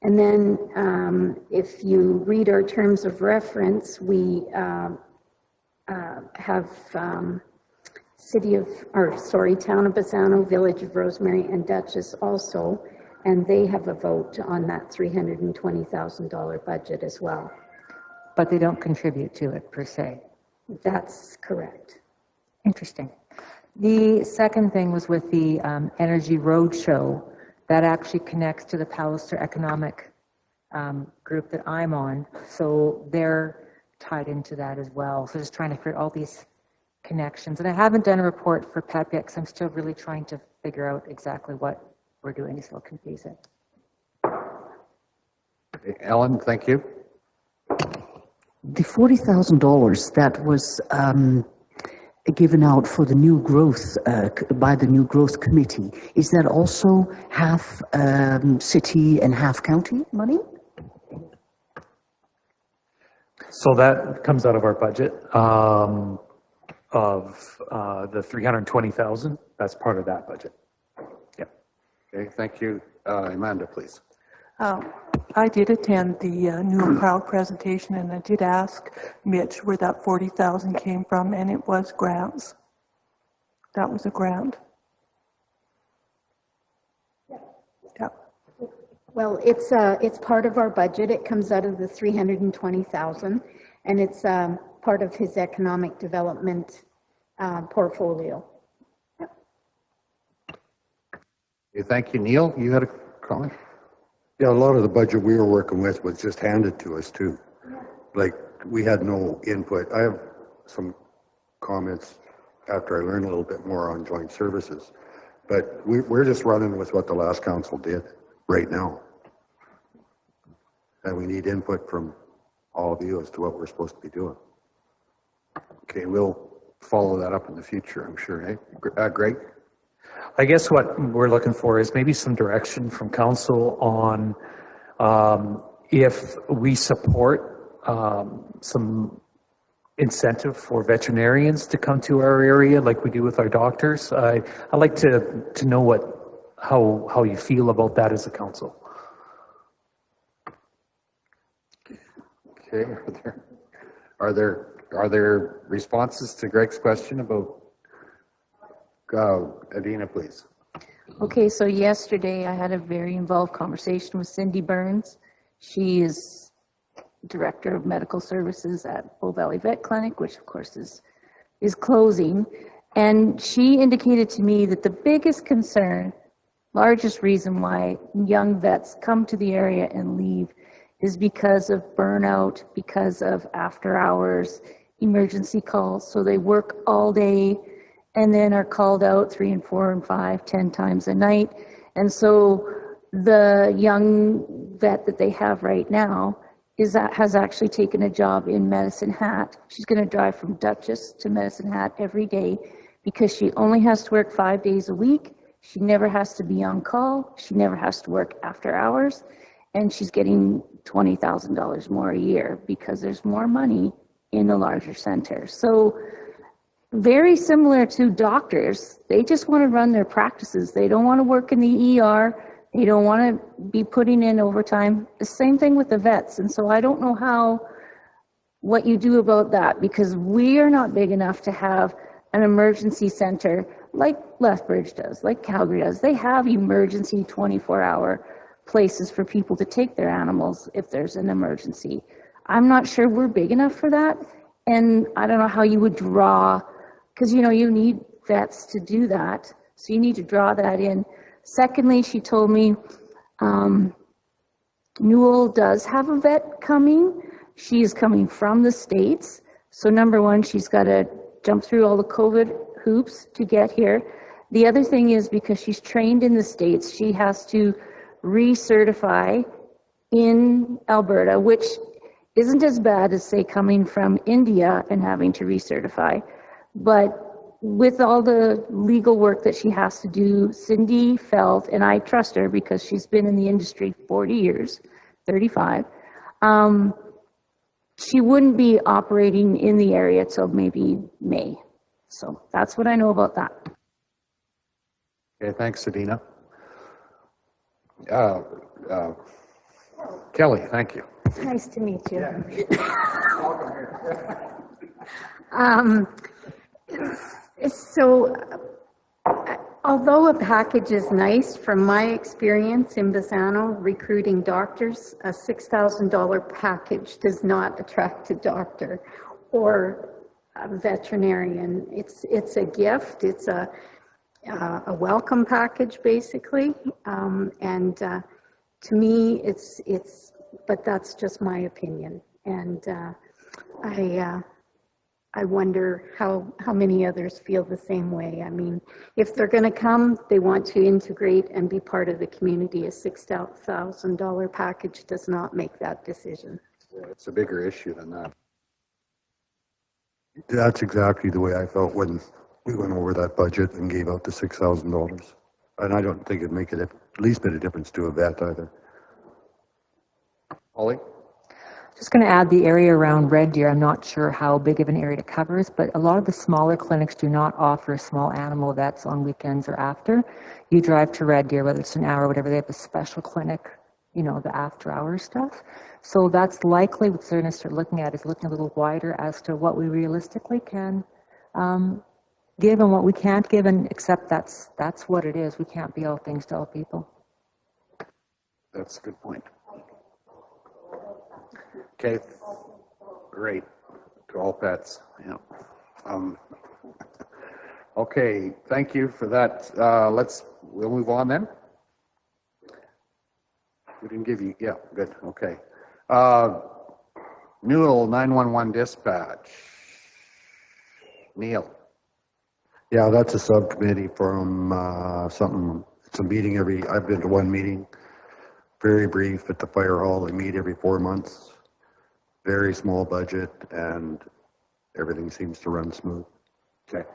And then if you read our terms of reference, we have Town of Bazzano, Village of Rosemary, and Dutchess also and they have a vote on that $320,000 budget as well. But they don't contribute to it per se. That's correct. Interesting. The second thing was with the Energy Roadshow. That actually connects to the Palliser Economic group that I'm on. So they're tied into that as well. So just trying to figure all these connections. And I haven't done a report for PEP yet because I'm still really trying to figure out exactly what we're doing. It's a little confusing. Ellen, thank you. The $40,000 that was given out for the new growth, by the new growth committee, is that also half city and half county money? So that comes out of our budget of the 320,000. That's part of that budget. Yeah. Okay, thank you. Amanda, please. I did attend the New and Proud presentation, and I did ask Mitch where that 40,000 came from, and it was grants. That was a grant. Yeah. Well, it's part of our budget. It comes out of the 320,000, and it's part of his economic development portfolio. Okay, thank you. Neil, you had a comment? Yeah, a lot of the budget we were working with was just handed to us too. Like, we had no input. I have some comments after I learn a little bit more on joint services, but we're just running with what the last council did right now. And we need input from all of you as to what we're supposed to be doing. Okay, we'll follow that up in the future, I'm sure, eh? Greg? I guess what we're looking for is maybe some direction from council on if we support some incentive for veterinarians to come to our area like we do with our doctors. I'd like to know how you feel about that as a council. Okay, are there responses to Greg's question about Adina, please. Okay, so yesterday I had a very involved conversation with Cindy Burns. She is Director of Medical Services at Bow Valley Vet Clinic, which of course is closing. And she indicated to me that the biggest concern, largest reason why young vets come to the area and leave is because of burnout, because of after hours, emergency calls. So they work all day and then are called out 3 and 4 and 5, 10 times a night. And so the young vet that they have right now has actually taken a job in Medicine Hat. She's going to drive from Dutchess to Medicine Hat every day because she only has to work 5 days a week. She never has to be on call. She never has to work after hours. And she's getting $20,000 more a year because there's more money in the larger center. So very similar to doctors, they just want to run their practices. They don't want to work in the ER. They don't want to be putting in overtime. The same thing with the vets. And so I don't know what you do about that, because we are not big enough to have an emergency center like Lethbridge does, like Calgary does. They have emergency 24-hour places for people to take their animals if there's an emergency. I'm not sure we're big enough for that. And I don't know how you would draw, because, you need vets to do that. So you need to draw that in. Secondly, she told me Newell does have a vet coming. She is coming from the States. So number one, she's got to jump through all the COVID hoops to get here. The other thing is, because she's trained in the States, she has to recertify in Alberta, which isn't as bad as, say, coming from India and having to recertify. But with all the legal work that she has to do, Cindy felt, and I trust her because she's been in the industry 40 years, 35, she wouldn't be operating in the area till maybe May. So that's what I know about that. Okay, thanks, Adina. Kelly, thank you. It's nice to meet you. So Although a package is nice, from my experience in Bassano recruiting doctors, a $6,000 package does not attract a doctor or a veterinarian. It's a gift. It's a welcome package, basically. To me, but that's just my opinion. And I wonder how many others feel the same way. I mean, if they're going to come, they want to integrate and be part of the community. A $6,000 package does not make that decision. It's a bigger issue than that. That's exactly the way I felt when we went over that budget and gave out the $6,000. And I don't think it'd make it the least bit of difference to a vet either. Ollie? Just going to add the area around Red Deer. I'm not sure how big of an area it covers, but a lot of the smaller clinics do not offer small animal vets on weekends or after. You drive to Red Deer, whether it's an hour or whatever, they have a special clinic, you know, the after hours stuff. So that's likely what they're going to start looking at, is looking a little wider as to what we realistically can give and what we can't give, and accept that's what it is. We can't be all things to all people. That's a good point. Okay, great. To all pets, yeah. Okay, thank you for that. We'll move on then. We didn't give you, yeah, good, okay. Newell 911 dispatch. Neil. Yeah, that's a subcommittee from it's a meeting I've been to one meeting, very brief at the fire hall. They meet every 4 months. Very small budget, and everything seems to run smooth. Okay,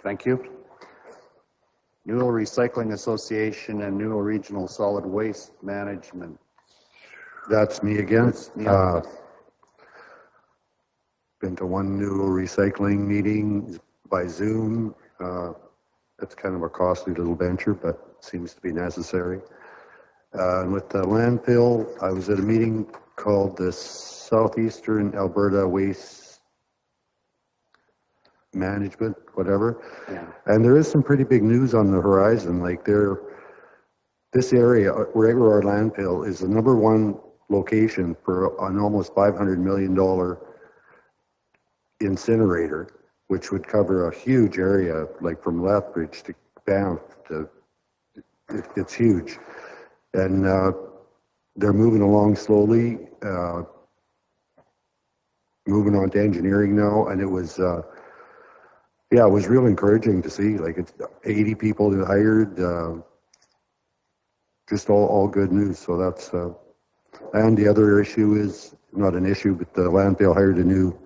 thank you. Newell Recycling Association and Newell Regional Solid Waste Management. That's me again. Yeah. Been to one Newell recycling meeting by Zoom. It's kind of a costly little venture, but seems to be necessary. And with the landfill, I was at a meeting called the Southeastern Alberta Waste Management, whatever. Yeah. And there is some pretty big news on the horizon. Like this area, wherever our landfill is, the #1 location for an almost $500 million incinerator, which would cover a huge area, like from Lethbridge to Banff. It's huge. And they're moving along slowly, moving on to engineering now, and it was real encouraging to see. Like, it's 80 people that hired, just all good news. So that's, and the other issue is, not an issue, but the landfill hired a new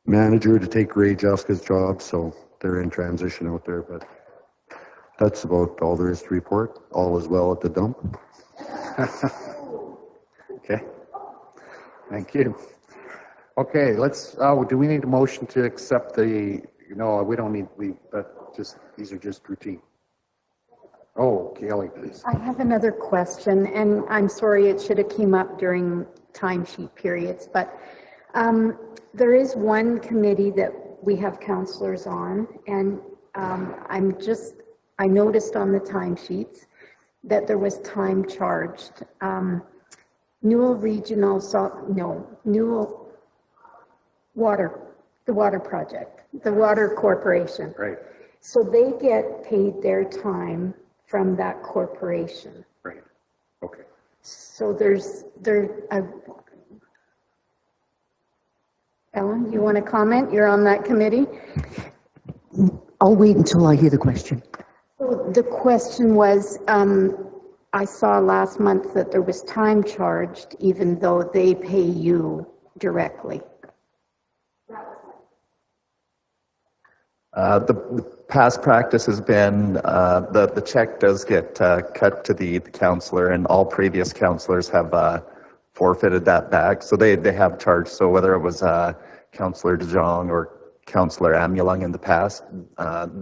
manager to take Ray Jessica's job, so they're in transition out there, but that's about all there is to report. All is well at the dump. Okay, thank you. Okay, let's, do we need a motion to accept the, no, we don't need, these are just routine. Oh, Kelly, please. I have another question, and I'm sorry, it should have came up during timesheet periods, but there is one committee that we have councillors on, and I noticed on the timesheets that there was time charged. Newell Regional, Newell Water, the water project, the water corporation. Right. So they get paid their time from that corporation. Right, okay. So Ellen, you want to comment? You're on that committee? I'll wait until I hear the question. So the question was, I saw last month that there was time charged even though they pay you directly. The past practice has been the check does get cut to the councillor, and all previous councillors have forfeited that back. So they have charged. So whether it was Councillor DeJong or Councillor Amulung in the past,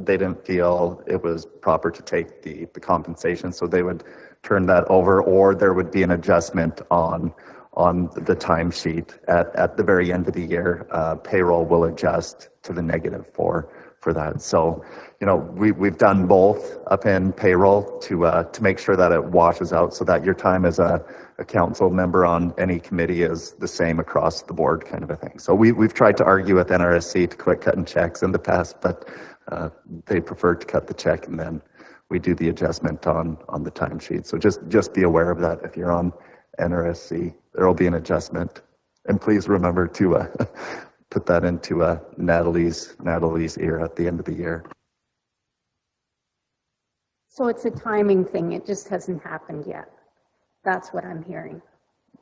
they didn't feel it was proper to take the compensation, so they would turn that over, or there would be an adjustment on the timesheet at the very end of the year. Payroll will adjust to the negative for for that. So, you know, we've done both up in payroll to make sure that it washes out so that your time as a council member on any committee is the same across the board kind of a thing. So we've tried to argue with NRSC to quit cutting checks in the past, but they prefer to cut the check and then we do the adjustment on the timesheet. So just be aware of that. If you're on NRSC, there will be an adjustment. And please remember to put that into Natalie's ear at the end of the year. So it's a timing thing, it just hasn't happened yet. That's what I'm hearing.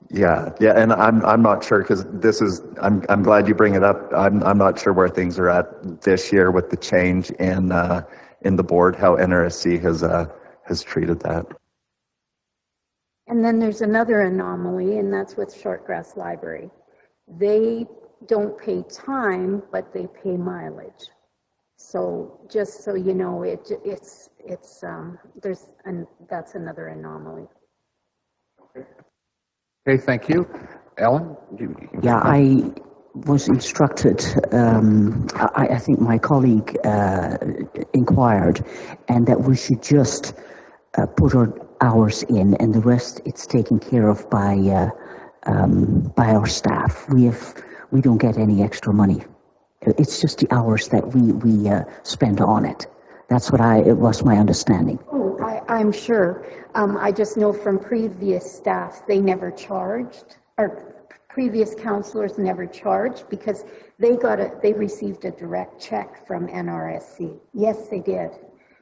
Yeah, and I'm not sure because this is, I'm glad you bring it up. I'm not sure where things are at this year with the change in the board, how NRSC has treated that. And then there's another anomaly, and that's with Shortgrass Library. They don't pay time, but they pay mileage. So just so you know, that's another anomaly. Okay, thank you. Ellen? Yeah, I was instructed, I think my colleague inquired, and that we should just put our hours in, and the rest it's taken care of by our staff. We don't get any extra money. It's just the hours that we spend on it. That's what it was my understanding. Oh, I'm sure. I just know from previous staff, they never charged, or previous councillors never charged because they received a direct check from NRSC. Yes, they did.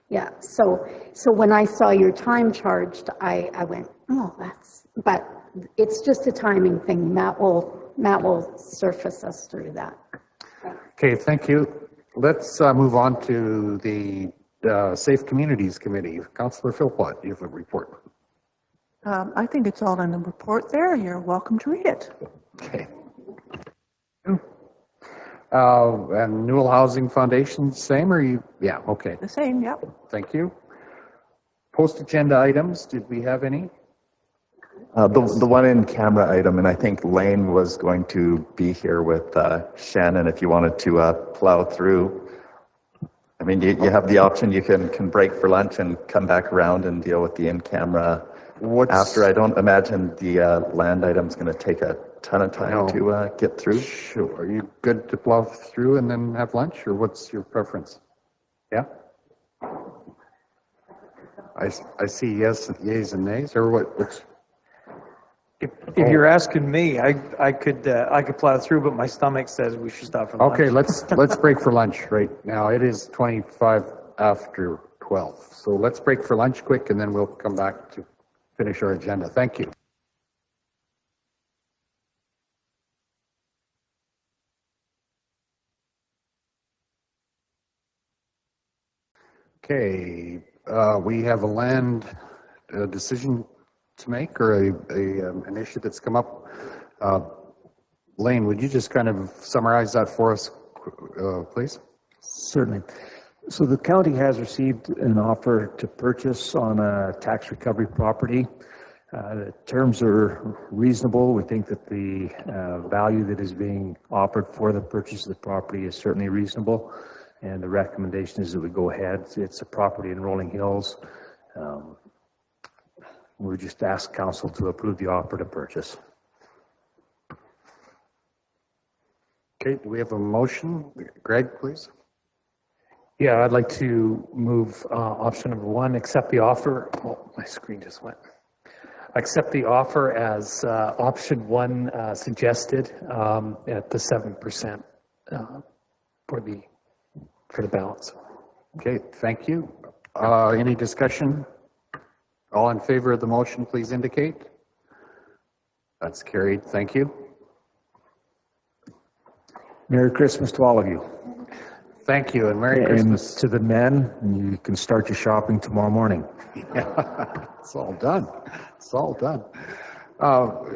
Yeah, so when I saw your time charged, I went, oh, but it's just a timing thing. Matt will surface us through that. Okay, thank you. Let's move on to the Safe Communities Committee. Councillor Philpott, you have a report. I think it's all in the report there. You're welcome to read it. Okay. And Newell Housing Foundation, same, or you? Yeah, okay. The same, yep. Thank you. Post-agenda items, did we have any? The one in camera item, and I think Lane was going to be here with Shannon if you wanted to plow through. I mean, you have the option, you can break for lunch and come back around and deal with the in-camera after. I don't imagine the land item's going to take a ton of time to get through. Sure. Are you good to plow through and then have lunch, or what's your preference? Yeah? I see yes, yeas and nays, or which? If you're asking me, I could plow through, but my stomach says we should stop for lunch. Okay, let's break for lunch right now. It is 25 after 12. So let's break for lunch quick and then we'll come back to finish our agenda. Thank you. Okay, we have a land decision to make, or an issue that's come up. Lane, would you just kind of summarize that for us, please? Certainly. So the county has received an offer to purchase on a tax recovery property. The terms are reasonable. We think that the value that is being offered for the purchase of the property is certainly reasonable. And the recommendation is that we go ahead. It's a property in Rolling Hills. We just ask council to approve the offer to purchase. Okay, do we have a motion? Greg, please. Yeah, I'd like to move option number one, accept the offer. Oh, my screen just went. Accept the offer as option one suggested at the 7% for the balance. Okay, thank you. Any discussion? All in favor of the motion, please indicate. That's carried. Thank you. Merry Christmas to all of you. Thank you, and Merry Christmas. And to the men, you can start your shopping tomorrow morning. Yeah, it's all done. It's all done.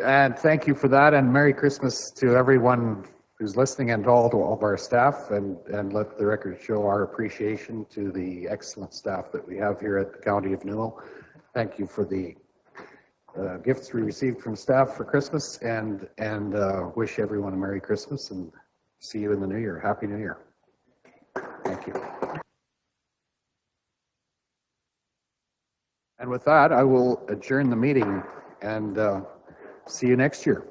And thank you for that, and Merry Christmas to everyone who's listening and to all of our staff, and let the record show our appreciation to the excellent staff that we have here at the County of Newell. Thank you for the gifts we received from staff for Christmas, and wish everyone a Merry Christmas and see you in the new year. Happy New Year. Thank you. Thank you. And with that, I will adjourn the meeting and see you next year.